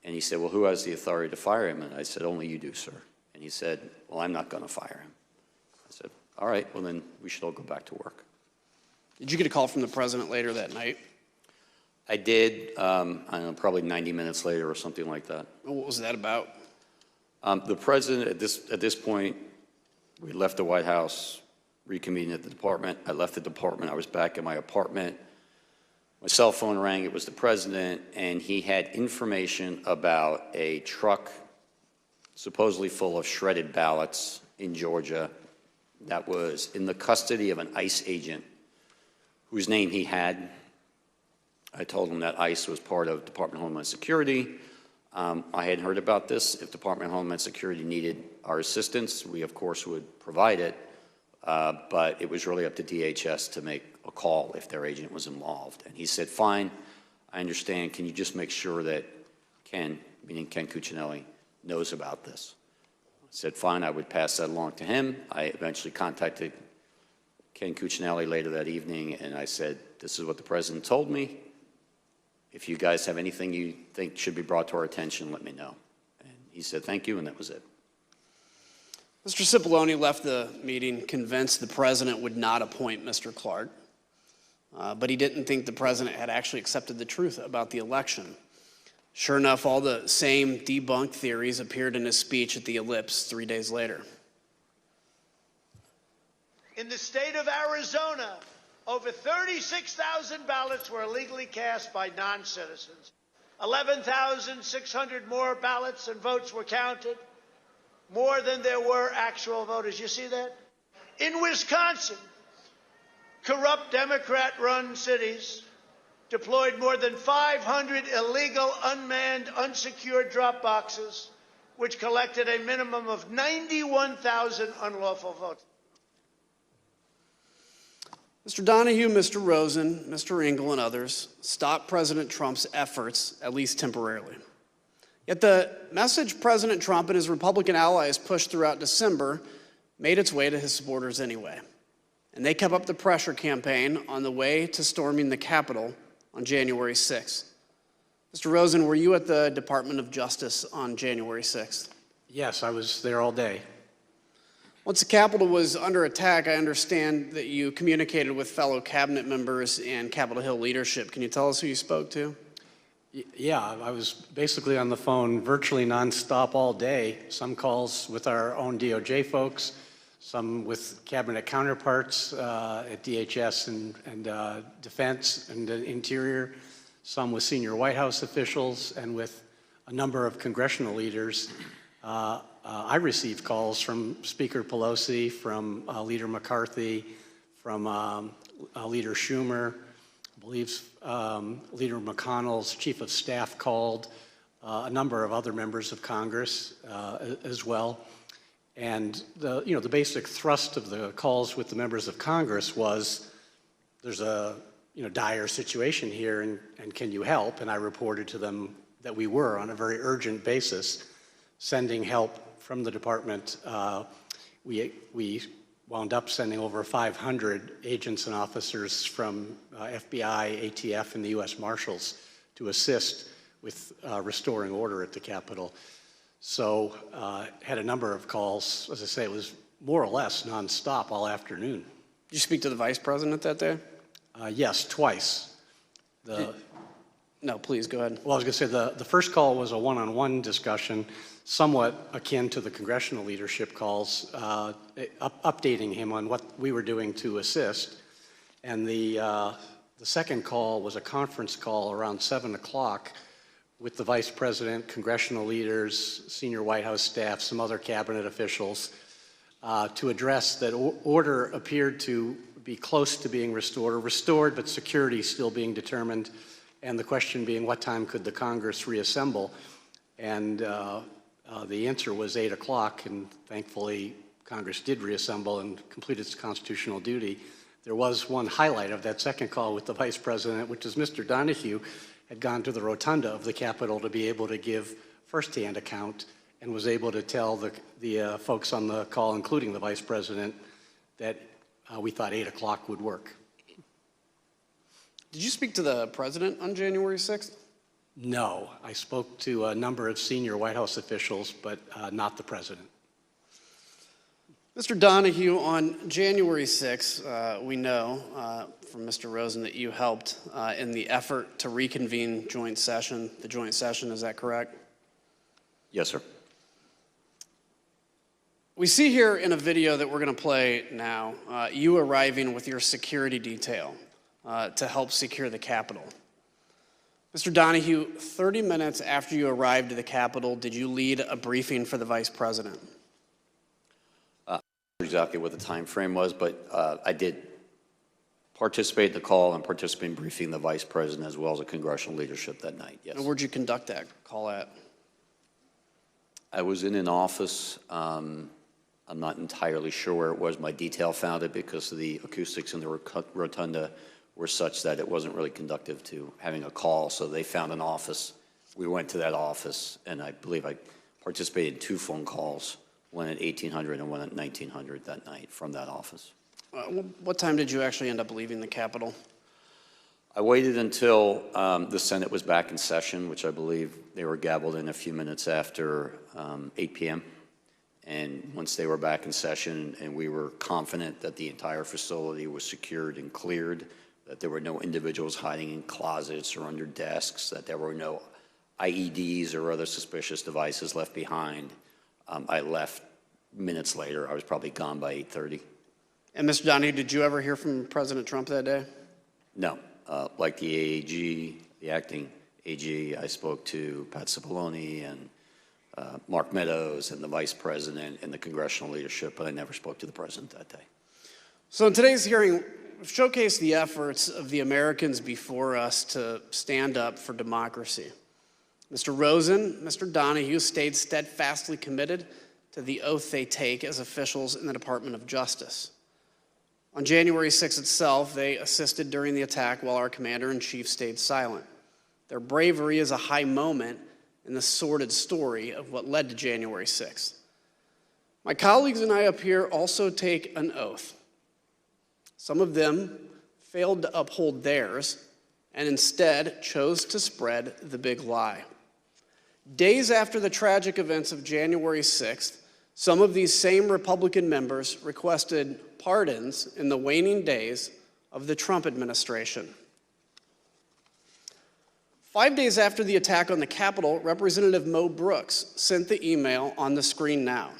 And he said, well, who has the authority to fire him? And I said, only you do, sir. And he said, well, I'm not going to fire him. I said, all right, well, then we should all go back to work. Did you get a call from the president later that night? I did, I don't know, probably 90 minutes later or something like that. What was that about? The president, at this point, we left the White House, reconvened at the department. I left the department. I was back in my apartment. My cell phone rang. It was the president, and he had information about a truck supposedly full of shredded ballots in Georgia that was in the custody of an ICE agent whose name he had. I told him that ICE was part of Department of Homeland Security. I hadn't heard about this. If Department of Homeland Security needed our assistance, we of course would provide it, but it was really up to DHS to make a call if their agent was involved. And he said, fine, I understand. Can you just make sure that Ken, meaning Ken Cuccinelli, knows about this? I said, fine, I would pass that along to him. I eventually contacted Ken Cuccinelli later that evening, and I said, this is what the president told me. If you guys have anything you think should be brought to our attention, let me know. And he said, thank you, and that was it. Mr. Cipollone left the meeting convinced the president would not appoint Mr. Clark, but he didn't think the president had actually accepted the truth about the election. Sure enough, all the same debunked theories appeared in his speech at the Ellipse 3 days later. In the state of Arizona, over 36,000 ballots were illegally cast by non-citizens. 11,600 more ballots and votes were counted, more than there were actual voters. You see that? In Wisconsin, corrupt Democrat-run cities deployed more than 500 illegal, unmanned, unsecured drop boxes, which collected a minimum of 91,000 unlawful votes. Mr. Donoghue, Mr. Rosen, Mr. Engel, and others stopped President Trump's efforts, at least temporarily. Yet the message President Trump and his Republican allies pushed throughout December made its way to his supporters anyway. And they kept up the pressure campaign on the way to storming the Capitol on January 6th. Mr. Rosen, were you at the Department of Justice on January 6th? Yes, I was there all day. Once the Capitol was under attack, I understand that you communicated with fellow cabinet members and Capitol Hill leadership. Can you tell us who you spoke to? Yeah, I was basically on the phone virtually nonstop all day. Some calls with our own DOJ folks, some with cabinet counterparts at DHS and Defense and Interior, some with senior White House officials, and with a number of congressional leaders. I received calls from Speaker Pelosi, from Leader McCarthy, from Leader Schumer. I believe Leader McConnell's chief of staff called, a number of other members of Congress as well. And the basic thrust of the calls with the members of Congress was, there's a dire situation here, and can you help? And I reported to them that we were, on a very urgent basis, sending help from the department. We wound up sending over 500 agents and officers from FBI, ATF, and the U.S. Marshals to assist with restoring order at the Capitol. So had a number of calls. As I say, it was more or less nonstop all afternoon. Did you speak to the vice president that day? Yes, twice. No, please, go ahead. Well, I was going to say the first call was a one-on-one discussion, somewhat akin to the congressional leadership calls, updating him on what we were doing to assist. And the second call was a conference call around 7 o'clock with the vice president, congressional leaders, senior White House staff, some other cabinet officials, to address that order appeared to be close to being restored, but security still being determined, and the question being, what time could the Congress reassemble? And the answer was 8 o'clock, and thankfully Congress did reassemble and complete its constitutional duty. There was one highlight of that second call with the vice president, which is Mr. Donoghue had gone to the rotunda of the Capitol to be able to give firsthand account, and was able to tell the folks on the call, including the vice president, that we thought 8 o'clock would work. Did you speak to the president on January 6th? No, I spoke to a number of senior White House officials, but not the president. Mr. Donoghue, on January 6th, we know from Mr. Rosen that you helped in the effort to reconvene the joint session, is that correct? Yes, sir. We see here in a video that we're going to play now, you arriving with your security detail to help secure the Capitol. Mr. Donoghue, 30 minutes after you arrived at the Capitol, did you lead a briefing for the vice president? Exactly what the time frame was, but I did participate in the call and participate in briefing the vice president as well as the congressional leadership that night, yes. And where'd you conduct that call at? I was in an office. I'm not entirely sure where it was. My detail found it because the acoustics in the rotunda were such that it wasn't really conducive to having a call. So they found an office. We went to that office, and I believe I participated in 2 phone calls, one at 1800 and one at 1900 that night from that office. What time did you actually end up leaving the Capitol? I waited until the Senate was back in session, which I believe they were gavelled in a few minutes after 8 p.m. And once they were back in session and we were confident that the entire facility was secured and cleared, that there were no individuals hiding in closets or under desks, that there were no IEDs or other suspicious devices left behind, I left minutes later. I was probably gone by 8:30. And Mr. Donoghue, did you ever hear from President Trump that day? No. Like the AAG, the acting AG, I spoke to Pat Cipollone and Mark Meadows and the vice president and the congressional leadership, but I never spoke to the president that day. So in today's hearing, we've showcased the efforts of the Americans before us to stand up for democracy. Mr. Rosen, Mr. Donoghue stayed steadfastly committed to the oath they take as officials in the Department of Justice. On January 6th itself, they assisted during the attack while our commander-in-chief stayed silent. Their bravery is a high moment in the sordid story of what led to January 6th. My colleagues and I up here also take an oath. Some of them failed to uphold theirs and instead chose to spread the big lie. Days after the tragic events of January 6th, some of these same Republican members requested pardons in the waning days of the Trump administration. 5 days after the attack on the Capitol, Representative Mo Brooks sent the email on the screen now.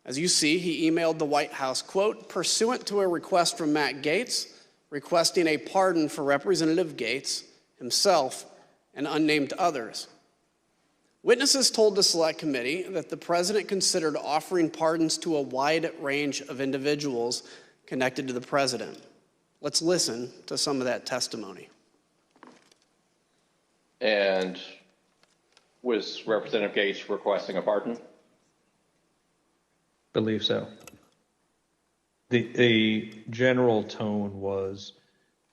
As you see, he emailed the White House, quote, pursuant to a request from Matt Gaetz, requesting a pardon for Representative Gaetz, himself, and unnamed others. Witnesses told the Select Committee that the president considered offering pardons to a wide range of individuals connected to the president. Let's listen to some of that testimony. And was Representative Gaetz requesting a pardon? Believe so. The general tone was,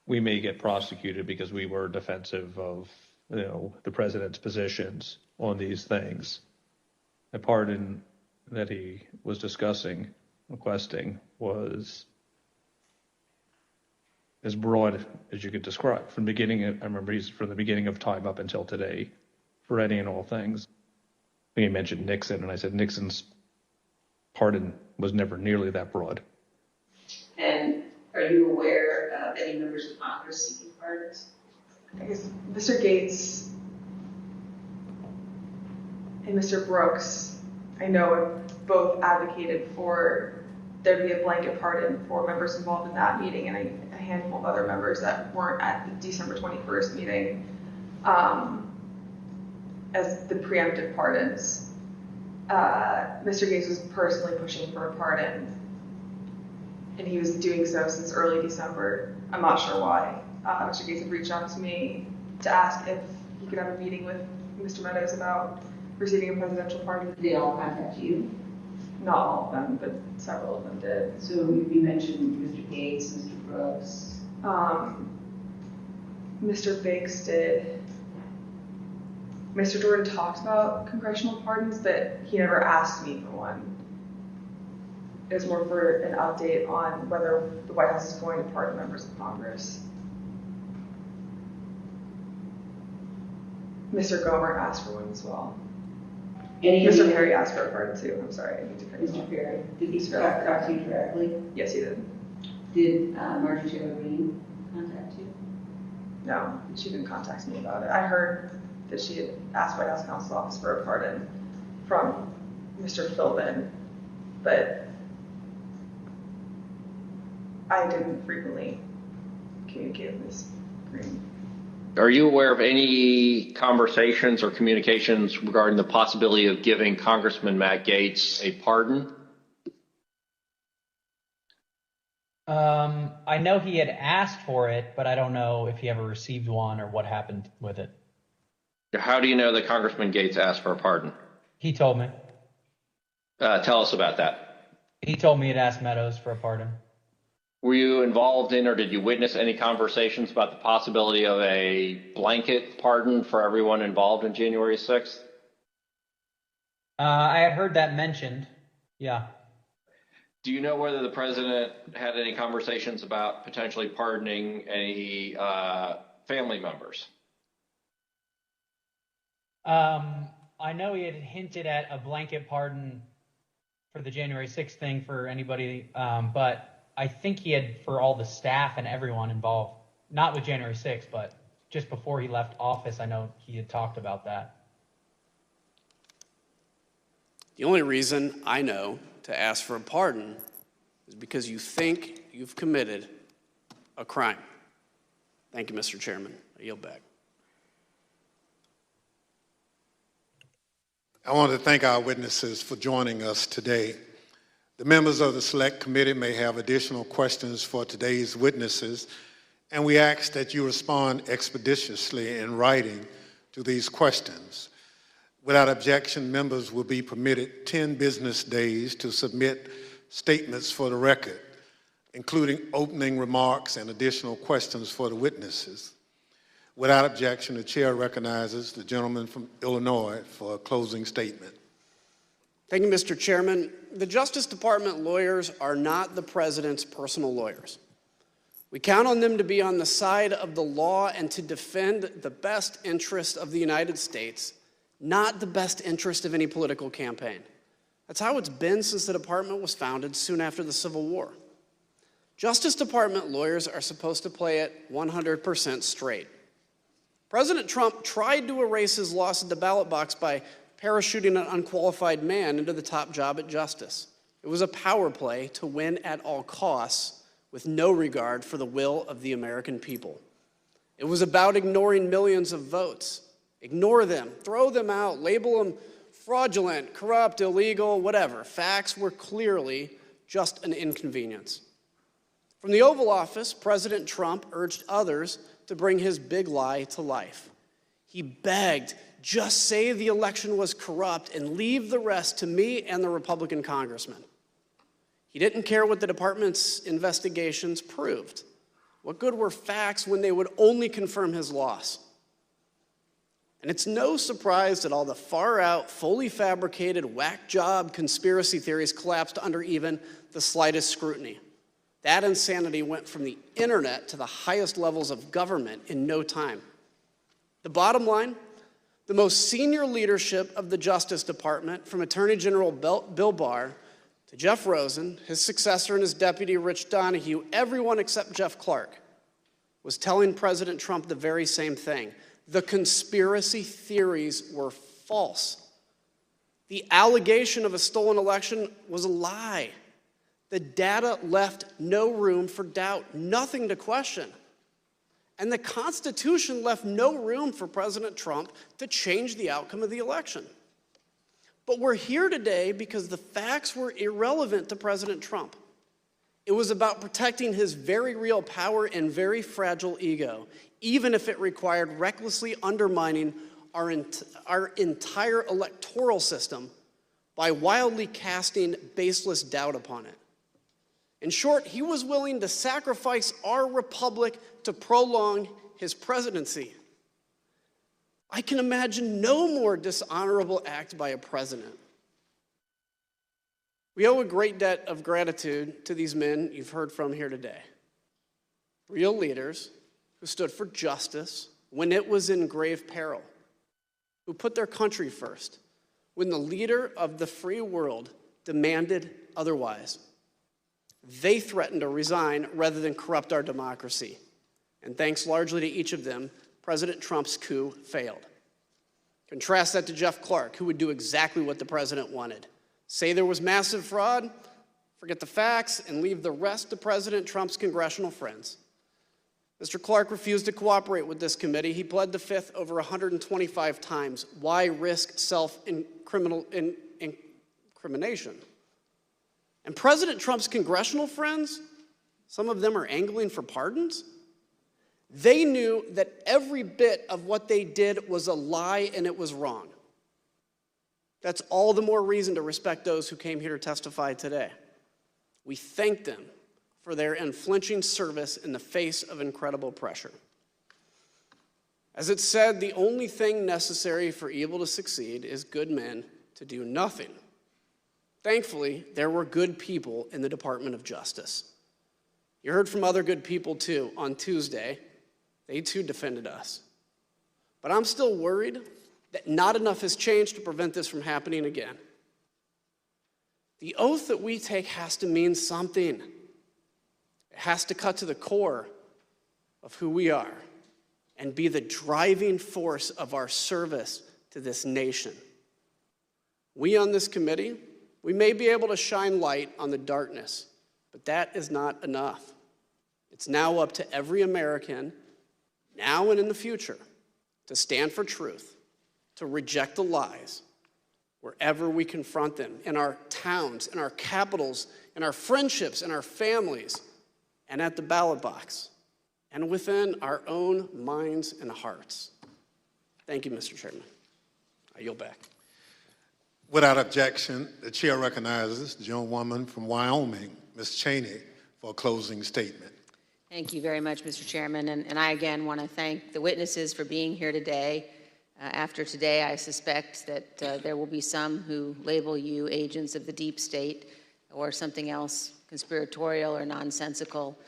we may get prosecuted because we were defensive of, the president's positions on these things. The pardon that he was requesting, was as broad as you could describe. From the beginning, I remember he's from the beginning of time up until today, for any and all things. He mentioned Nixon, and I said Nixon's pardon was never nearly that broad. And are you aware of any members of Congress seeking pardons? I guess Mr. Gaetz and Mr. Brooks, I know, have both advocated for there to be a blanket pardon for members involved in that meeting, and a handful of other members that weren't at the December 21st meeting as the preemptive pardons. Mr. Gaetz was personally pushing for a pardon, and he was doing so since early December. I'm not sure why. Mr. Gaetz had reached out to me to ask if he could have a meeting with Mr. Meadows about receiving a presidential pardon. Did they all contact you? Not all of them, but several of them did. So you mentioned Mr. Gaetz, Mr. Brooks. Mr. Biggs did. Mr. Jordan talked about congressional pardons, but he never asked me for one. It was more for an update on whether the White House is going to pardon members of Congress. Mr. Gomer asked for one as well. Mr. Perry asked for a pardon too. I'm sorry, I need to finish. Mr. Perry, did he talk to you directly? Yes, he did. Did Marjorie Taylor Greene contact you? No, she didn't contact me about it. I heard that she had asked White House Counsel Office for a pardon from Mr. Philbin, but I didn't frequently communicate with Ms. Greene. Are you aware of any conversations or communications regarding the possibility of giving Congressman Matt Gaetz a pardon? I know he had asked for it, but I don't know if he ever received one or what happened with it. How do you know that Congressman Gaetz asked for a pardon? He told me. Tell us about that. He told me to ask Meadows for a pardon. Were you involved in or did you witness any conversations about the possibility of a blanket pardon for everyone involved in January 6th? I had heard that mentioned. Yeah. Do you know whether the president had any conversations about potentially pardoning any family members? I know he had hinted at a blanket pardon for the January 6th thing for anybody, but I think he had for all the staff and everyone involved. Not with January 6th, but just before he left office, I know he had talked about that. The only reason I know to ask for a pardon is because you think you've committed a crime. Thank you, Mr. Chairman. I yield back. I want to thank our witnesses for joining us today. The members of the Select Committee may have additional questions for today's witnesses, and we ask that you respond expeditiously in writing to these questions. Without objection, members will be permitted 10 business days to submit statements for the record, including opening remarks and additional questions for the witnesses. Without objection, the chair recognizes the gentleman from Illinois for a closing statement. Thank you, Mr. Chairman. The Justice Department lawyers are not the president's personal lawyers. We count on them to be on the side of the law and to defend the best interest of the United States, not the best interest of any political campaign. That's how it's been since the department was founded soon after the Civil War. Justice Department lawyers are supposed to play it 100% straight. President Trump tried to erase his loss at the ballot box by parachuting an unqualified man into the top job at Justice. It was a power play to win at all costs with no regard for the will of the American people. It was about ignoring millions of votes. Ignore them, throw them out, label them fraudulent, corrupt, illegal, whatever. Facts were clearly just an inconvenience. From the Oval Office, President Trump urged others to bring his big lie to life. He begged, just say the election was corrupt and leave the rest to me and the Republican congressman. He didn't care what the department's investigations proved. What good were facts when they would only confirm his loss? And it's no surprise that all the far-out, fully fabricated, whack job conspiracy theories collapsed under even the slightest scrutiny. That insanity went from the internet to the highest levels of government in no time. The bottom line, the most senior leadership of the Justice Department, from Attorney General Bill Barr to Jeff Rosen, his successor and his deputy, Rich Donoghue, everyone except Jeff Clark, was telling President Trump the very same thing. The conspiracy theories were false. The allegation of a stolen election was a lie. The data left no room for doubt, nothing to question. And the Constitution left no room for President Trump to change the outcome of the election. But we're here today because the facts were irrelevant to President Trump. It was about protecting his very real power and very fragile ego, even if it required recklessly undermining our entire electoral system by wildly casting baseless doubt upon it. In short, he was willing to sacrifice our republic to prolong his presidency. I can imagine no more dishonorable act by a president. We owe a great debt of gratitude to these men you've heard from here today. Real leaders who stood for justice when it was in grave peril, who put their country first when the leader of the free world demanded otherwise. They threatened to resign rather than corrupt our democracy. And thanks largely to each of them, President Trump's coup failed. Contrast that to Jeff Clark, who would do exactly what the president wanted. Say there was massive fraud, forget the facts, and leave the rest to President Trump's congressional friends. Mr. Clark refused to cooperate with this committee. He pled the Fifth over 125 times. Why risk self-incrimination? And President Trump's congressional friends, some of them are angling for pardons. They knew that every bit of what they did was a lie and it was wrong. That's all the more reason to respect those who came here to testify today. We thank them for their unflinching service in the face of incredible pressure. As it said, the only thing necessary for evil to succeed is good men to do nothing. Thankfully, there were good people in the Department of Justice. You heard from other good people too on Tuesday. They too defended us. But I'm still worried that not enough has changed to prevent this from happening again. The oath that we take has to mean something. It has to cut to the core of who we are and be the driving force of our service to this nation. We on this committee, we may be able to shine light on the darkness, but that is not enough. It's now up to every American, now and in the future, to stand for truth, to reject the lies wherever we confront them, in our towns, in our capitals, in our friendships, in our families, and at the ballot box, and within our own minds and hearts. Thank you, Mr. Chairman. I yield back. Without objection, the chair recognizes the gentlewoman from Wyoming, Ms. Cheney, for a closing statement. Thank you very much, Mr. Chairman. And I again want to thank the witnesses for being here today. After today, I suspect that there will be some who label you agents of the deep state or something else conspiratorial or nonsensical,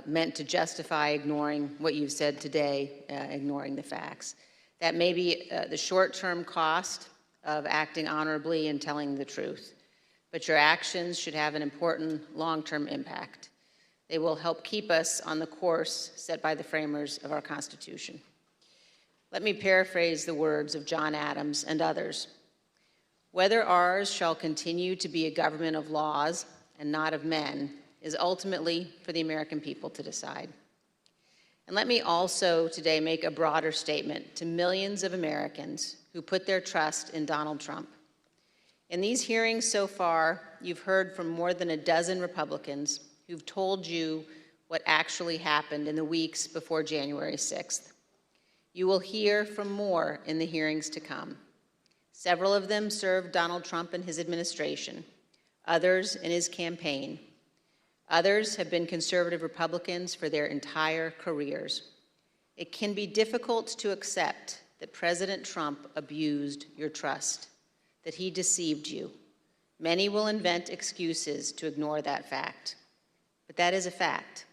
meant to justify ignoring what you've said today, ignoring the facts. That may be the short-term cost of acting honorably and telling the truth, but your actions should have an important long-term impact. They will help keep us on the course set by the framers of our Constitution. Let me paraphrase the words of John Adams and others. Whether ours shall continue to be a government of laws and not of men is ultimately for the American people to decide. And let me also today make a broader statement to millions of Americans who put their trust in Donald Trump. In these hearings so far, you've heard from more than a dozen Republicans who've told you what actually happened in the weeks before January 6th. You will hear from more in the hearings to come. Several of them served Donald Trump and his administration, others in his campaign. Others have been conservative Republicans for their entire careers. It can be difficult to accept that President Trump abused your trust, that he deceived you. Many will invent excuses to ignore that fact. But that is a fact.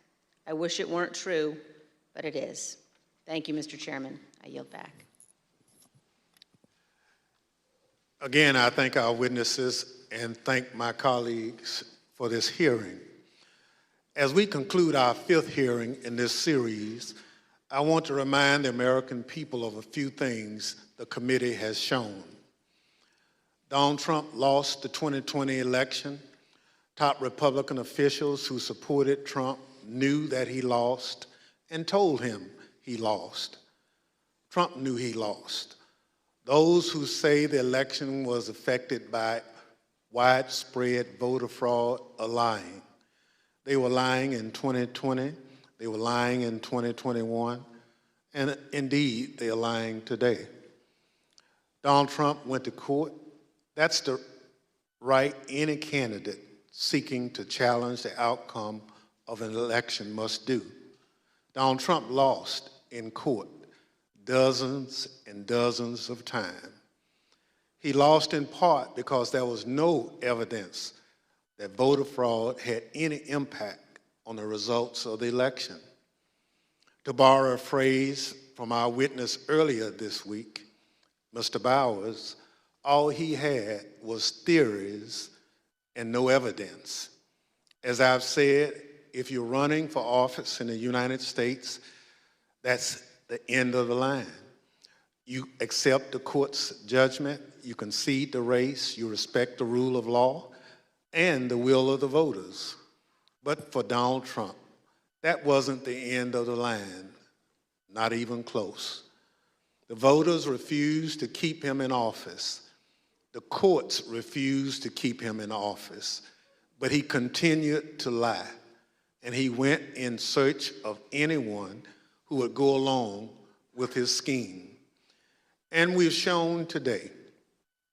I wish it weren't true, but it is. Thank you, Mr. Chairman. I yield back. Again, I thank our witnesses and thank my colleagues for this hearing. As we conclude our fifth hearing in this series, I want to remind the American people of a few things the committee has shown. Donald Trump lost the 2020 election. Top Republican officials who supported Trump knew that he lost and told him he lost. Trump knew he lost. Those who say the election was affected by widespread voter fraud are lying. They were lying in 2020, they were lying in 2021, and indeed, they are lying today. Donald Trump went to court. That's the right any candidate seeking to challenge the outcome of an election must do. Donald Trump lost in court dozens and dozens of times. He lost in part because there was no evidence that voter fraud had any impact on the results of the election. To borrow a phrase from our witness earlier this week, Mr. Bowers, all he had was theories and no evidence. As I've said, if you're running for office in the United States, that's the end of the line. You accept the court's judgment, you concede the race, you respect the rule of law and the will of the voters. But for Donald Trump, that wasn't the end of the line, not even close. The voters refused to keep him in office. The courts refused to keep him in office, but he continued to lie, and he went in search of anyone who would go along with his scheme. And we've shown today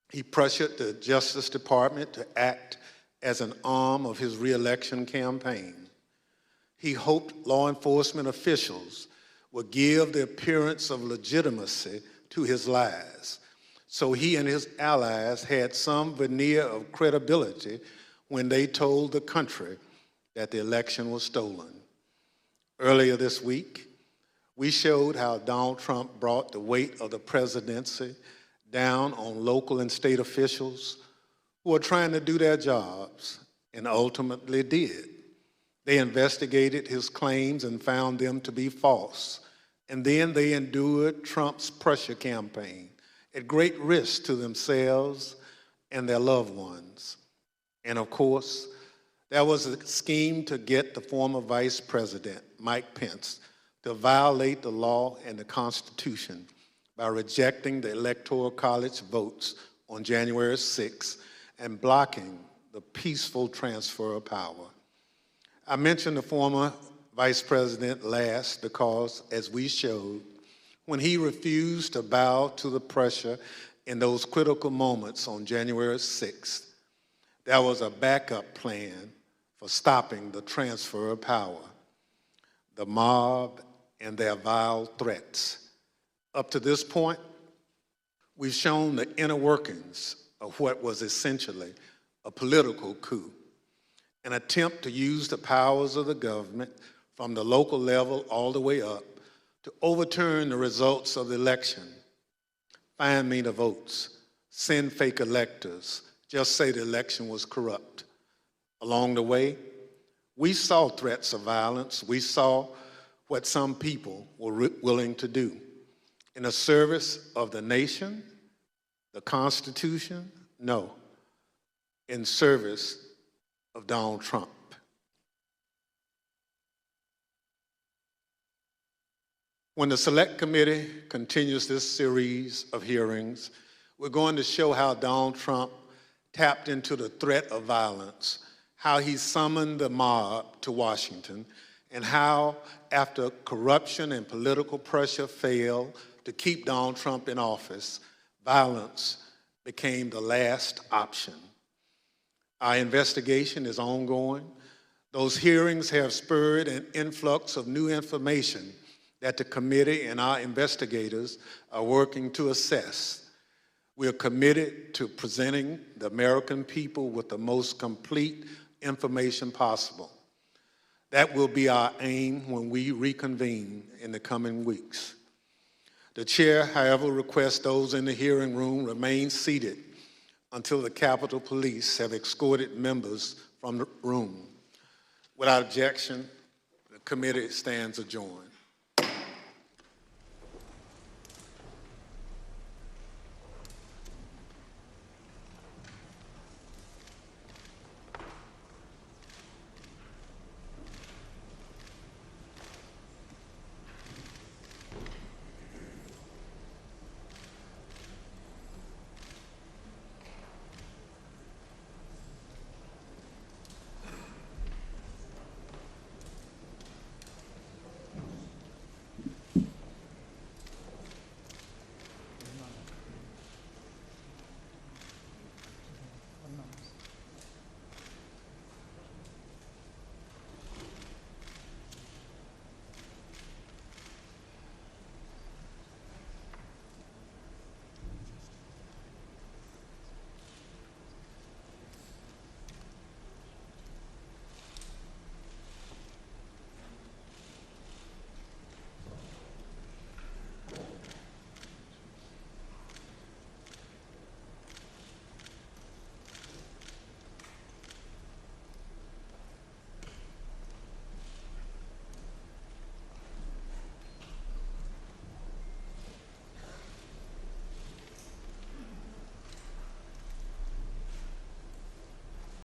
He pressured the Justice Department to act as an arm of his reelection campaign. He hoped law enforcement officials would give the appearance of legitimacy to his lies, so he and his allies had some veneer of credibility when they told the country that the election was stolen. Earlier this week, we showed how Donald Trump brought the weight of the presidency down on local and state officials who are trying to do their jobs, and ultimately did. They investigated his claims and found them to be false, and then they endured Trump's pressure campaign at great risk to themselves and their loved ones. And of course, there was a scheme to get the former Vice President, Mike Pence, to violate the law and the Constitution by rejecting the Electoral College votes on January 6th and blocking the peaceful transfer of power. I mentioned the former Vice President last because, as we showed, when he refused to bow to the pressure in those critical moments on January 6th, there was a backup plan for stopping the transfer of power, the mob and their vile threats. Up to this point, we've shown the inner workings of what was essentially a political coup, an attempt to use the powers of the government from the local level all the way up to overturn the results of the election, find me the votes, send fake electors, just say the election was corrupt. Along the way, we saw threats of violence. We saw what some people were willing to do in the service of the nation, the Constitution, no, in service of Donald Trump. When the Select Committee continues this series of hearings, we're going to show how Donald Trump tapped into the threat of violence, how he summoned the mob to Washington, and how, after corruption and political pressure failed to keep Donald Trump in office, violence became the last option. Our investigation is ongoing. Those hearings have spurred an influx of new information that the committee and our investigators are working to assess. We are committed to presenting the American people with the most complete information possible. That will be our aim when we reconvene in the coming weeks. The chair, however, requests those in the hearing room remain seated until the Capitol Police have escorted members from the room. Without objection, the committee stands adjourned.